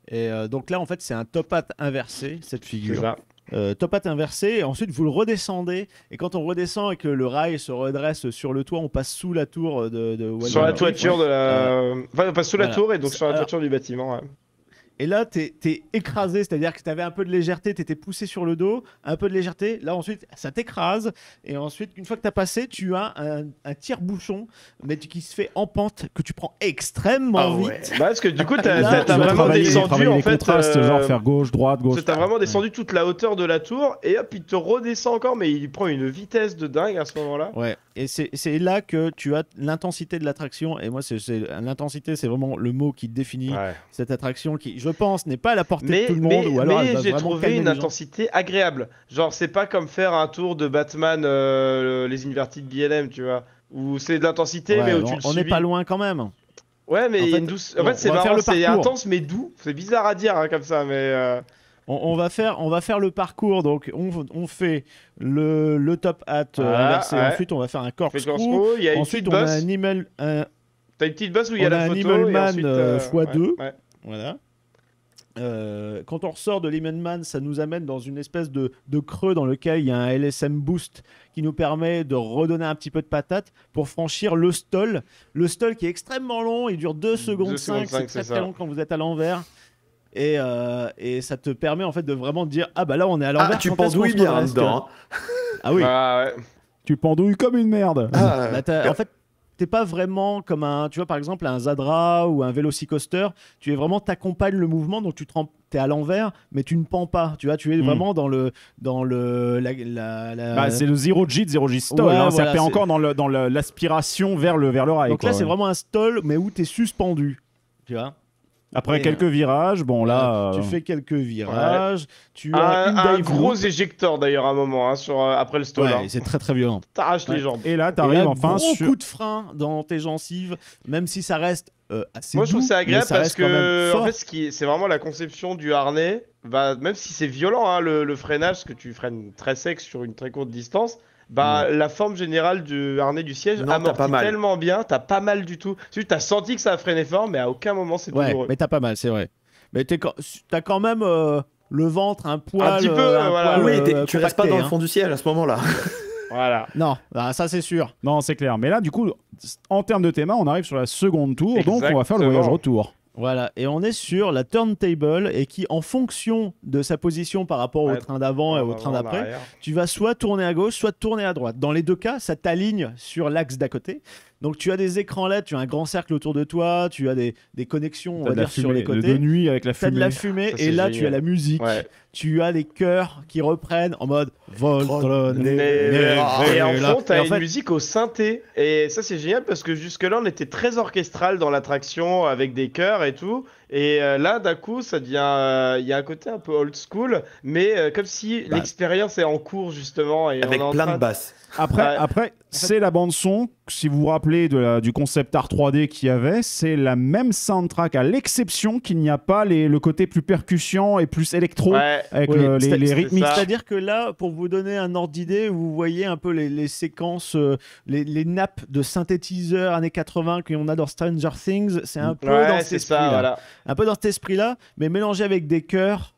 Et donc là, en fait, c'est un top hat inversé, cette figure. top hat inversé, et ensuite vous le redescendez, et quand on redescend et que le rail se redresse sur le toit, on passe sous la tour de sur la toiture de la... Enfin, on passe sous la tour et donc sur la toiture du bâtiment. Ouais. Et là, t'es écrasé, c'est-à-dire que t'avais un peu de légèreté, t'étais poussé sur le dos, un peu de légèreté, là ensuite ça t'écrase, et ensuite une fois que t'as passé, tu as un tire-bouchon, mais qui se fait en pente, que tu prends extrêmement vite. Bah, parce que du coup, t'as vraiment descendu en fait. Genre faire gauche, droite, gauche. T'as vraiment descendu toute la hauteur de la tour, et hop, il te redescend encore, mais il prend une vitesse de dingue à ce moment-là. Ouais, et c'est là que tu as l'intensité de l'attraction, et moi, l'intensité, c'est vraiment le mot qui définit cette attraction qui, je pense, n'est pas à la portée de tout le monde. Ou alors mais j'ai trouvé une intensité agréable. Genre, c'est pas comme faire un tour de Batman, les Inverted BLM, tu vois, où c'est de l'intensité, mais où tu le subis. On n'est pas loin quand même. Ouais, mais en fait, c'est marrant, c'est intense mais doux. C'est bizarre à dire comme ça, mais. On va faire le parcours, donc on fait le top hat inversé, ensuite on va faire un corkscrew, ensuite on a un email. T'as une petite bosse où il y a la photo Emailman x2. Voilà. Quand on ressort de l'Emanman, ça nous amène dans une espèce de creux dans lequel il y a un LSM boost qui nous permet de redonner un petit peu de patate pour franchir le stall. Le stall qui est extrêmement long, il dure 2 secondes 5, c'est très long quand vous êtes à l'envers. Et ça te permet en fait de vraiment te dire ah bah là on est à l'envers. Ah, tu pendouilles bien dedans. Ah oui. Tu pendouilles comme une merde. En fait, t'es pas vraiment comme tu vois par exemple un Zadra ou un Velocicoaster. Tu es vraiment, t'accompagnes le mouvement, donc t'es à l'envers, mais tu ne pends pas. Tu vois, tu es vraiment dans c'est le 0G, 0G stall. Ça fait encore dans l'aspiration vers le rail. Donc là, c'est vraiment un stall, mais où t'es suspendu. Tu vois. Après quelques virages, bon là... Tu fais quelques virages, tu as un gros éjecteur d'ailleurs à un moment, après le stall. Ouais, c'est très très violent. T'arraches les jambes. Et là, t'arrives enfin sur... gros coup de frein dans tes gencives, même si ça reste assez Moi, je trouve doux, c'est agréable parce que, en fait, c'est vraiment la conception du harnais. Même si c'est violent, le freinage, parce que tu freines très sec sur une très courte distance, la forme générale du harnais du siège amortit tellement bien, t'as pas mal du tout. T'as senti que ça a freiné fort, mais à aucun moment c'est douloureux. Ouais, mais t'as pas mal, c'est vrai. Mais t'as quand même le ventre un poil. Un petit peu, oui, tu restes pas dans le fond du siège à ce moment-là. Voilà. Non, ça c'est sûr. Non, c'est clair. Mais là, du coup, en termes de thème, on arrive sur la seconde tour, donc on va faire le voyage retour. Voilà, et on est sur la turntable et qui, en fonction de sa position par rapport au train d'avant et au train d'après, tu vas soit tourner à gauche, soit tourner à droite. Dans les deux cas, ça t'aligne sur l'axe d'à côté. Donc tu as des écrans LED, tu as un grand cercle autour de toi, tu as des connexions, on va dire, sur les côtés. De nuit avec la fumée. Tu as de la fumée et là tu as la musique. Tu as les chœurs qui reprennent en mode Voltron. Et en fond, tu as une musique au synthé. Et ça, c'est génial parce que jusque-là, on était très orchestral dans l'attraction avec des chœurs et tout. Et là, d'un coup, ça devient. Il y a un côté un peu old school, mais comme si l'expérience est en cours, justement. Et avec plein de basses. Après c'est la bande-son. Si vous vous rappelez du concept art 3D qu'il y avait, c'est la même soundtrack, à l'exception qu'il n'y a pas le côté plus percussion et plus électro avec les rythmiques. C'est-à-dire que là, pour vous donner un ordre d'idée, vous voyez un peu les séquences, les nappes de synthétiseurs années 80 qu'on a dans Stranger Things. C'est un peu dans cet esprit-là. Un peu dans cet esprit-là, mais mélangé avec des chœurs.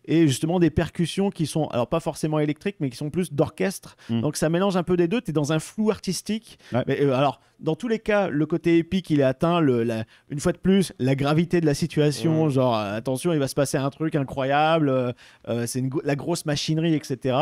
Et justement des percussions qui sont alors pas forcément électriques mais qui sont plus d'orchestre, donc ça mélange un peu des deux, t'es dans un flou artistique, mais alors dans tous les cas le côté épique il est atteint, une fois de plus la gravité de la situation, genre attention il va se passer un truc incroyable, c'est la grosse machinerie etc,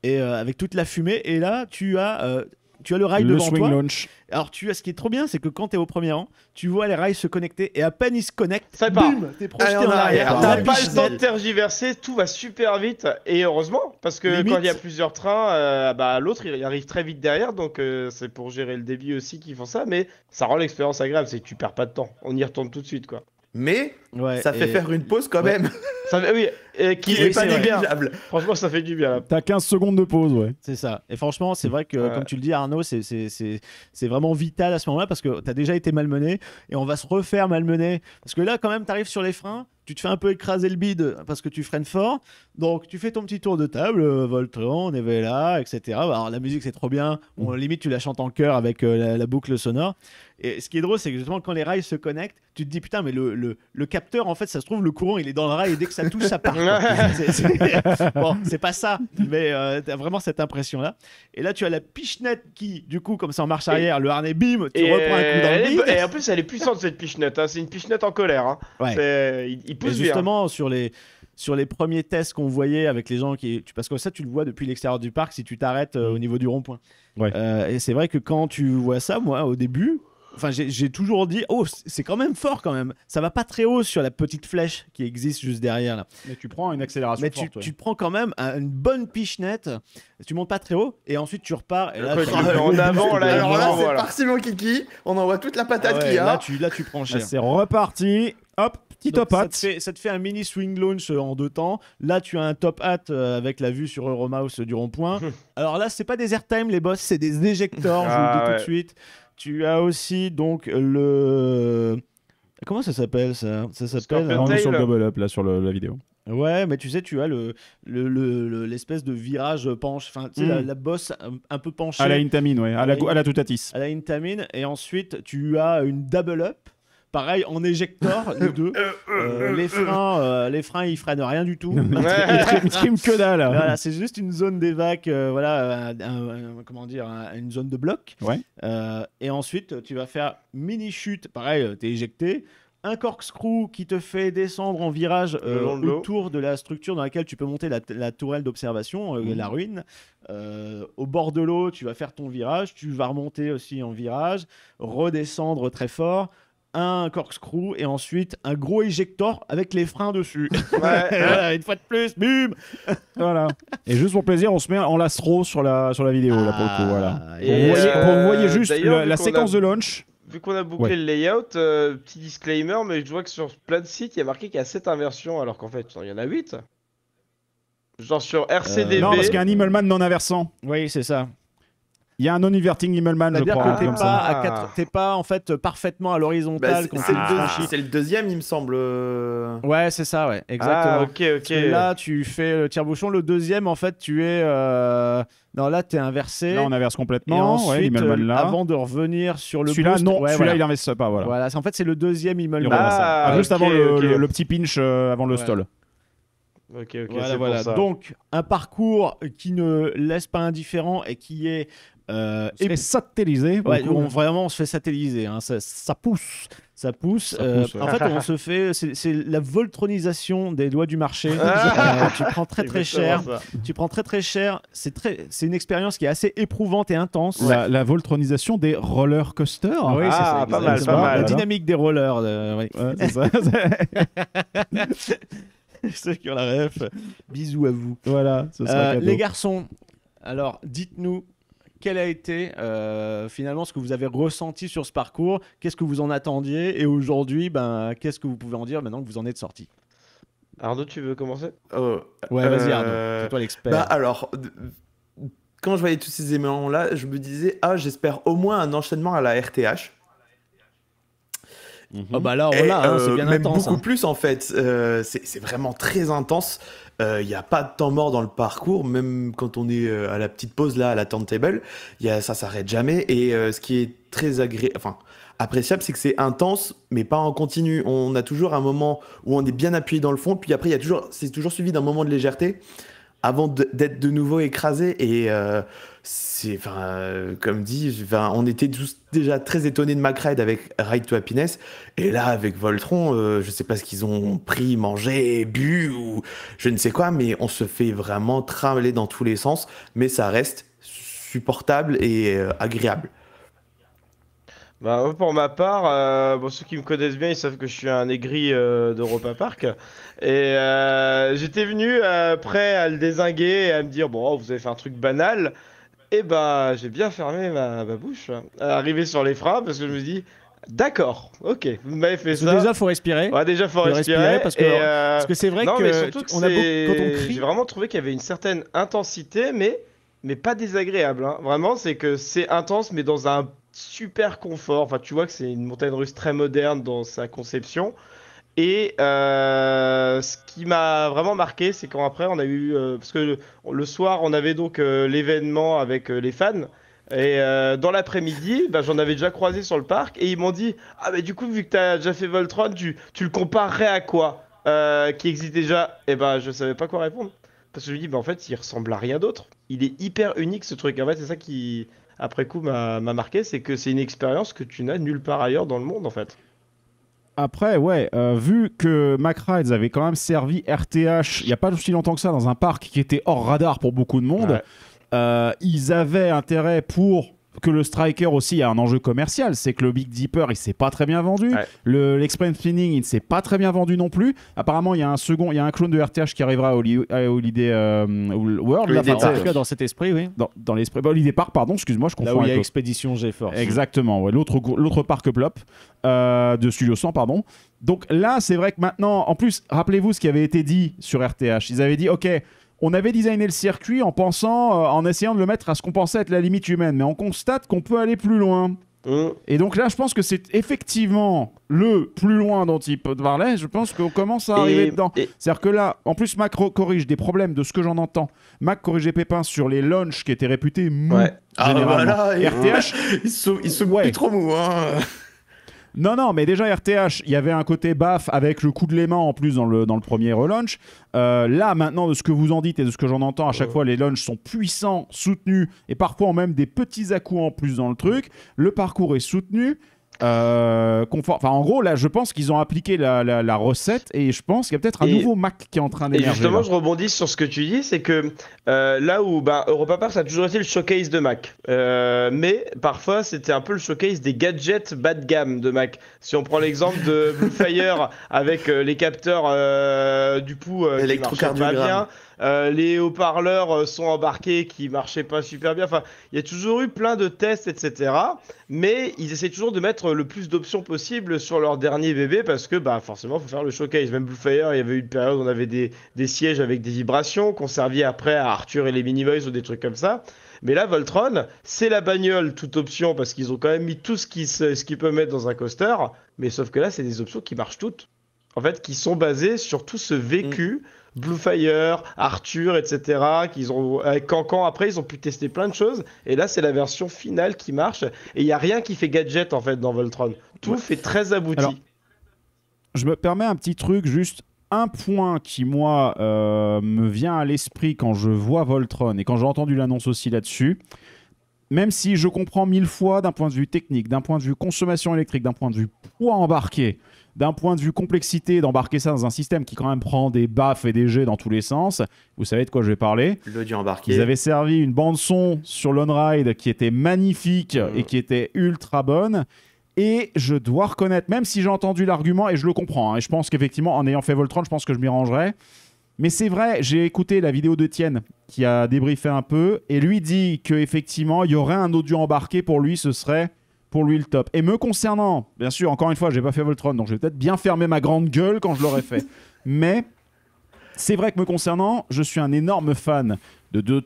et avec toute la fumée, et là tu as le rail devant toi. Launch. Alors ce qui est trop bien, c'est que quand tu es au premier rang, tu vois les rails se connecter et à peine ils se connectent, ça part. Boum, t'es projeté en arrière. T'as pas le temps de tergiverser, tout va super vite, et heureusement parce que quand il y a plusieurs trains, l'autre il arrive très vite derrière, donc c'est pour gérer le débit aussi qu'ils font ça, mais ça rend l'expérience agréable, c'est que tu perds pas de temps, on y retourne tout de suite quoi. Mais ça fait faire une pause quand même. Ça fait, qui est pas négligeable. Franchement, ça fait du bien. T'as 15 secondes de pause, C'est ça. Et franchement, c'est vrai que, comme tu le dis, Arnaud, c'est vraiment vital à ce moment-là parce que t'as déjà été malmené et on va se refaire malmener. Parce que là, quand même, t'arrives sur les freins, tu te fais un peu écraser le bide parce que tu freines fort. Donc, tu fais ton petit tour de table, Voltron, Nevela, etc. Alors, la musique, c'est trop bien. Limite, tu la chantes en chœur avec la boucle sonore. Et ce qui est drôle, c'est que justement, quand les rails se connectent, tu te dis putain, mais le capteur, en fait, ça se trouve, le courant, il est dans le rail et dès que ça touche, ça part. Bon, c'est pas ça, mais t'as vraiment cette impression-là. Et là, tu as la pichenette qui, du coup, comme ça en marche arrière, le harnais, bim, tu reprends un coup dans le bide. Et en plus, elle est puissante cette pichenette. Hein. C'est une pichenette en colère. Hein. Ouais. Il pousse et justement, sur les premiers tests qu'on voyait avec les gens parce que ça, tu le vois depuis l'extérieur du parc si tu t'arrêtes au niveau du rond-point. Ouais. Et c'est vrai que quand tu vois ça, moi, au début. Enfin, j'ai toujours dit, oh, c'est quand même fort quand même. Ça va pas très haut sur la petite flèche qui existe juste derrière là. Mais tu prends une accélération forte. Mais tu prends quand même une bonne pichenette. Tu montes pas très haut et ensuite tu repars. Et là, en avant, là, alors là, c'est parti mon kiki. On envoie toute la patate qu'il y a. Là, tu prends cher. C'est reparti. Hop, petit top hat. Ça te fait un mini swing launch en 2 temps. Là, tu as un top hat avec la vue sur Euromouse du rond-point. Alors là, c'est pas des airtime les boss, c'est des éjecteurs. Je vous le dis tout de suite. Tu as aussi donc le... Comment ça s'appelle ça? Ça s'appelle... On est sur le double up là sur la vidéo. Ouais, mais tu sais, tu as l'espèce de virage penche, enfin, tu sais, la bosse un peu penchée. À la Intamin, ouais, à la Toutatis. À la Intamin, et ensuite tu as une double up. Pareil, en éjecteur, les deux. Les freins, ils freinent rien du tout. Ils triment que dalle. Voilà, c'est juste une zone d'évac, voilà, comment dire, une zone de bloc. Ouais. Et ensuite, tu vas faire mini chute. Pareil, t'es éjecté. Un corkscrew qui te fait descendre en virage autour de la structure dans laquelle tu peux monter la tourelle d'observation, la ruine. Au bord de l'eau, tu vas faire ton virage. Tu vas remonter aussi en virage, redescendre très fort. Un corkscrew et ensuite un gros éjecteur avec les freins dessus. Voilà, une fois de plus, bim. Voilà. Et juste pour plaisir, on se met en lastro sur la vidéo là pour le coup. Voilà. Vous voyez juste la séquence de launch. Vu qu'on a bouclé le layout, petit disclaimer, mais je vois que sur plein de sites, il y a marqué qu'il y a 7 inversions, alors qu'en fait, il y en a 8. Genre sur RCDB. Non, parce qu'il y a un Immelman non inversant. Oui, c'est ça. Il y a un non-inverting Immelman, je crois. C'est-à-dire que t'es pas en fait parfaitement à l'horizontale. C'est le deuxième, il me semble. Ouais, c'est ça, ouais, exactement. Ok. Là, tu fais le tire-bouchon. Le deuxième, en fait, tu es... Non, là, t'es inversé. Là, on inverse complètement. Et ensuite, là. Avant de revenir sur le celui-là, boost... non, celui-là, il inverse pas, voilà. Voilà, en fait, c'est le deuxième Immelman. Juste avant le petit pinch, avant le stall. Ok, voilà. Donc, un parcours qui ne laisse pas indifférent et qui est... et satellisé. Vraiment, on se fait satelliser. Hein. Ça pousse. Ça pousse. En fait, on se fait. C'est la voltronisation des lois du marché. Tu prends très cher. Tu prends très cher. C'est une expérience qui est assez éprouvante et intense. La voltronisation des roller coasters. Oui, c'est ça. Pas mal. La dynamique des rollers. C'est ça. Ceux qui ont la ref, bisous à vous. Voilà. Les garçons, alors dites-nous. Quel a été finalement ce que vous avez ressenti sur ce parcours? Qu'est-ce que vous en attendiez? Et aujourd'hui, qu'est-ce que vous pouvez en dire maintenant que vous en êtes sorti? Arnaud, tu veux commencer? Ouais, vas-y Arnaud, c'est toi l'expert. Alors, quand je voyais tous ces éléments-là, je me disais, j'espère au moins un enchaînement à la RTH. Là, c'est bien même intense. Beaucoup plus en fait. C'est vraiment très intense. Il n'y a pas de temps mort dans le parcours, même quand on est à la petite pause là, à la turntable, ça s'arrête jamais. Et ce qui est très appréciable, c'est que c'est intense, mais pas en continu. On a toujours un moment où on est bien appuyé dans le fond, puis après c'est toujours suivi d'un moment de légèreté avant d'être de nouveau écrasé. Et comme dit, on était tous déjà très étonnés de McRide avec Ride to Happiness, et là avec Voltron, je sais pas ce qu'ils ont pris, mangé, bu ou je ne sais quoi, mais on se fait vraiment trimballer dans tous les sens, mais ça reste supportable et agréable. Pour ma part, ceux qui me connaissent bien, ils savent que je suis un aigri d'Europa Park. Et j'étais venu prêt à le dézinguer et à me dire, vous avez fait un truc banal. Et j'ai bien fermé ma bouche, arrivé sur les freins, parce que je me dis, d'accord, ok, vous m'avez fait ça. Déjà, faut respirer. Ouais, déjà, faut respirer. Parce que c'est vrai quand on crie... J'ai vraiment trouvé qu'il y avait une certaine intensité, mais pas désagréable. Hein. Vraiment, c'est que c'est intense, mais dans un super confort. Enfin, tu vois que c'est une montagne russe très moderne dans sa conception. Et ce qui m'a vraiment marqué, c'est quand après on a eu parce que le soir on avait donc l'événement avec les fans, Et dans l'après-midi, j'en avais déjà croisé sur le parc et ils m'ont dit ah mais du coup vu que t'as déjà fait Voltron, tu le comparerais à quoi qui existe déjà? Et je savais pas quoi répondre parce que je me dis en fait il ressemble à rien d'autre. Il est hyper unique ce truc. En fait c'est ça qui après coup m'a marqué, c'est que c'est une expérience que tu n'as nulle part ailleurs dans le monde en fait. Après, ouais, vu que Mack Rides avait quand même servi RTH il n'y a pas aussi longtemps que ça dans un parc qui était hors radar pour beaucoup de monde, ils avaient intérêt pour que le Striker aussi a un enjeu commercial. C'est que le Big Dipper, il s'est pas très bien vendu. L'Express Spinning, il ne s'est pas très bien vendu non plus. Apparemment, il y a un clone de RTH qui arrivera à Holiday World. Là, dans cet esprit, oui. Dans l'esprit. Holiday Park, pardon, excuse-moi, je confonds. Là où il y a Expédition GeForce. Exactement, ouais, l'autre parc Plop de Studio 100, pardon. Donc là, c'est vrai que maintenant, en plus, rappelez-vous ce qui avait été dit sur RTH. Ils avaient dit, OK, on avait designé le circuit en pensant, en essayant de le mettre à ce qu'on pensait être la limite humaine, mais on constate qu'on peut aller plus loin. Et donc là, je pense que c'est effectivement le plus loin dont il parlait. Je pense qu'on commence à arriver dedans. C'est-à-dire que là, en plus, Mac corrige des problèmes de ce que j'en entends. Mac corrige des pépins sur les launchs qui étaient réputés mous. Généralement. RTH, ils sont plus trop mous. Hein. Non, mais déjà RTH, il y avait un côté baf avec le coup de l'aimant en plus dans le premier relaunch. Là, maintenant, de ce que vous en dites et de ce que j'en entends, à chaque fois, les launchs sont puissants, soutenus et parfois ont même des petits à-coups en plus dans le truc. Le parcours est soutenu. En gros, là, je pense qu'ils ont appliqué la recette et je pense qu'il y a peut-être un nouveau Mac qui est en train d'émerger. Et justement, là. je rebondis sur ce que tu dis, c'est que là où Europa Park, ça a toujours été le showcase de Mac, mais parfois c'était un peu le showcase des gadgets bas de gamme de Mac. Si on prend l'exemple de Bluefire avec les capteurs du pouls qui marchaient pas bien. Les haut-parleurs sont embarqués qui marchaient pas super bien. Enfin, il y a toujours eu plein de tests, etc. Mais ils essaient toujours de mettre le plus d'options possible sur leur dernier bébé parce que forcément, il faut faire le showcase. Même Bluefire, il y avait eu une période où on avait des sièges avec des vibrations qu'on servit après à Arthur et les Miniboys ou des trucs comme ça. Mais là, Voltron, c'est la bagnole toute option parce qu'ils ont quand même mis tout ce qu'ils peuvent mettre dans un coaster. Mais sauf que là, c'est des options qui marchent toutes. En fait, qui sont basées sur tout ce vécu. Bluefire, Arthur, etc. Avec Cancan, après, ils ont pu tester plein de choses. Et là, c'est la version finale qui marche. Et il n'y a rien qui fait gadget, en fait, dans Voltron. Tout fait très abouti. Alors, je me permets un petit truc, juste un point qui, moi, me vient à l'esprit quand je vois Voltron et quand j'ai entendu l'annonce aussi là-dessus. Même si je comprends 1000 fois d'un point de vue technique, d'un point de vue consommation électrique, d'un point de vue poids embarqué, d'un point de vue complexité d'embarquer ça dans un système qui quand même prend des baffes et des jets dans tous les sens, vous savez de quoi je vais parler. L'audio embarqué. Ils avaient servi une bande son sur l'on-ride qui était magnifique et qui était ultra bonne. Et je dois reconnaître, même si j'ai entendu l'argument, et je le comprends, et je pense qu'effectivement, en ayant fait Voltron, je pense que je m'y rangerais. Mais c'est vrai, j'ai écouté la vidéo d'Etienne qui a débriefé un peu, et lui dit qu'effectivement, il y aurait un audio embarqué pour lui, ce serait pour lui le top. Et me concernant, bien sûr, encore une fois, j'ai pas fait Voltron, donc je vais peut-être bien fermer ma grande gueule quand je l'aurai fait. Mais c'est vrai que me concernant, je suis un énorme fan de deux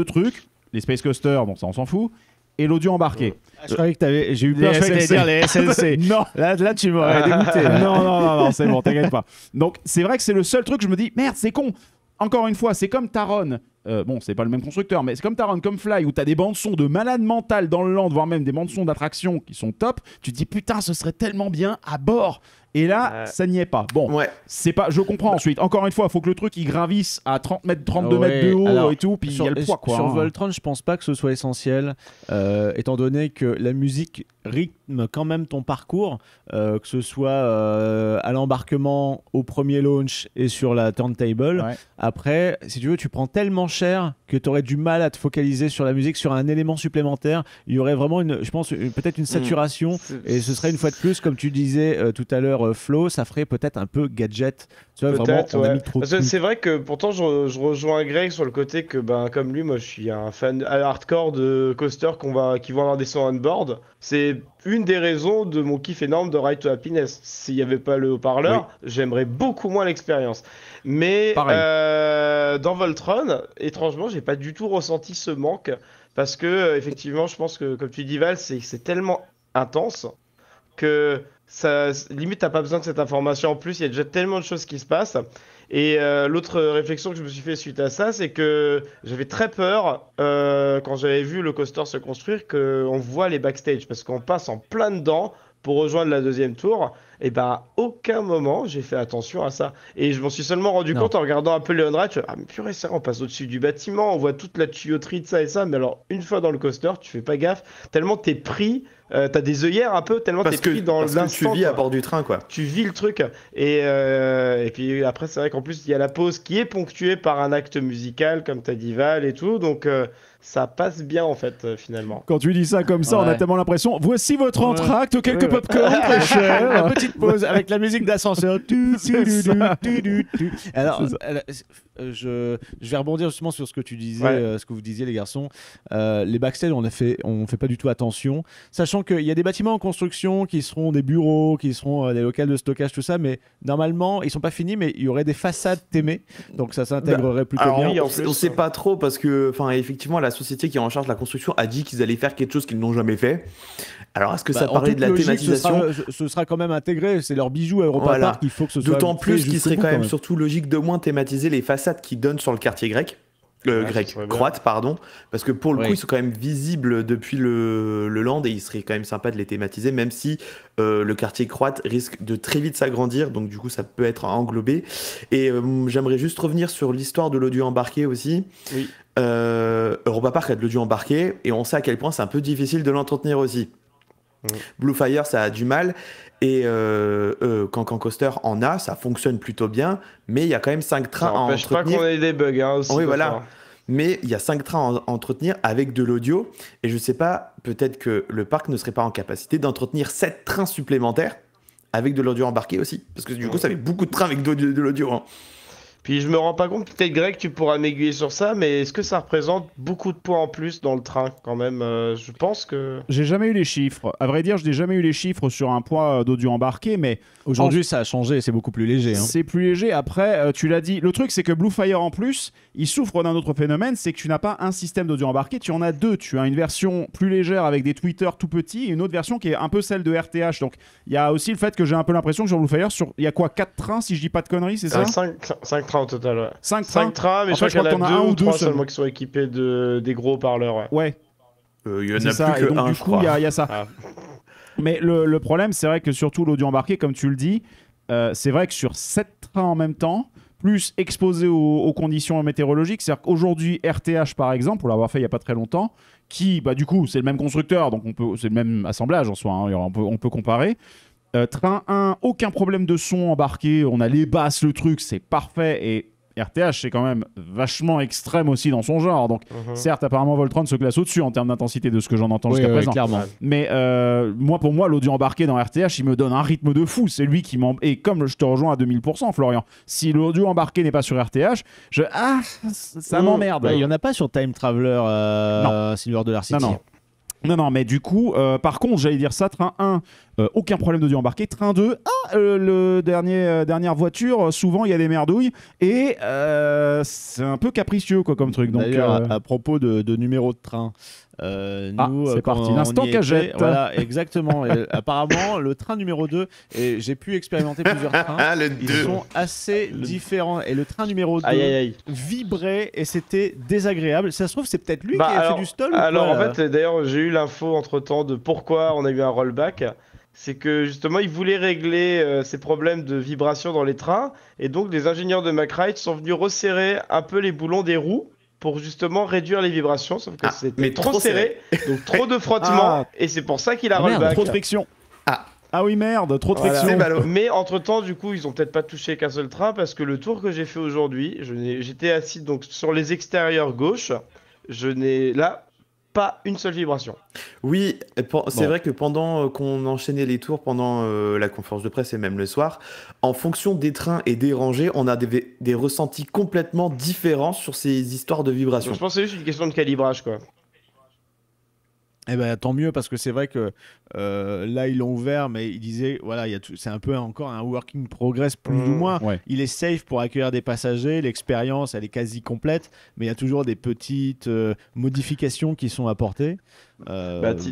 trucs, les Space Coasters, bon ça on s'en fout, et l'audio embarqué. Je croyais que j'ai eu peur de dire les SLC. Non, là tu m'aurais dégoûté. Non, c'est bon, t'inquiète pas. Donc c'est vrai que c'est le seul truc, je me dis, merde, c'est con. Encore une fois, c'est comme Taron. Bon, c'est pas le même constructeur, mais c'est comme Taron, comme Fly, où t'as des bandes son de malade mental dans le land, voire même des bandes son d'attraction qui sont top. Tu te dis, putain, ce serait tellement bien à bord. Et là, ça n'y est pas. Bon, c'est pas. Je comprends ensuite. Encore une fois, il faut que le truc il gravisse à 30 mètres, 32 mètres de haut et tout. Puis il y a le poids, quoi. Sur Voltron, je pense pas que ce soit essentiel, étant donné que la musique rythme quand même ton parcours, que ce soit à l'embarquement, au premier launch et sur la turntable. Ouais. Après, si tu veux, tu prends tellement cher que tu aurais du mal à te focaliser sur la musique, sur un élément supplémentaire. Il y aurait vraiment, je pense, peut-être une saturation. Et ce serait une fois de plus, comme tu disais tout à l'heure, Flo, ça ferait peut-être un peu gadget. Tu vois, vraiment, on a mis trop de c'est vrai que pourtant, je rejoins Greg sur le côté que, comme lui, moi, je suis un fan hardcore de coasters qui vont avoir des sons on-board. C'est une des raisons de mon kiff énorme de Ride to Happiness. S'il n'y avait pas le haut-parleur, j'aimerais beaucoup moins l'expérience. Mais dans Voltron, étrangement, j'ai pas du tout ressenti ce manque parce que effectivement, je pense que comme tu dis Val, c'est tellement intense que limite, t'as pas besoin de cette information en plus. Il y a déjà tellement de choses qui se passent. Et l'autre réflexion que je me suis fait suite à ça, c'est que j'avais très peur quand j'avais vu le coaster se construire qu'on voit les backstage parce qu'on passe en plein dedans pour rejoindre la deuxième tour. Et ben, à aucun moment j'ai fait attention à ça. Et je m'en suis seulement rendu compte en regardant un peu les on-ride. Ah, mais purée, ça, on passe au-dessus du bâtiment, on voit toute la tuyauterie de ça et ça. Mais alors, une fois dans le coaster, tu fais pas gaffe. Tellement t'es pris. T'as des œillères un peu, tellement t'es pris dans l'instant. Parce que tu vis à bord du train, quoi. Tu vis le truc. Et puis après, c'est vrai qu'en plus, il y a la pause qui est ponctuée par un acte musical, comme t'as dit Val et tout. Donc, ça passe bien, en fait, finalement. Quand tu dis ça comme ça, on a tellement l'impression. Voici votre entracte, quelques popcorn très cher. Une petite pause avec la musique d'ascenseur. Alors, je vais rebondir justement sur ce que tu disais, ce que vous disiez, les garçons. Les backstage, on fait pas du tout attention, sachant qu'il y a des bâtiments en construction qui seront des bureaux, qui seront des locales de stockage, tout ça, mais normalement, ils sont pas finis, mais il y aurait des façades témées, donc ça s'intégrerait plutôt bien. Oui, on sait pas trop parce que, effectivement, la société qui est en charge de la construction a dit qu'ils allaient faire quelque chose qu'ils n'ont jamais fait. Alors, est-ce que ça parlait de la thématisation? Ce sera quand même intégré, c'est leur bijou à Europa Park, il faut que ce soit. D'autant plus qu'il serait quand même surtout logique de moins thématiser les façades qui donnent sur le quartier grec. Croate, pardon, parce que pour le coup ils sont quand même visibles depuis le land et il serait quand même sympa de les thématiser, même si le quartier croate risque de très vite s'agrandir, donc du coup ça peut être englobé. Et j'aimerais juste revenir sur l'histoire de l'audio embarqué aussi. Oui. Europa Park a de l'audio embarqué et on sait à quel point c'est un peu difficile de l'entretenir aussi. Blue Fire ça a du mal et Cancan Coaster en a, ça fonctionne plutôt bien, mais il y a quand même 5 trains à entretenir. Ça n'empêche pas qu'on ait des bugs aussi. Oui, voilà. Mais il y a 5 trains à entretenir avec de l'audio et je sais pas, peut-être que le parc ne serait pas en capacité d'entretenir 7 trains supplémentaires avec de l'audio embarqué aussi, parce que du coup ça fait beaucoup de trains avec de l'audio. Hein. Puis je me rends pas compte, peut-être Greg, tu pourras m'aiguiller sur ça, mais est-ce que ça représente beaucoup de points en plus dans le train quand même? Je pense que... J'ai jamais eu les chiffres. À vrai dire, je n'ai jamais eu les chiffres sur un poids d'audio embarqué, mais... Aujourd'hui, ça a changé, c'est beaucoup plus léger. Hein. C'est plus léger. Après, tu l'as dit, le truc, c'est que Blue Fire, en plus, il souffre d'un autre phénomène, c'est que tu n'as pas un système d'audio embarqué, tu en as deux. Tu as une version plus légère avec des tweeters tout petits et une autre version qui est un peu celle de RTH. Donc, il y a aussi le fait que j'ai un peu l'impression que sur Blue Fire, il y a quoi, 4 trains, si je dis pas de conneries, c'est ça? 5 trains au total, ouais. 5 trains, mais en je crois qu'il y en a 2 ou 3 seulement qui sont équipés des gros haut-parleurs. Ouais. Il y en a plus que un, du coup, il y a ça. Ah. Mais le problème, c'est vrai que surtout l'audio embarqué, comme tu le dis, c'est vrai que sur 7 trains en même temps, plus exposés aux conditions météorologiques, c'est-à-dire qu'aujourd'hui, RTH, par exemple, pour l'avoir fait il n'y a pas très longtemps, qui, du coup, c'est le même constructeur, donc c'est le même assemblage en soi, hein, on peut comparer. Train 1, aucun problème de son embarqué, on a les basses, le truc, c'est parfait, et RTH, c'est quand même vachement extrême aussi dans son genre. Donc, certes, apparemment, Voltron se classe au-dessus en termes d'intensité de ce que j'en entends jusqu'à présent. Clairement. Mais pour moi, l'audio embarqué dans RTH, il me donne un rythme de fou. C'est lui qui Et comme je te rejoins à 2000%, Florian, si l'audio embarqué n'est pas sur RTH, ça m'emmerde. Il n'y en a pas sur Time Traveler, Silver Dollar City. Non, mais du coup, par contre, j'allais dire ça, train 1, aucun problème d'audio embarqué. Train 2, le dernière voiture, souvent il y a des merdouilles et c'est un peu capricieux quoi, comme truc. D'ailleurs, à propos de numéro de train, nous, c'est parti, l'instant cagette. Voilà, exactement. Et, apparemment, le train numéro 2, et j'ai pu expérimenter plusieurs trains, ils sont assez différents. Et le train numéro 2 vibrait et c'était désagréable. Ça se trouve, c'est peut-être lui qui a fait du stall. Alors, en fait, d'ailleurs, j'ai eu l'info entre-temps de pourquoi on a eu un rollback. C'est que justement, ils voulaient régler ces problèmes de vibration dans les trains. Et donc, les ingénieurs de McRide sont venus resserrer un peu les boulons des roues pour justement réduire les vibrations. Sauf que c'était trop serré, donc trop de frottement. Et c'est pour ça qu'il a rollback. Trop de friction. Ah oui, merde, trop de friction. Mais entre-temps, du coup, ils ont peut-être pas touché qu'un seul train parce que le tour que j'ai fait aujourd'hui, j'étais assis donc sur les extérieurs gauche. Je n'ai là pas une seule vibration. Oui, c'est vrai que pendant qu'on enchaînait les tours, pendant la conférence de presse et même le soir, en fonction des trains et des rangées, on a des ressentis complètement différents sur ces histoires de vibrations. Donc, je pense que c'est juste une question de calibrage, quoi. Eh ben, tant mieux parce que c'est vrai que là ils l'ont ouvert mais il disait voilà c'est un peu encore un working progress plus ou moins. Il est safe pour accueillir des passagers, l'expérience elle est quasi complète mais il y a toujours des petites modifications qui sont apportées.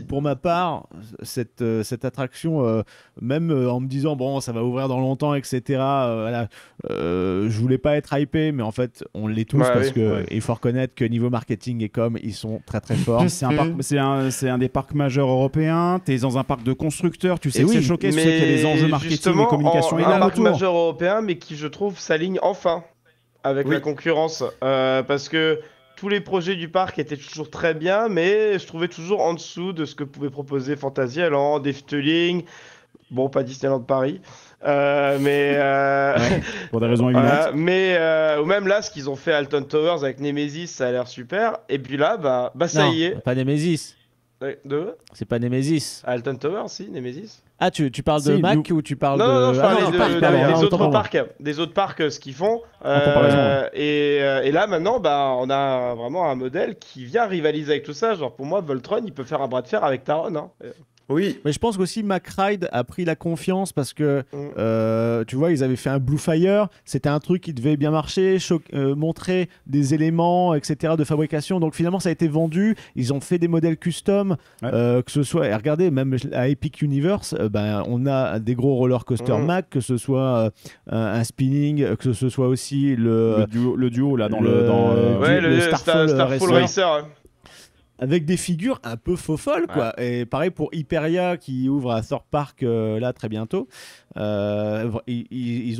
Pour ma part, cette attraction, même en me disant bon, ça va ouvrir dans longtemps, etc. Voilà, je voulais pas être hypé, mais en fait, on l'est tous parce que il faut reconnaître que niveau marketing et com, ils sont très très forts. C'est un des parcs majeurs européens. T'es dans un parc de constructeurs. Tu sais que c'est choqué, tu sais qu'il y a des enjeux marketing et communication. Un parc majeur européen, mais qui je trouve s'aligne enfin avec la concurrence, parce que tous les projets du parc étaient toujours très bien, mais je trouvais toujours en dessous de ce que pouvait proposer Fantasyland, Efteling, bon, pas Disneyland Paris, mais pour des raisons évidentes. Ou même là, ce qu'ils ont fait à Alton Towers avec Nemesis, ça a l'air super. Et puis là, ça y est. Pas Nemesis. C'est pas Nemesis. Alton Towers, si, Nemesis. Ah, tu parles de Mac ou tu parles de... Non, je parlais des autres parcs, ce qu'ils font. Et là, maintenant, on a vraiment un modèle qui vient rivaliser avec tout ça. Genre, pour moi, Voltron, il peut faire un bras de fer avec Taron. Hein. Oui. Mais je pense qu'aussi McRide a pris la confiance parce que, tu vois, ils avaient fait un Blue Fire. C'était un truc qui devait bien marcher, montrer des éléments, etc. de fabrication. Donc finalement, ça a été vendu. Ils ont fait des modèles custom, que ce soit... Et regardez, même à Epic Universe, on a des gros roller coaster Mac, que ce soit un spinning, que ce soit aussi le duo là, dans le Starfall Racer. Avec des figures un peu faux-folles, quoi. Et pareil pour Hyperia qui ouvre à Thorpe Park là très bientôt. Ils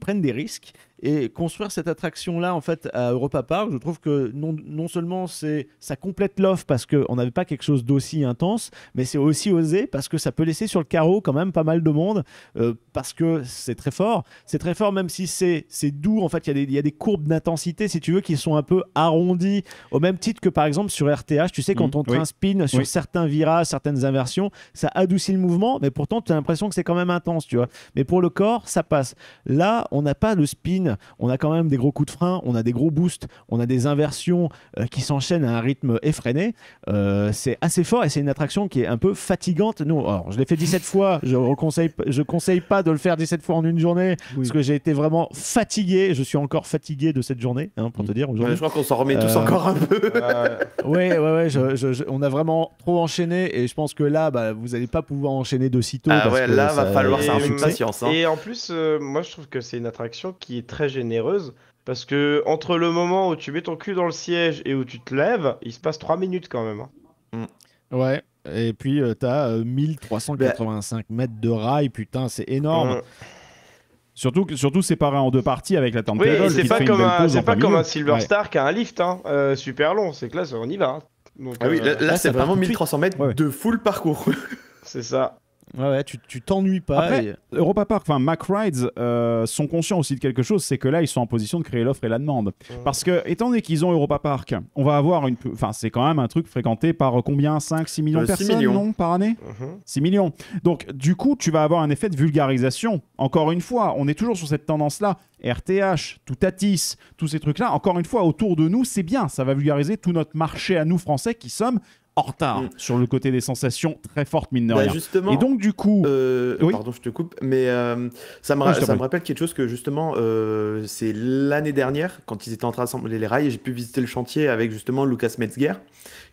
prennent des risques. Et construire cette attraction-là, en fait, à Europa Park, je trouve que non seulement ça complète l'offre parce qu'on n'avait pas quelque chose d'aussi intense, mais c'est aussi osé parce que ça peut laisser sur le carreau quand même pas mal de monde, parce que c'est très fort. C'est très fort, même si c'est doux. En fait, il y a des courbes d'intensité, si tu veux, qui sont un peu arrondies, au même titre que, par exemple, sur RTH, tu sais, quand on train spin sur certains virages, certaines inversions, ça adoucit le mouvement, mais pourtant, tu as l'impression que c'est quand même intense, tu vois. Mais pour le corps, ça passe. Là, on n'a pas le spin. On a quand même des gros coups de frein, on a des gros boosts, on a des inversions qui s'enchaînent à un rythme effréné. C'est assez fort et c'est une attraction qui est un peu fatigante. Alors, je l'ai fait 17 fois, je conseille pas de le faire 17 fois en une journée parce que j'ai été vraiment fatigué. Je suis encore fatigué de cette journée, pour te dire. Je crois qu'on s'en remet tous encore un peu. On a vraiment trop enchaîné et je pense que là, vous n'allez pas pouvoir enchaîner de sitôt. Là, va falloir s'armer patience. Et en plus, moi, je trouve que c'est une attraction qui est très généreuse parce que entre le moment où tu mets ton cul dans le siège et où tu te lèves, il se passe 3 minutes quand même. Ouais, et puis t'as 1385 mètres de rail, putain, c'est énorme. Surtout séparé en deux parties avec la turntable. Oui, c'est pas comme un Silver Star qui a un lift super long, c'est que là, on y va. Donc, là c'est vraiment 1300 mètres de full parcours. C'est ça. Ouais, tu t'ennuies pas. Après, Europa Park, McRides sont conscients aussi de quelque chose, c'est que là, ils sont en position de créer l'offre et la demande. Parce que, étant donné qu'ils ont Europa Park, on va avoir c'est quand même un truc fréquenté par combien 5-6 millions de personnes, non, par année 6 millions. Donc, du coup, tu vas avoir un effet de vulgarisation. Encore une fois, on est toujours sur cette tendance-là. RTH, Toutatis, tous ces trucs-là, encore une fois, autour de nous, c'est bien. Ça va vulgariser tout notre marché à nous, Français, qui sommes en retard sur le côté des sensations très fortes, mine de rien. Justement, et donc du coup pardon, je te coupe, mais ça me rappelle quelque chose que justement c'est l'année dernière quand ils étaient en train d'assembler les rails et j'ai pu visiter le chantier avec justement Lucas Metzger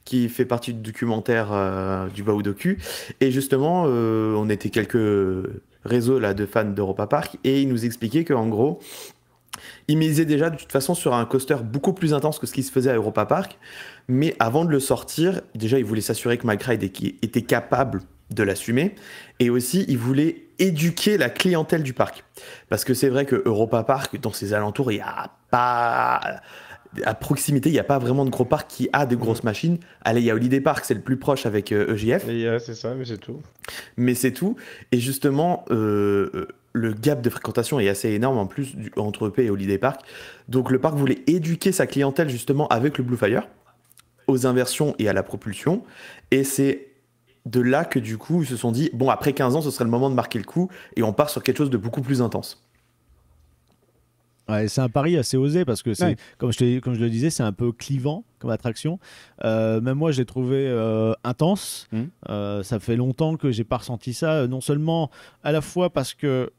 qui fait partie du documentaire du Baodoku et justement on était quelques réseaux là de fans d'Europa Park et il nous expliquait qu'en gros il misait déjà de toute façon sur un coaster beaucoup plus intense que ce qui se faisait à Europa Park, mais avant de le sortir, déjà il voulait s'assurer que McRide était capable de l'assumer, et aussi il voulait éduquer la clientèle du parc. Parce que c'est vrai que Europa Park, dans ses alentours, il n'y a pas... À proximité, il n'y a pas vraiment de gros parc qui a de grosses machines. Allez, il y a Holiday Park, c'est le plus proche avec EJF. C'est ça, mais c'est tout. Mais c'est tout. Et justement... le gap de fréquentation est assez énorme en plus entre EP et Holiday Park. Donc le parc voulait éduquer sa clientèle justement avec le Blue Fire, aux inversions et à la propulsion. Et c'est de là que du coup ils se sont dit, bon après 15 ans ce serait le moment de marquer le coup et on part sur quelque chose de beaucoup plus intense. Ouais, c'est un pari assez osé parce que c'est, comme je le disais, c'est un peu clivant comme attraction. Même moi, je l'ai trouvé intense. Ça fait longtemps que j'ai pas ressenti ça. Non seulement à la fois parce que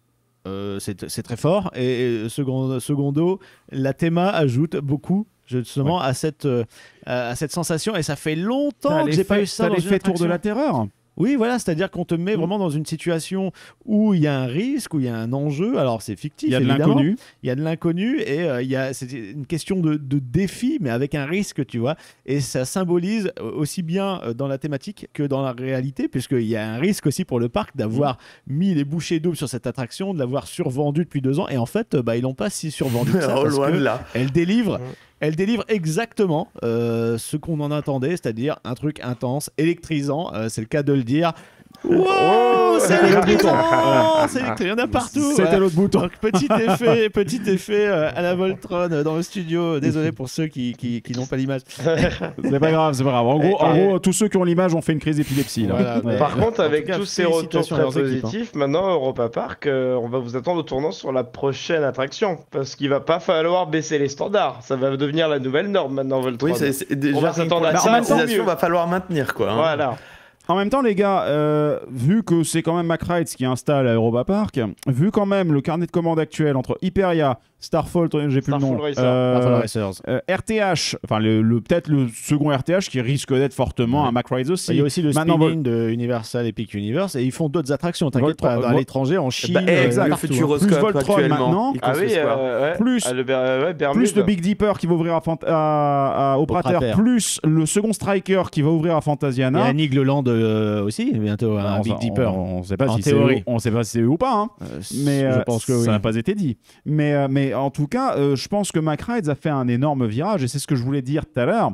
c'est très fort. Et secondo, la théma ajoute beaucoup justement à cette sensation. Et ça fait longtemps que j'ai pas eu ça dans une l'effet tour de attraction. la terreur. Oui, voilà, c'est-à-dire qu'on te met vraiment dans une situation où il y a un risque, où il y a un enjeu. Alors, c'est fictif, il y a de évidemment. l'inconnu. Il y a de l'inconnu et c'est une question de défi, mais avec un risque, tu vois. Et ça symbolise aussi bien dans la thématique que dans la réalité, puisqu'il y a un risque aussi pour le parc d'avoir mis les bouchées doubles sur cette attraction, de l'avoir survendue depuis 2 ans. Et en fait, ils l'ont pas si survendue que ça. Oh, parce loin que de là. elle délivre exactement ce qu'on en attendait, c'est-à-dire un truc intense, électrisant, c'est le cas de le dire. Wow, c'est électrisant, c'est électrisant, il y en a partout. C'était l'autre bouton. Donc, petit effet à la Voltron dans le studio. Désolé pour ceux qui n'ont pas l'image. C'est pas grave, c'est pas grave. En gros, tous ceux qui ont l'image ont fait une crise d'épilepsie. Là. Voilà. Par contre, avec tout cas, tous ces retours félicitations à très leurs équipes, positifs, maintenant Europa Park, on va vous attendre au tournant sur la prochaine attraction. Parce qu'il va pas falloir baisser les standards. Ça va devenir la nouvelle norme maintenant, Voltron. Oui, c'est déjà On va s'attendre à la ça. standardisation va falloir maintenir, quoi. Hein. Voilà. En même temps, les gars, vu que c'est quand même McRides qui installe à Europa Park, vu quand même le carnet de commandes actuel entre Hyperia, Starfall, j'ai plus le nom, RTH, enfin peut-être le second RTH qui risque d'être fortement un McRides aussi. Il y a aussi le Maintenant, spinning de Universal Epic Universe et ils font d'autres attractions, t'inquiète pas, à l'étranger, en Chine. exact. Le plus Futuroscope Voltron actuellement. maintenant. Ah oui, Plus Bermude. le Big Dipper qui va ouvrir au Prater, plus le second Striker qui va ouvrir à Il y a Fantasiana. un Igloland aussi, bientôt, un Big Dipper. On sait pas En si c'est théorie. on sait pas si c'est eux ou pas. Hein. Mais je pense que oui. ça n'a pas été dit. Mais en tout cas, je pense que McRides a fait un énorme virage et c'est ce que je voulais dire tout à l'heure.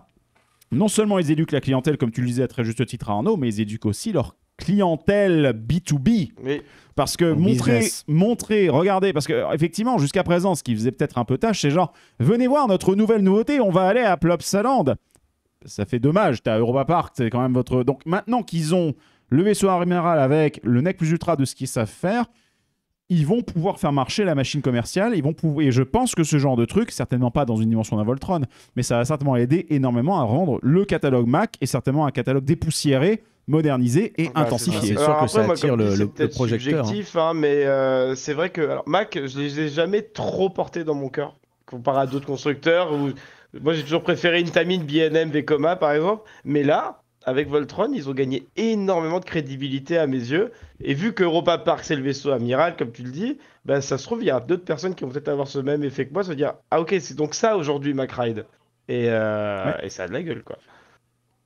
Non seulement ils éduquent la clientèle, comme tu le disais à très juste titre à Arnaud, mais ils éduquent aussi leur clientèle B2B. Oui. Parce que montrer, regardez, parce que effectivement, jusqu'à présent, ce qui faisait peut-être un peu tâche, c'est genre, venez voir notre nouvelle nouveauté, on va aller à Plopsaland. Ça fait dommage, t'as Europa Park, c'est quand même votre... Donc maintenant qu'ils ont le vaisseau amiral avec le nec plus ultra de ce qu'ils savent faire, ils vont pouvoir faire marcher la machine commerciale, et je pense que ce genre de truc, certainement pas dans une dimension d'un Voltron, mais ça va certainement aider énormément à rendre le catalogue Mac, et certainement un catalogue dépoussiéré, modernisé et intensifié. C'est sûr que ça attire le projecteur. Subjectif, hein, mais c'est vrai que alors, Mac, je les ai jamais trop portés dans mon cœur, comparé à d'autres constructeurs. Moi, j'ai toujours préféré Intamin, B&M, Vekoma, par exemple, mais là... Avec Voltron, ils ont gagné énormément de crédibilité à mes yeux. Et vu que Europa Park, c'est le vaisseau amiral, comme tu le dis, bah, ça se trouve, il y a d'autres personnes qui vont peut-être avoir ce même effet que moi, se dire « Ah ok, c'est donc ça aujourd'hui, McRide. » Et ça a de la gueule, quoi.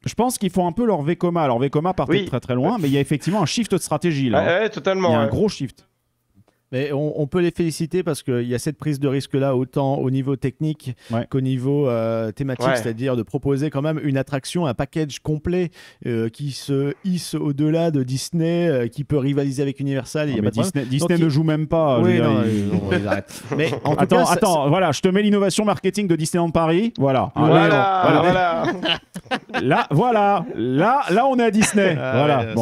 Je pense qu'ils font un peu leur Vekoma. Alors Vekoma partait très très loin, mais il y a effectivement un shift de stratégie là. Ouais, totalement. Il y a un gros shift. Mais on peut les féliciter parce qu'il y a cette prise de risque-là, autant au niveau technique qu'au niveau thématique, c'est-à-dire de proposer quand même une attraction, un package complet qui se hisse au-delà de Disney, qui peut rivaliser avec Universal. Disney ne joue même pas. Oui, ils arrêtent. Mais en tout cas, voilà, je te mets l'innovation marketing de Disneyland Paris. Voilà. Là, on est à Disney.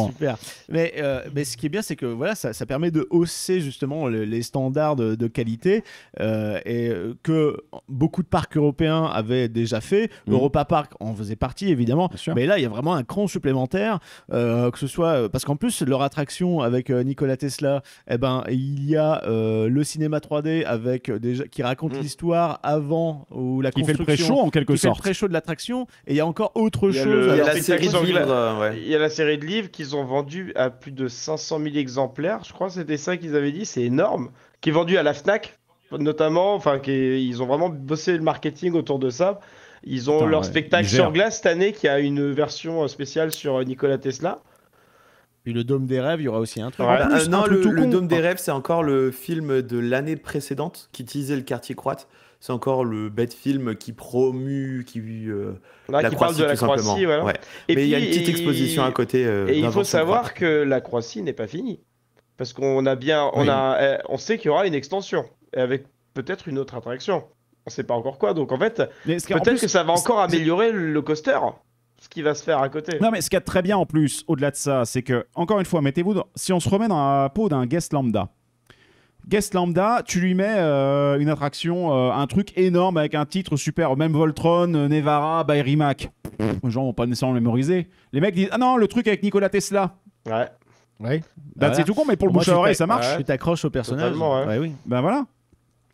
Super. Mais ce qui est bien, c'est que voilà, ça permet de hausser justement les standards de qualité et que beaucoup de parcs européens avaient déjà fait. Europa Park en faisait partie, évidemment. Mais là, il y a vraiment un cran supplémentaire, que ce soit... Parce qu'en plus, leur attraction avec Nikola Tesla, il y a le cinéma 3D qui raconte l'histoire avant ou la construction. Qui fait le pré-show, en quelque sorte. Qui fait le pré-show de l'attraction. Et il y a encore autre chose. Il y a la série de livres. Il y a la série de livres qu'ils ont vendu à plus de 500 000 exemplaires. Je crois que c'était ça qu'ils avaient dit. C'est énorme. Qui est vendu à la Fnac, notamment. Enfin, ils ont vraiment bossé le marketing autour de ça. Ils ont leur spectacle sur glace cette année qui a une version spéciale sur Nikola Tesla. Puis le Dôme des Rêves, il y aura aussi un truc. Non, le Dôme des Rêves, c'est encore le film de l'année précédente qui utilisait le quartier croate. C'est encore le bête film qui promue, qui parle de la Croatie, voilà. Ouais. Mais il y a une petite exposition à côté. Et il faut savoir que la Croatie n'est pas finie, parce qu'on on sait qu'il y aura une extension avec peut-être une autre attraction. On sait pas encore quoi. Donc en fait, peut-être que ça va encore améliorer le coaster. Ce qui va se faire à côté. Non, mais ce qu'il y a de très bien en plus, au-delà de ça, c'est que, encore une fois, si on se remet dans la peau d'un guest lambda. Guest lambda, tu lui mets une attraction, un truc énorme avec un titre super, même Voltron, Nevara, by Rimac. Les gens vont pas nécessairement le mémoriser. Les mecs disent « Ah non, le truc avec Nikola Tesla !» Ouais. Ouais. Bah, c'est tout con, mais pour le bouche à oreille, ça marche. Tu t'accroches au personnage. Ouais. Oui. Ben voilà.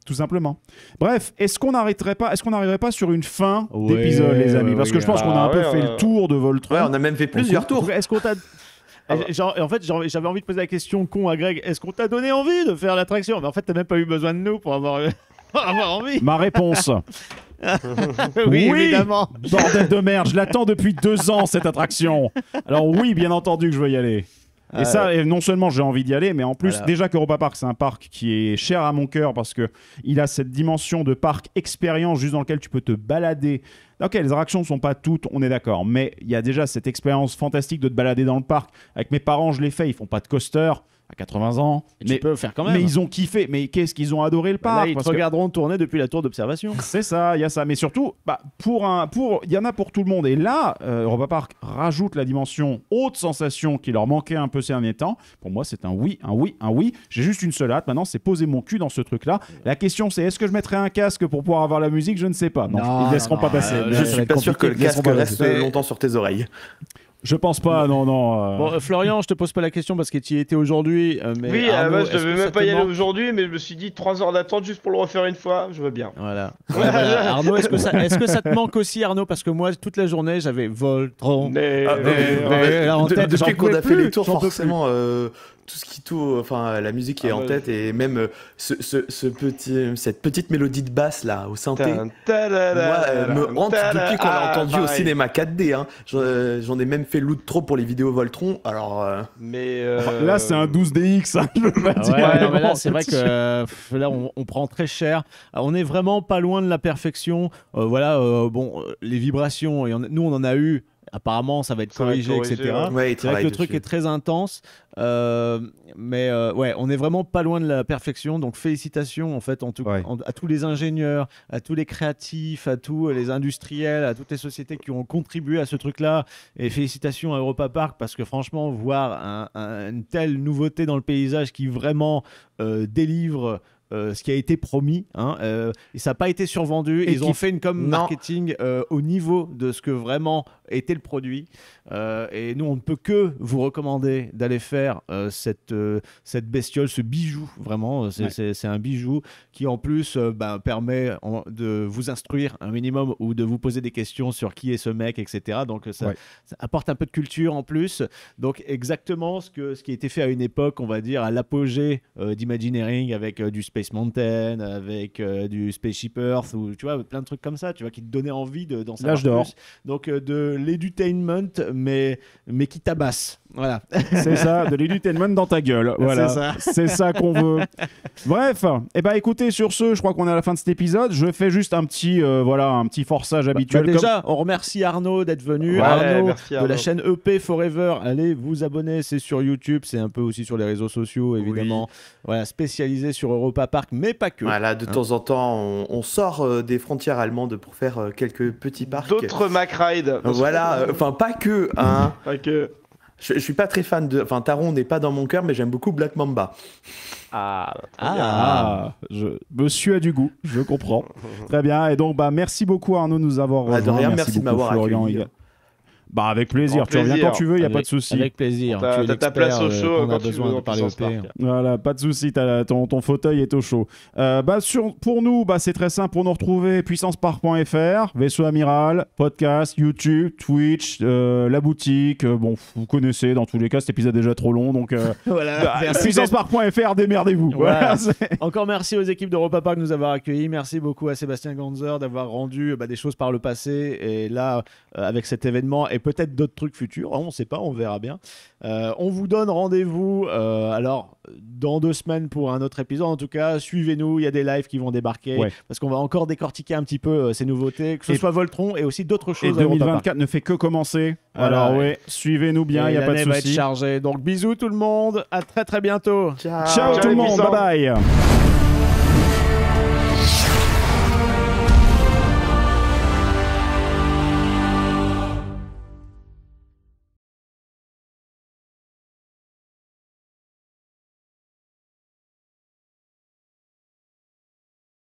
Tout simplement. Bref, est-ce qu'on n'arriverait pas sur une fin d'épisode, les amis? Parce que je pense qu'on a un peu fait le tour de Voltron. Ouais, on a même fait plusieurs tours. Est-ce qu'on t'a... En fait, j'avais envie de poser la question con à Greg. Est-ce qu'on t'a donné envie de faire l'attraction? Mais en fait, t'as même pas eu besoin de nous pour avoir envie. Ma réponse. Oui, évidemment. Bordel de merde, je l'attends depuis 2 ans, cette attraction. Alors oui, bien entendu que je veux y aller. Et ça, non seulement j'ai envie d'y aller, mais en plus, déjà qu'Europa Park, c'est un parc qui est cher à mon cœur parce qu'il a cette dimension de parc expérience juste dans lequel tu peux te balader. Ok, les attractions ne sont pas toutes, on est d'accord, mais il y a déjà cette expérience fantastique de te balader dans le parc. Avec mes parents, je l'ai fait, ils font pas de coaster à 80 ans. Tu peux faire quand même. Mais ils ont kiffé. Mais qu'est-ce qu'ils ont adoré le parc? Là, ils te regarderont tourner depuis la tour d'observation. C'est ça, il y a ça. Mais surtout, il y en a pour tout le monde. Et là, Europa Park rajoute la dimension haute sensation qui leur manquait un peu ces derniers temps. Pour moi, c'est un oui, un oui, un oui. J'ai juste une seule hâte. Maintenant, c'est poser mon cul dans ce truc-là. La question, c'est est-ce que je mettrai un casque pour pouvoir avoir la musique? Je ne sais pas. Non, ils ne laisseront pas passer. Je suis pas sûr que le casque reste longtemps sur tes oreilles. Je pense pas, non. Bon, Florian, je te pose pas la question parce que tu y étais aujourd'hui. Mais oui, Arnaud, je devais même pas y aller aujourd'hui, mais je me suis dit 3 heures d'attente juste pour le refaire une fois, je veux bien. Voilà. Arnaud, est-ce que ça te manque aussi, Arnaud? Parce que moi, toute la journée, j'avais Voltron. Depuis qu'on a fait les tours, forcément, enfin, la musique qui est en tête et même cette petite mélodie de basse là au synthé, moi, me hante depuis qu'on l'a entendu au cinéma 4D. Hein. J'en ai même fait l'outro pour les vidéos Voltron. Alors, là, c'est un 12DX. Hein, je veux pas dire. Mais là, c'est vrai que là, on prend très cher. On est vraiment pas loin de la perfection. Les vibrations. Nous, on en a eu. Apparemment, ça va être corrigé, etc. Ouais, c'est vrai que le truc est très intense, mais on est vraiment pas loin de la perfection. Donc félicitations en fait à tous les ingénieurs, à tous les créatifs, à tous les industriels, à toutes les sociétés qui ont contribué à ce truc-là. Et félicitations à Europa Park parce que franchement, voir une telle nouveauté dans le paysage qui vraiment délivre. Ce qui a été promis, et ça n'a pas été survendu. Ils ont fait une com marketing au niveau de ce que vraiment était le produit. Et nous, on ne peut que vous recommander d'aller faire cette bestiole, ce bijou. Vraiment, c'est un bijou qui en plus permet de vous instruire un minimum ou de vous poser des questions sur qui est ce mec, etc. Donc ça apporte un peu de culture en plus. Donc exactement ce qui a été fait à une époque, on va dire, à l'apogée d'Imagineering avec du Space Mountain, avec du Spaceship Earth, ou tu vois, plein de trucs comme ça, tu vois, qui te donnaient envie d'en savoir plus. Donc de l'edutainment, mais qui tabasse. Voilà. C'est ça, de l'edutainment dans ta gueule. Voilà. C'est ça qu'on veut. Bref, écoutez, sur ce, je crois qu'on est à la fin de cet épisode. Je fais juste un petit forçage habituel. Déjà, on remercie Arnaud d'être venu. Arnaud de la chaîne EP Forever. Allez vous abonner, c'est sur YouTube, c'est un peu aussi sur les réseaux sociaux, évidemment. Oui. Voilà, spécialisé sur Europa Park, mais pas que. Voilà, de temps en temps, on sort des frontières allemandes pour faire quelques petits parcs. D'autres MacRide. Voilà, enfin pas que. Hein. Pas que. Je suis pas très fan de... Enfin, Taron n'est pas dans mon cœur, mais j'aime beaucoup Black Mamba. Monsieur a du goût, je comprends. Très bien, et donc merci beaucoup Arnaud de nous avoir rejoints. De rien, merci de m'avoir accueilli. Avec plaisir, tu reviens quand tu veux, il n'y a pas de souci. Avec plaisir. T'as ta place au chaud quand tu as besoin de parler au P. Voilà, pas de souci, ton fauteuil est au chaud. Pour nous, c'est très simple pour nous retrouver, puissancepark.fr, Vaisseau Amiral, podcast, YouTube, Twitch, la boutique. Vous connaissez, dans tous les cas, cet épisode est déjà trop long, donc puissancepark.fr, démerdez-vous. Voilà. Encore merci aux équipes d'Europa Park de nous avoir accueillis. Merci beaucoup à Sébastien Ganzer d'avoir rendu des choses par le passé. Et là, avec cet événement et peut-être d'autres trucs futurs, on ne sait pas, on verra bien. On vous donne rendez-vous dans 2 semaines pour un autre épisode. En tout cas, suivez-nous, il y a des lives qui vont débarquer parce qu'on va encore décortiquer un petit peu ces nouveautés, que ce soit Voltron et aussi d'autres choses. Et 2024 ne fait que commencer. Voilà, alors il n'y a pas de souci. Va être chargé. Donc bisous tout le monde, à très très bientôt. Ciao tout le monde, bye bye.